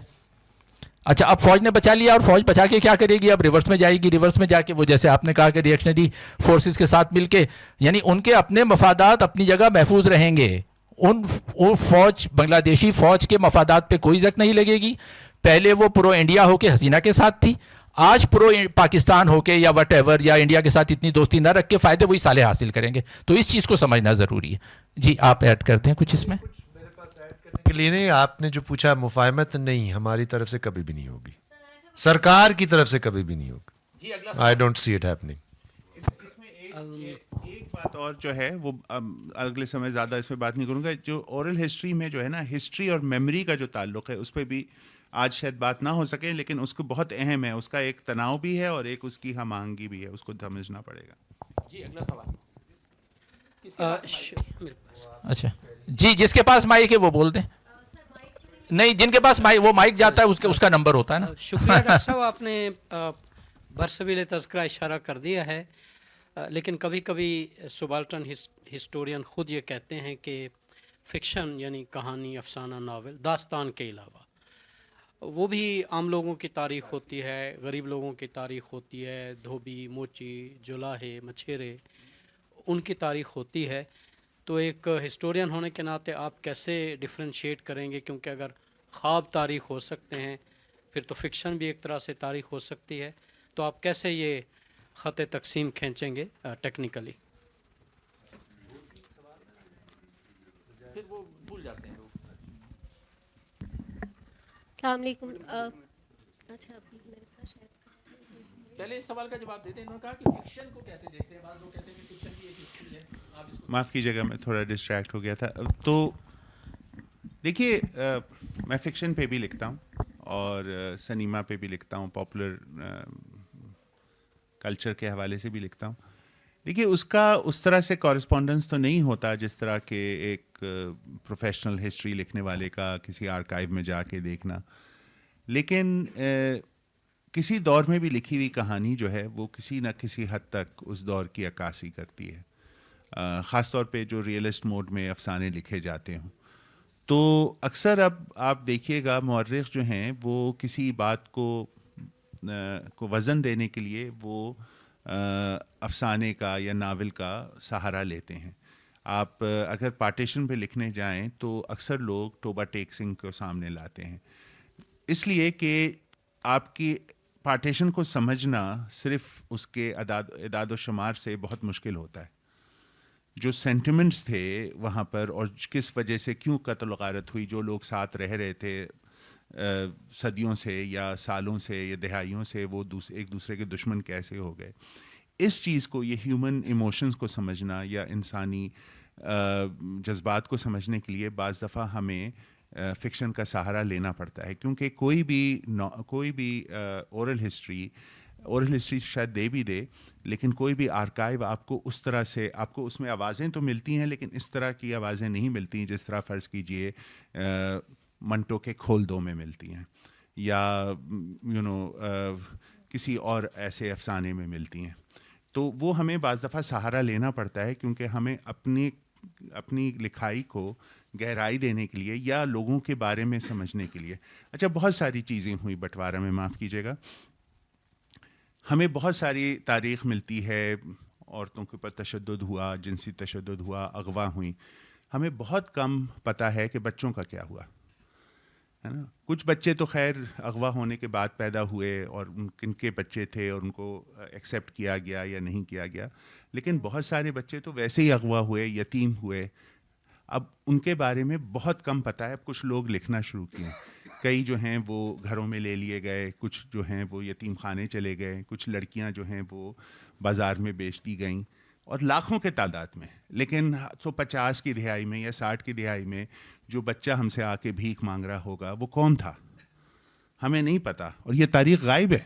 اچھا اب فوج نے بچا لیا اور فوج بچا کے کیا کرے گی, اب ریورس میں جائے گی. ریورس میں جا کے وہ جیسے آپ نے کہا کہ ریئیکشنری فورسز کے ساتھ مل کے, یعنی ان کے اپنے مفادات اپنی جگہ محفوظ رہیں گے. ان فوج بنگلہ دیشی فوج کے مفادات پہ کوئی زک نہیں لگے گی. پہلے وہ پرو انڈیا ہو کے حسینہ کے ساتھ تھی, آج پرو پاکستان ہو کے یا وٹ ایور یا انڈیا کے ساتھ اتنی دوستی نہ رکھ کے فائدے وہی سالے حاصل کریں گے. تو اس چیز کو سمجھنا ضروری ہے. جی آپ ایڈ کرتے ہیں کچھ اس میں کے لیے. نہیں, آپ نے جو پوچھا مفاہمت نہیں, ہماری طرف سے کبھی بھی نہیں ہوگی, سرکار کی طرف سے کبھی بھی نہیں ہوگی. I don't see it happening. ایک بات اور جو ہے وہ اگلے سمے زیادہ اس پہ بات نہیں کروں گا. جو اورل ہسٹری میں جو ہے نا, ہسٹری اور میموری کا جو تعلق ہے اس پہ بھی آج شاید بات نہ ہو سکے, لیکن اس کو بہت اہم ہے. اس کا ایک تناؤ بھی ہے اور ایک اس کی ہم آہنگی بھی ہے, اس کو سمجھنا پڑے گا. جی اگلا سوال. اچھا جی, جس کے پاس مائک ہے وہ بول دیں. نہیں, جن کے پاس وہ مائک جاتا ہے اس کا نمبر ہوتا ہے نا. شکریہ ڈاکٹر صاحب, آپ نے برسبیل تذکرہ اشارہ کر دیا ہے, لیکن کبھی کبھی سبالٹن ہسٹورین خود یہ کہتے ہیں کہ فکشن یعنی کہانی, افسانہ, ناول, داستان کے علاوہ وہ بھی عام لوگوں کی تاریخ ہوتی ہے, غریب لوگوں کی تاریخ ہوتی ہے, دھوبی, موچی, جولاہے, مچھیرے, ان کی تاریخ ہوتی ہے. تو ایک ہسٹورین ہونے کے ناطے آپ کیسے ڈفرینشیٹ کریں گے, کیونکہ اگر خواب تاریخ ہو سکتے ہیں پھر تو فکشن بھی ایک طرح سے تاریخ ہو سکتی ہے. تو آپ کیسے یہ خط تقسیم کھینچیں گے ٹیکنیکلی؟ السلام علیکم. اچھا میرے پاس شاید پہلے اس سوال کا جواب دیتے ہیں. انہوں نے کہا کہ فکشن کو کیسے دیکھتے ہیں, بعض لوگ کہتے ہیں کہ فکشن بھی ایک ہسٹری ہے. آپ اس کو معاف کیجیے گا, میں تھوڑا ڈسٹریکٹ ہو گیا تھا. تو دیکھیے میں فکشن پہ بھی لکھتا ہوں اور سنیما پہ بھی لکھتا ہوں, پاپولر کلچر کے حوالے سے بھی لکھتا ہوں. دیکھیے اس کا اس طرح سے کورسپونڈنس تو نہیں ہوتا جس طرح کہ ایک پروفیشنل ہسٹری لکھنے والے کا کسی آرکائیو میں جا کے دیکھنا. لیکن کسی دور میں بھی لکھی ہوئی کہانی جو ہے وہ کسی نہ کسی حد تک اس دور کی عکاسی کرتی ہے, خاص طور پہ جو ریئلسٹ موڈ میں افسانے لکھے جاتے ہوں. تو اکثر اب آپ دیکھیے گا مورخ جو ہیں وہ کسی بات کو وزن دینے کے لیے وہ افسانے کا یا ناول کا سہارا لیتے ہیں. آپ اگر پارٹیشن پہ لکھنے جائیں تو اکثر لوگ ٹوبا ٹیک سنگھ کو سامنے لاتے ہیں, اس لیے کہ آپ کی پارٹیشن کو سمجھنا صرف اس کے اعداد و شمار سے بہت مشکل ہوتا ہے. جو سینٹیمنٹس تھے وہاں پر اور کس وجہ سے کیوں قتل و غارت ہوئی, جو لوگ ساتھ رہ رہے تھے صدیوں سے یا سالوں سے یا دہائیوں سے, وہ ایک دوسرے کے دشمن کیسے ہو گئے, اس چیز کو, یہ ہیومن ایموشنز کو سمجھنا یا انسانی جذبات کو سمجھنے کے لیے بعض دفعہ ہمیں فکشن کا سہارا لینا پڑتا ہے. کیونکہ کوئی بھی اورل ہسٹری شاید دے بھی دے, لیکن کوئی بھی آرکائیو آپ کو اس طرح سے, آپ کو اس میں آوازیں تو ملتی ہیں لیکن اس طرح کی آوازیں نہیں ملتی جس طرح فرض کیجئے منٹو کے کھول دو میں ملتی ہیں. یا کسی اور ایسے افسانے میں ملتی ہیں. تو وہ ہمیں بعض دفعہ سہارا لینا پڑتا ہے کیونکہ ہمیں اپنی لکھائی کو گہرائی دینے کے لیے یا لوگوں کے بارے میں سمجھنے کے لیے. اچھا بہت ساری چیزیں ہوئیں بٹوارہ میں, معاف کیجیے گا. ہمیں بہت ساری تاریخ ملتی ہے, عورتوں کے اوپر تشدد ہوا, جنسی تشدد ہوا, اغوا ہوئیں. ہمیں بہت کم پتہ ہے کہ بچوں کا کیا ہوا ہے نا. کچھ بچے تو خیر اغوا ہونے کے بعد پیدا ہوئے اور کن کے بچے تھے اور ان کو ایکسیپٹ کیا گیا یا نہیں کیا گیا, لیکن بہت سارے بچے تو ویسے ہی اغوا ہوئے, یتیم ہوئے. اب ان کے بارے میں بہت کم پتہ ہے. اب کچھ لوگ لکھنا شروع کیے, کئی جو ہیں وہ گھروں میں لے لیے گئے, کچھ جو ہیں وہ یتیم خانے چلے گئے, کچھ لڑکیاں جو ہیں وہ بازار میں بیچ دی گئیں, اور لاکھوں کے تعداد میں. لیکن 50 کی دہائی میں یا 60 کی دہائی میں جو بچہ ہم سے آ کے بھیک مانگ رہا ہوگا وہ کون تھا ہمیں نہیں پتہ, اور یہ تاریخ غائب ہے.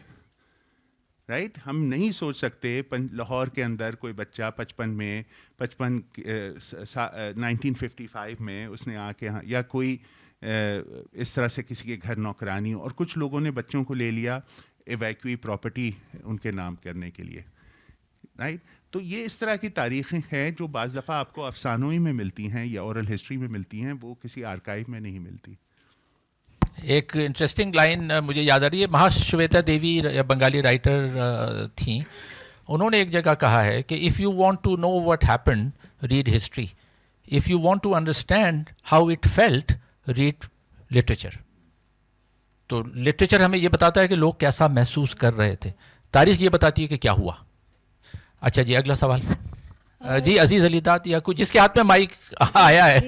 رائٹ, ہم نہیں سوچ سکتے لاہور کے اندر کوئی بچہ 1955 میں اس نے آ کے, یا کوئی اس طرح سے کسی کے گھر نوکرانی, اور کچھ لوگوں نے بچوں کو لے لیا ایویکوئی پراپرٹی ان کے نام کرنے کے لیے. رائٹ, تو یہ اس طرح کی تاریخیں ہیں جو بعض دفعہ آپ کو افسانوں ہی میں ملتی ہیں یا اورل ہسٹری میں ملتی ہیں, وہ کسی آرکائیو میں نہیں ملتی. ایک انٹرسٹنگ لائن مجھے یاد آ رہی ہے, مہاشویتا دیوی یا بنگالی رائٹر تھیں, انہوں نے ایک جگہ کہا ہے کہ if you want to know what happened read history, if you want to understand how it felt read literature. تو لٹریچر ہمیں یہ بتاتا ہے کہ لوگ کیسا محسوس کر رہے تھے, تاریخ یہ بتاتی ہے کہ کیا ہوا. اچھا جی, اگلا سوال. جی عزیز علی داد یا کوئی جس کے ہاتھ میں مائک آیا ہے.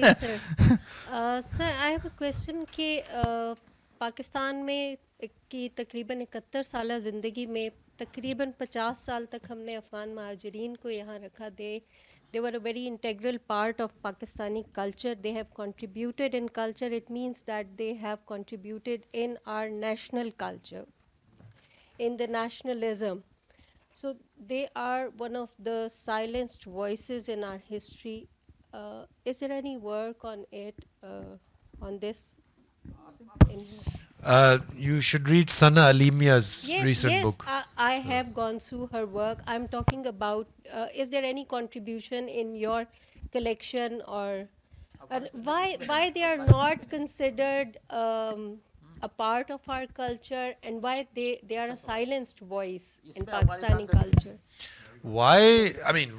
سر آئی ہیو اے کویسچن کہ پاکستان میں کی تقریباً 71 سالہ زندگی میں تقریباً 50 سال تک ہم نے افغان مہاجرین کو یہاں رکھا. They were a very integral part of Pakistani culture. They have contributed in culture. It means that they have contributed in our national culture, in the nationalism. So they are one of the silenced voices in our history. Is there any work on it, on this? You should read Sana Alimia's recent book. Yes, I have gone through her work. I'm talking about, is there any contribution in your collection, or why they are not considered a part of our culture, and why they are a silenced voice in Pakistani culture? Why, I mean,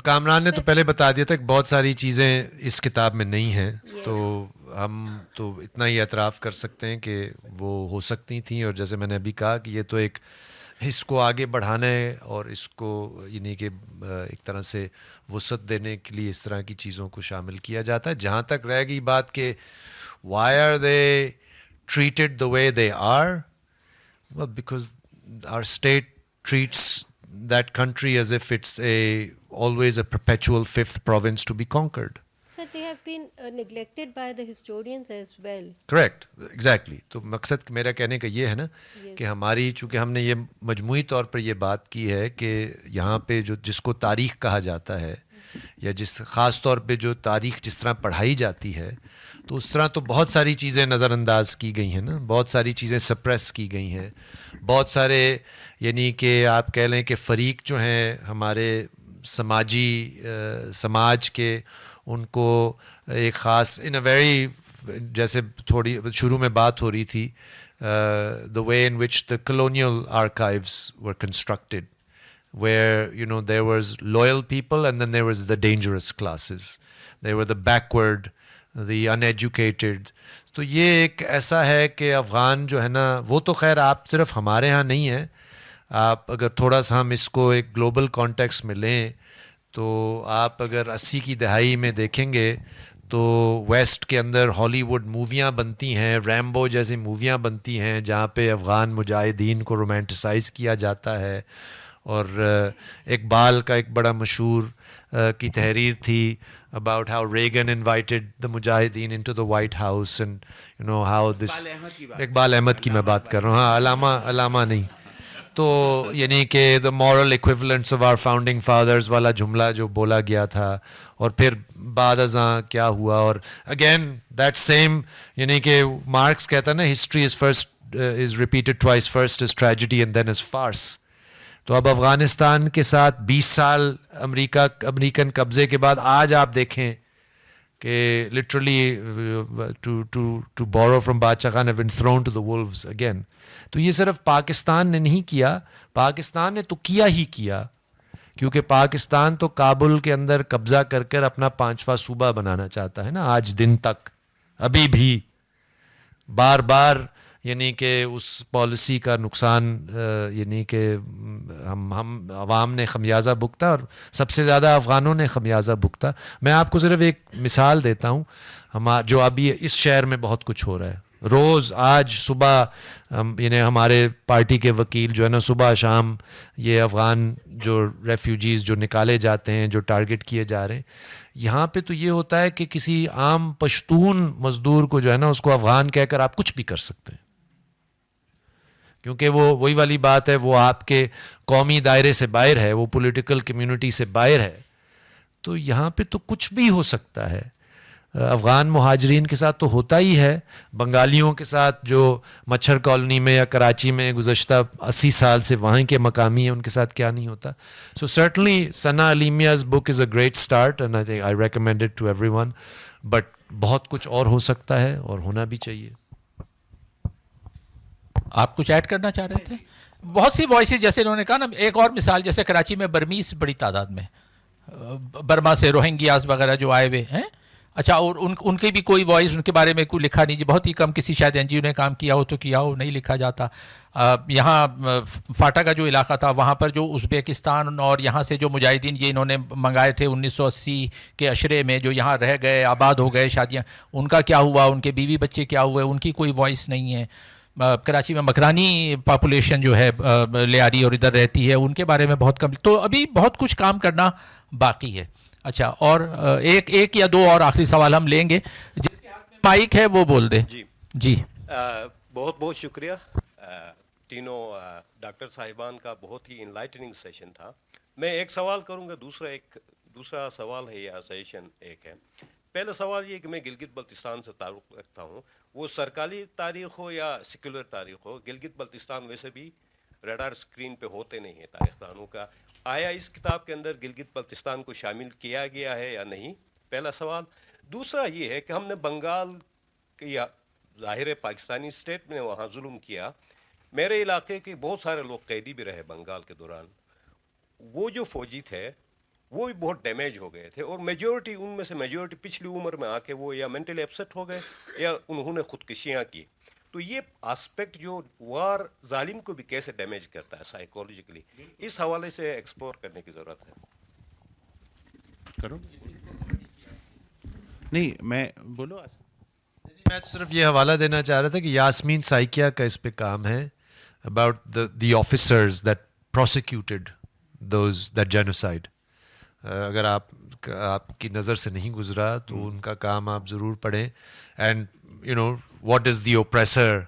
Kamran نے تو پہلے بتا دیا تھا کہ بہت ساری چیزیں اس کتاب میں نہیں ہیں, تو ہم تو اتنا ہی اعتراف کر سکتے ہیں کہ وہ ہو سکتی تھیں. اور جیسے میں نے ابھی کہا کہ یہ تو ایک اس کو آگے بڑھانا ہے اور اس کو یعنی کہ ایک طرح سے وسعت دینے کے لیے اس طرح کی چیزوں کو شامل کیا جاتا ہے. جہاں تک رہ گئی بات کہ why are they treated the way they are, well, because our state treats that country as if it's always a perpetual fifth province to be conquered. Sir, they have been neglected by the historians as well. Correct, exactly. تو مقصد میرا کہنے کا یہ ہے نا کہ ہماری, چونکہ ہم نے یہ مجموعی طور پر یہ بات کی ہے کہ یہاں پہ جو جس کو تاریخ کہا جاتا ہے, یا جس خاص طور پہ جو تاریخ جس طرح پڑھائی جاتی ہے, تو اس طرح تو بہت ساری چیزیں نظر انداز کی گئی ہیں نا, بہت ساری چیزیں سپریس کی گئی ہیں. بہت سارے یعنی کہ آپ کہہ لیں کہ فریق جو ہیں ہمارے سماج کے, ان کو ایک خاص ان اے ویری, جیسے تھوڑی شروع میں بات ہو رہی تھی, the way in which the colonial archives were constructed, where there was loyal people and then there was the dangerous classes, there were the backward, the uneducated. تو یہ ایک ایسا ہے کہ افغان جو ہے نا, وہ تو خیر آپ صرف ہمارے ہاں نہیں ہیں, آپ اگر تھوڑا سا ہم اس کو ایک گلوبل کانٹیکس میں لیں تو آپ اگر 80 کی دہائی میں دیکھیں گے تو ویسٹ کے اندر ہالی ووڈ موویاں بنتی ہیں, ریمبو جیسی موویاں بنتی ہیں جہاں پہ افغان مجاہدین کو رومانٹیسائز کیا جاتا ہے. اور اقبال کا ایک بڑا مشہور کی تحریر تھی about how Reagan invited the mujahideen into the White House, and how this Iqbal Ahmad کی میں بات کر رہا ہوں, ہاں علامہ نہیں, تو یعنی کہ the moral equivalents of our founding fathers والا جملہ جو بولا گیا تھا. اور پھر بعد ازاں کیا ہوا, اور again that same یعنی کہ مارکس کہتا ہے نا, history is first is repeated twice, first as tragedy and then as farce. تو اب افغانستان کے ساتھ 20 سال امریکن قبضے کے بعد آج آپ دیکھیں کہ literally to borrow from Badshah Khan have been thrown to the wolves again. تو یہ صرف پاکستان نے نہیں کیا, پاکستان نے تو کیا ہی کیا, کیونکہ پاکستان تو کابل کے اندر قبضہ کر کر اپنا 5واں صوبہ بنانا چاہتا ہے نا آج دن تک, ابھی بھی بار بار, یعنی کہ اس پالیسی کا نقصان یعنی کہ ہم عوام نے خمیازہ بھگتا اور سب سے زیادہ افغانوں نے خمیازہ بھگتا. میں آپ کو صرف ایک مثال دیتا ہوں, جو ابھی اس شہر میں بہت کچھ ہو رہا ہے. روز آج صبح یعنی ہمارے پارٹی کے وکیل جو ہے نا صبح شام یہ افغان جو ریفیوجیز جو نکالے جاتے ہیں, جو ٹارگٹ کیے جا رہے ہیں, یہاں پہ تو یہ ہوتا ہے کہ کسی عام پشتون مزدور کو جو ہے نا اس کو افغان کہہ کر آپ کچھ بھی کر سکتے ہیں, کیونکہ وہ وہی والی بات ہے, وہ آپ کے قومی دائرے سے باہر ہے, وہ پولیٹیکل کمیونٹی سے باہر ہے. تو یہاں پہ تو کچھ بھی ہو سکتا ہے. افغان مہاجرین کے ساتھ تو ہوتا ہی ہے, بنگالیوں کے ساتھ جو مچھر کالونی میں یا کراچی میں گزشتہ 80 سال سے وہاں کے مقامی ہیں ان کے ساتھ کیا نہیں ہوتا. سو سرٹنلی ثنا علیمیا's book is a great start and I think I recommend it to everyone, but بہت کچھ اور ہو سکتا ہے اور ہونا بھی چاہیے. آپ کچھ ایڈ کرنا چاہ رہے تھے؟ بہت سی وائسز جیسے انہوں نے کہا نا, ایک اور مثال جیسے کراچی میں برمیز بڑی تعداد میں, برما سے روہنگیاز وغیرہ جو آئے ہوئے ہیں, اچھا, اور ان کی بھی کوئی وائس ان کے بارے میں کوئی لکھا نہیں جی, بہت ہی کم, کسی شاید این جی او نے کام کیا ہو تو کیا ہو, نہیں لکھا جاتا. یہاں فاٹا کا جو علاقہ تھا وہاں پر جو ازبیکستان اور یہاں سے جو مجاہدین یہ انہوں نے منگائے تھے 1980 کے عشرے میں, جو یہاں رہ گئے, آباد ہو گئے, شادیاں, ان کا کیا ہوا, ان کے بیوی بچے کیا ہوئے, ان کی کوئی وائس نہیں ہے. کراچی میں مکرانی پاپولیشن جو ہے لیاری اور ادھر رہتی ہے, ان کے بارے میں بہت کم, تو ابھی بہت کچھ کام کرنا باقی ہے. اچھا, اور ایک یا دو اور آخری سوال ہم لیں گے, جس کے ہاتھ میں مائک ہے وہ بول دے. جی بہت بہت شکریہ تینوں ڈاکٹر صاحبان کا, بہت ہی انلائٹننگ سیشن تھا. میں ایک سوال کروں گا, دوسرا سوال ہے یا سیشن ایک ہے. پہلا سوال یہ کہ میں گلگت بلتستان سے تعلق رکھتا ہوں, وہ سرکاری تاریخ ہو یا سیکولر تاریخ ہو, گلگت بلتستان ویسے بھی ریڈار اسکرین پہ ہوتے نہیں ہیں تاریخ دانوں کا. آیا اس کتاب کے اندر گلگت بلتستان کو شامل کیا گیا ہے یا نہیں, پہلا سوال. دوسرا یہ ہے کہ ہم نے بنگال یا ظاہر پاکستانی اسٹیٹ میں وہاں ظلم کیا. میرے علاقے کے بہت سارے لوگ قیدی بھی رہے بنگال کے دوران. وہ جو فوجی تھے وہ بھی بہت ڈیمیج ہو گئے تھے, اور میجورٹی ان میں سے میجورٹی پچھلی عمر میں آ کے وہ یا مینٹلی اپسیٹ ہو گئے یا انہوں نے خودکشیاں کی. تو یہ آسپیکٹ جو وار ظالم کو بھی کیسے ڈیمیج کرتا ہے سائیکولوجیکلی, اس حوالے سے ایکسپلور کرنے کی ضرورت ہے. کرو نہیں, میں بولو. میں تو صرف یہ حوالہ دینا چاہ رہا تھا کہ یاسمین سائکیا کا اس پہ کام ہے, about the officers that prosecuted that genocide. اگر آپ کی نظر سے نہیں گزرا تو ان کا کام آپ ضرور پڑھیں. And you know what is the oppressor,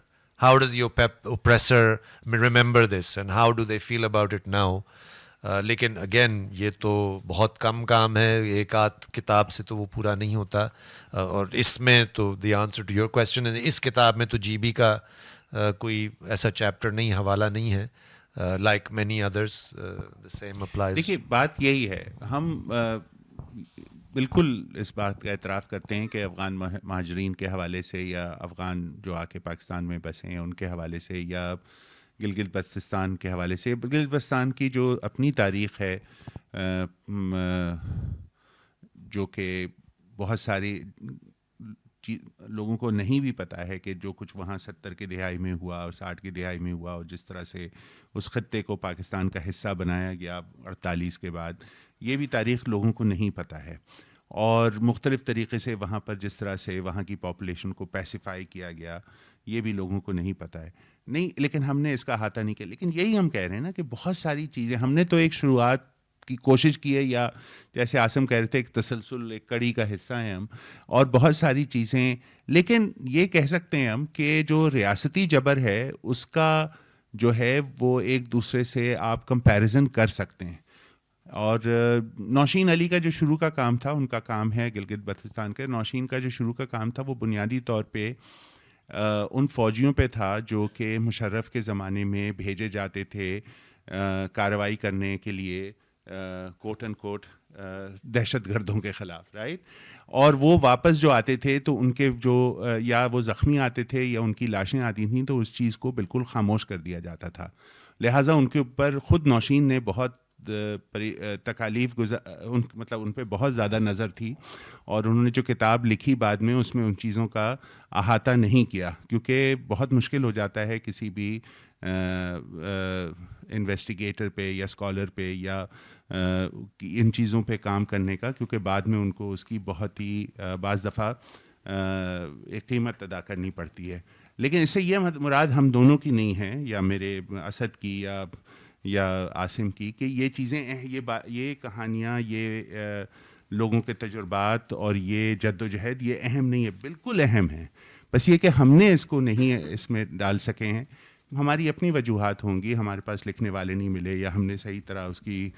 how does the oppressor remember this and how do they feel about it now. لیکن اگین یہ تو بہت کم کام ہے, ایک آدھ کتاب سے تو وہ پورا نہیں ہوتا. اور اس میں تو the answer to your question, اس کتاب میں تو جی بی کا کوئی ایسا چیپٹر نہیں, حوالہ نہیں ہے. like many others, the same applies. دیکھیے بات یہی ہے, ہم بالکل اس بات کا اعتراف کرتے ہیں کہ افغان مہاجرین کے حوالے سے یا افغان جو آ کے پاکستان میں بسے ہیں ان کے حوالے سے یا گلگت بلتستان کے حوالے سے, گلگت بلتستان کی جو اپنی تاریخ ہے جو کہ بہت ساری لوگوں کو نہیں بھی پتہ ہے کہ جو کچھ وہاں 70 کی دہائی میں ہوا اور 60 کی دہائی میں ہوا, اور جس طرح سے اس خطے کو پاکستان کا حصہ بنایا گیا 48 کے بعد, یہ بھی تاریخ لوگوں کو نہیں پتہ ہے. اور مختلف طریقے سے وہاں پر جس طرح سے وہاں کی پاپولیشن کو پیسیفائی کیا گیا, یہ بھی لوگوں کو نہیں پتہ ہے. نہیں, لیکن ہم نے اس کا احاطہ نہیں کیا. لیکن یہی ہم کہہ رہے ہیں نا کہ بہت ساری چیزیں ہم نے تو ایک شروعات کی کوشش کی ہے, یا جیسے عاصم کہہ رہے تھے ایک تسلسل, ایک کڑی کا حصہ ہیں ہم, اور بہت ساری چیزیں. لیکن یہ کہہ سکتے ہیں ہم کہ جو ریاستی جبر ہے اس کا جو ہے وہ ایک دوسرے سے آپ کمپیریزن کر سکتے ہیں. اور نوشین علی کا جو شروع کا کام تھا, ان کا کام ہے گلگت بلتستان کا, نوشین کا جو شروع کا کام تھا وہ بنیادی طور پہ ان فوجیوں پہ تھا جو کہ مشرف کے زمانے میں بھیجے جاتے تھے کارروائی کرنے کے لیے کوٹ اینڈ کوٹ دہشت گردوں کے خلاف، رائٹ. اور وہ واپس جو آتے تھے تو ان کے جو یا وہ زخمی آتے تھے یا ان کی لاشیں آتی تھیں تو اس چیز کو بالکل خاموش کر دیا جاتا تھا. لہٰذا ان کے اوپر خود نوشین نے بہت تکالیف مطلب ان پہ بہت زیادہ نظر تھی، اور انہوں نے جو کتاب لکھی بعد میں اس میں ان چیزوں کا احاطہ نہیں کیا، کیونکہ بہت مشکل ہو جاتا ہے کسی بھی انویسٹیگیٹر پہ یا اسکالر پہ یا ان چیزوں پہ کام کرنے کا، کیونکہ بعد میں ان کو اس کی بہت ہی بعض دفعہ ایک قیمت ادا کرنی پڑتی ہے. لیکن اس سے یہ مراد ہم دونوں کی نہیں ہے، یا میرے اسد کی یا عاصم کی، کہ یہ چیزیں یہ کہانیاں، یہ لوگوں کے تجربات اور یہ جد و جہد یہ اہم نہیں ہے، بالکل اہم ہے. بس یہ کہ ہم نے اس کو نہیں اس میں ڈال سکے ہیں. ہماری اپنی وجوہات ہوں گی، ہمارے پاس لکھنے والے نہیں ملے یا ہم نے صحیح طرح اس کی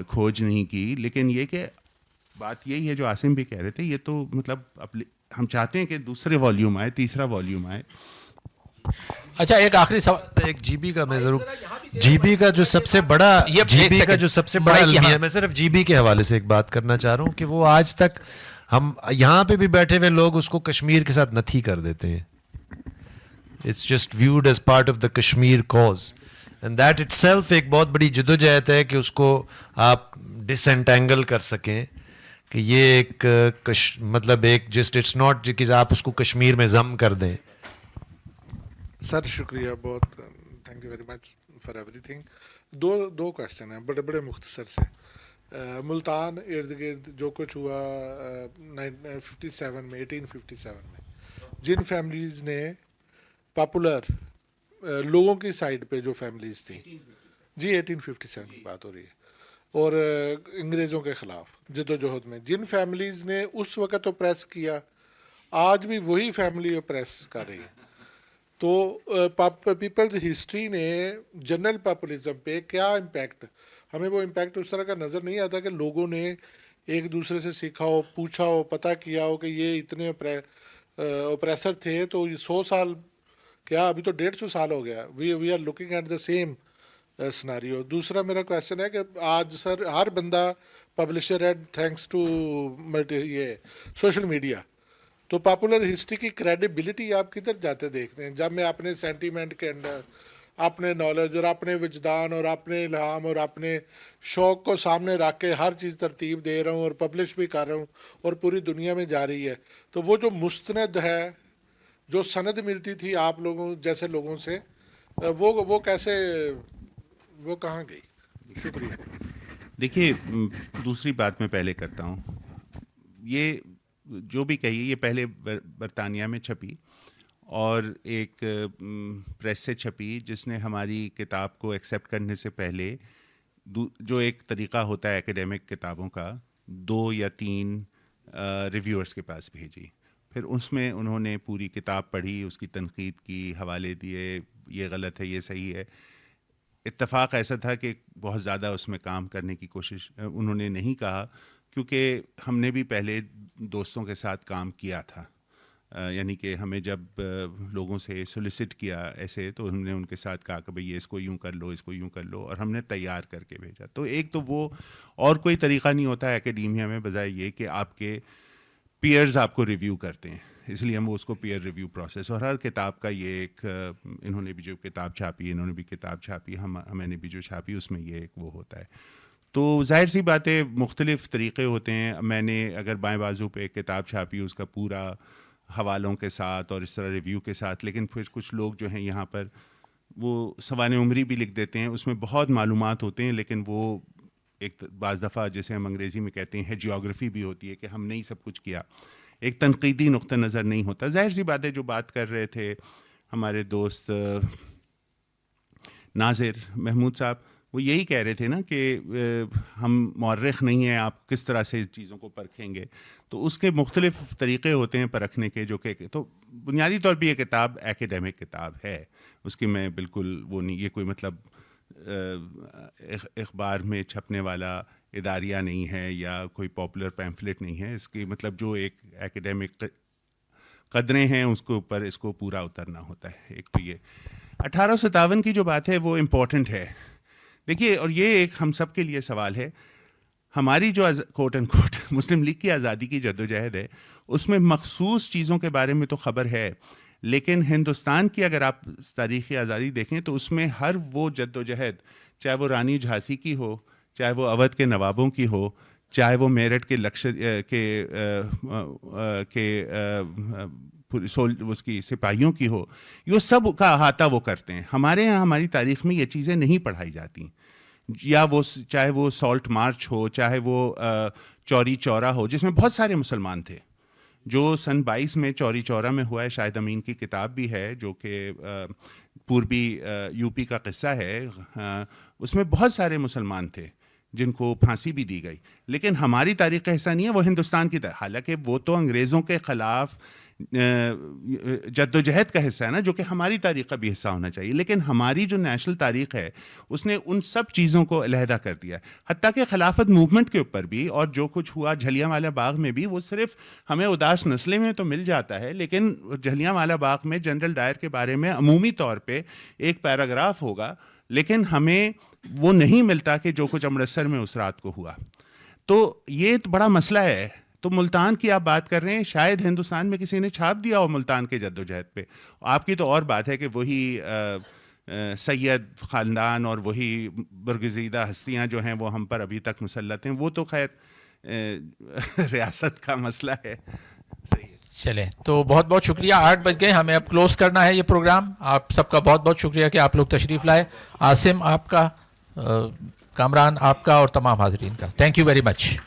کھوج نہیں کی. لیکن یہ کہ بات یہی ہے جو عاصم بھی کہہ رہے تھے، یہ تو مطلب ہم چاہتے ہیں کہ دوسرے والیوم آئے، تیسرا والیوم آئے. اچھا ایک آخری سوال، ایک جی بی کا میں ضرور، جی بی کا جو سب سے بڑا المیہ ہے، میں صرف جی بی کے حوالے سے ایک بات کرنا چاہ رہا ہوں کہ وہ آج تک ہم یہاں پہ بھی بیٹھے ہوئے لوگ اس کو کشمیر کے ساتھ نتھی کر دیتے ہیں. It's just viewed as part of the Kashmir cause, and that itself ایک بہت بڑی جدوجہد ہے کہ اس کو آپ ڈس انٹینگل کر سکیں، کہ یہ ایک مطلب ایک جسٹ اٹس ناٹ کہ آپ اس کو کشمیر میں ضم کر دیں. سر شکریہ بہت، thank you very much for everything. دو کوشچن ہیں بڑے بڑے مختصر سے. ملتان ارد گرد جو کچھ ہوا 1857 میں جن فیملیز نے پاپولر لوگوں کی سائڈ پہ جو فیملیز تھیں، جی 1857 کی بات ہو رہی ہے، اور انگریزوں کے خلاف جد و جہد میں جن فیملیز نے اس وقت اوپریس کیا، آج بھی وہی فیملی اوپریس کر رہی ہے. تو پیپلز ہسٹری نے جنرل پاپولزم پہ کیا امپیکٹ، ہمیں وہ امپیکٹ اس طرح کا نظر نہیں آتا کہ لوگوں نے ایک دوسرے سے سیکھا ہو، پوچھا ہو، پتہ کیا ہو کہ یہ اتنے اوپریسر تھے تو 100 سال کیا ابھی تو 150 سال ہو گیا. We are looking at the same scenario. دوسرا میرا کویشچن ہے کہ آج سر ہر بندہ پبلشر ہے تھینکس ٹو یہ سوشل میڈیا، تو پاپولر ہسٹری کی کریڈیبلٹی آپ کدھر جاتے دیکھتے ہیں؟ جب میں اپنے سینٹیمنٹ کے اندر اپنے نالج اور اپنے وجدان اور اپنے الہام اور اپنے شوق کو سامنے رکھ کے ہر چیز ترتیب دے رہا ہوں اور پبلش بھی کر رہا ہوں اور پوری دنیا میں جا رہی ہے، تو وہ جو مستند ہے، جو سند ملتی تھی آپ لوگوں جیسے لوگوں سے، وہ کیسے، وہ کہاں گئی؟ شکریہ. دیکھیے دوسری بات میں پہلے کرتا ہوں، یہ جو بھی کہیے یہ پہلے برطانیہ میں چھپی اور ایک پریس سے چھپی جس نے ہماری کتاب کو ایکسیپٹ کرنے سے پہلے جو ایک طریقہ ہوتا ہے ایکیڈیمک کتابوں کا، 2 یا 3 ریویورز کے پاس بھیجی. پھر اس میں انہوں نے پوری کتاب پڑھی، اس کی تنقید کی، حوالے دیے، یہ غلط ہے، یہ صحیح ہے. اتفاق ایسا تھا کہ بہت زیادہ اس میں کام کرنے کی کوشش انہوں نے نہیں کہا، کیونکہ ہم نے بھی پہلے دوستوں کے ساتھ کام کیا تھا. یعنی کہ ہمیں جب لوگوں سے سولیسٹ کیا ایسے، تو ہم نے ان کے ساتھ کہا کہ بھئی یہ اس کو یوں کر لو، اس کو یوں کر لو، اور ہم نے تیار کر کے بھیجا. تو ایک تو وہ اور کوئی طریقہ نہیں ہوتا اکیڈیمیا میں بجائے یہ کہ آپ کے پیئرز آپ کو ریویو کرتے ہیں، اس لیے ہم اس کو پیئر ریویو پروسیس. اور ہر کتاب کا یہ ایک، انہوں نے بھی جو کتاب چھاپی، انہوں نے بھی کتاب چھاپی، ہمیں نے بھی جو چھاپی، اس میں یہ ایک وہ ہوتا ہے. تو ظاہر سی بات ہے مختلف طریقے ہوتے ہیں. میں نے اگر بائیں بازو پہ ایک کتاب چھاپی اس کا پورا حوالوں کے ساتھ اور اس طرح ریویو کے ساتھ، لیکن پھر کچھ لوگ جو ہیں یہاں پر وہ سوانح عمری بھی لکھ دیتے ہیں، اس میں بہت معلومات ہوتے ہیں، لیکن وہ ایک بعض دفعہ جیسے ہم انگریزی میں کہتے ہیں جیوگرافی بھی ہوتی ہے کہ ہم نے ہی سب کچھ کیا، ایک تنقیدی نقطہ نظر نہیں ہوتا. ظاہر سی بات ہے جو بات کر رہے تھے ہمارے دوست ناظر محمود صاحب، وہ یہی کہہ رہے تھے نا کہ ہم مورخ نہیں ہیں، آپ کس طرح سے چیزوں کو پرکھیں گے. تو اس کے مختلف طریقے ہوتے ہیں پرکھنے کے، جو کہ تو بنیادی طور پہ یہ کتاب ایکیڈیمک کتاب ہے، اس کی میں بالکل وہ نہیں، یہ کوئی مطلب اخبار میں چھپنے والا اداریہ نہیں ہے یا کوئی پاپولر پیمفلٹ نہیں ہے. اس کی مطلب جو ایک ایکیڈیمک قدریں ہیں اس کے اوپر اس کو پورا اترنا ہوتا ہے. ایک تو یہ 1857 کی جو بات ہے وہ امپورٹنٹ ہے. دیکھیے, اور یہ ایک ہم سب کے لیے سوال ہے, ہماری جو کوٹ اینڈ کوٹ مسلم لیگ کی آزادی کی جدوجہد ہے اس میں مخصوص چیزوں کے بارے میں تو خبر ہے, لیکن ہندوستان کی اگر آپ تاریخی آزادی دیکھیں تو اس میں ہر وہ جدوجہد, چاہے وہ رانی جھانسی کی ہو, چاہے وہ اودھ کے نوابوں کی ہو, چاہے وہ میرٹھ کے اس کی سپاہیوں کی ہو, یہ سب کا احاطہ وہ کرتے ہیں. ہمارے یہاں ہماری تاریخ میں یہ چیزیں نہیں پڑھائی جاتی, یا وہ چاہے وہ سالٹ مارچ ہو, چاہے وہ چوری چورا ہو جس میں بہت سارے مسلمان تھے, جو سن 22 میں چوری چورا میں ہوا ہے. شاہد امین کی کتاب بھی ہے جو کہ پوربی یو پی کا قصہ ہے, اس میں بہت سارے مسلمان تھے جن کو پھانسی بھی دی گئی. لیکن ہماری تاریخ کا حصہ نہیں ہے, وہ ہندوستان کی حالانکہ وہ تو انگریزوں کے خلاف جدوجہد کا حصہ ہے نا, جو کہ ہماری تاریخ کا بھی حصہ ہونا چاہیے. لیکن ہماری جو نیشنل تاریخ ہے اس نے ان سب چیزوں کو علیحدہ کر دیا, حتیٰ کہ خلافت موومنٹ کے اوپر بھی, اور جو کچھ ہوا جھلیانوالہ باغ میں بھی, وہ صرف ہمیں اداس نسلیں میں تو مل جاتا ہے, لیکن جھلیانوالہ باغ میں جنرل ڈائر کے بارے میں عمومی طور پہ ایک پیراگراف ہوگا, لیکن ہمیں وہ نہیں ملتا کہ جو کچھ امرتسر میں اس رات کو ہوا. تو یہ بڑا مسئلہ ہے. تو ملتان کی آپ بات کر رہے ہیں, شاید ہندوستان میں کسی نے چھاپ دیا ہو ملتان کے جدوجہد پہ. آپ کی تو اور بات ہے کہ وہی سید خاندان اور وہی برگزیدہ ہستیاں جو ہیں وہ ہم پر ابھی تک مسلط ہیں, وہ تو خیر ریاست کا مسئلہ ہے. صحیح ہے. چلیں, تو بہت بہت شکریہ. 8 بج گئے, ہمیں اب کلوز کرنا ہے یہ پروگرام. آپ سب کا بہت بہت شکریہ کہ آپ لوگ تشریف لائے. عاصم آپ کا, کامران آپ کا, اور تمام حاضرین کا, تھینک یو ویری مچ.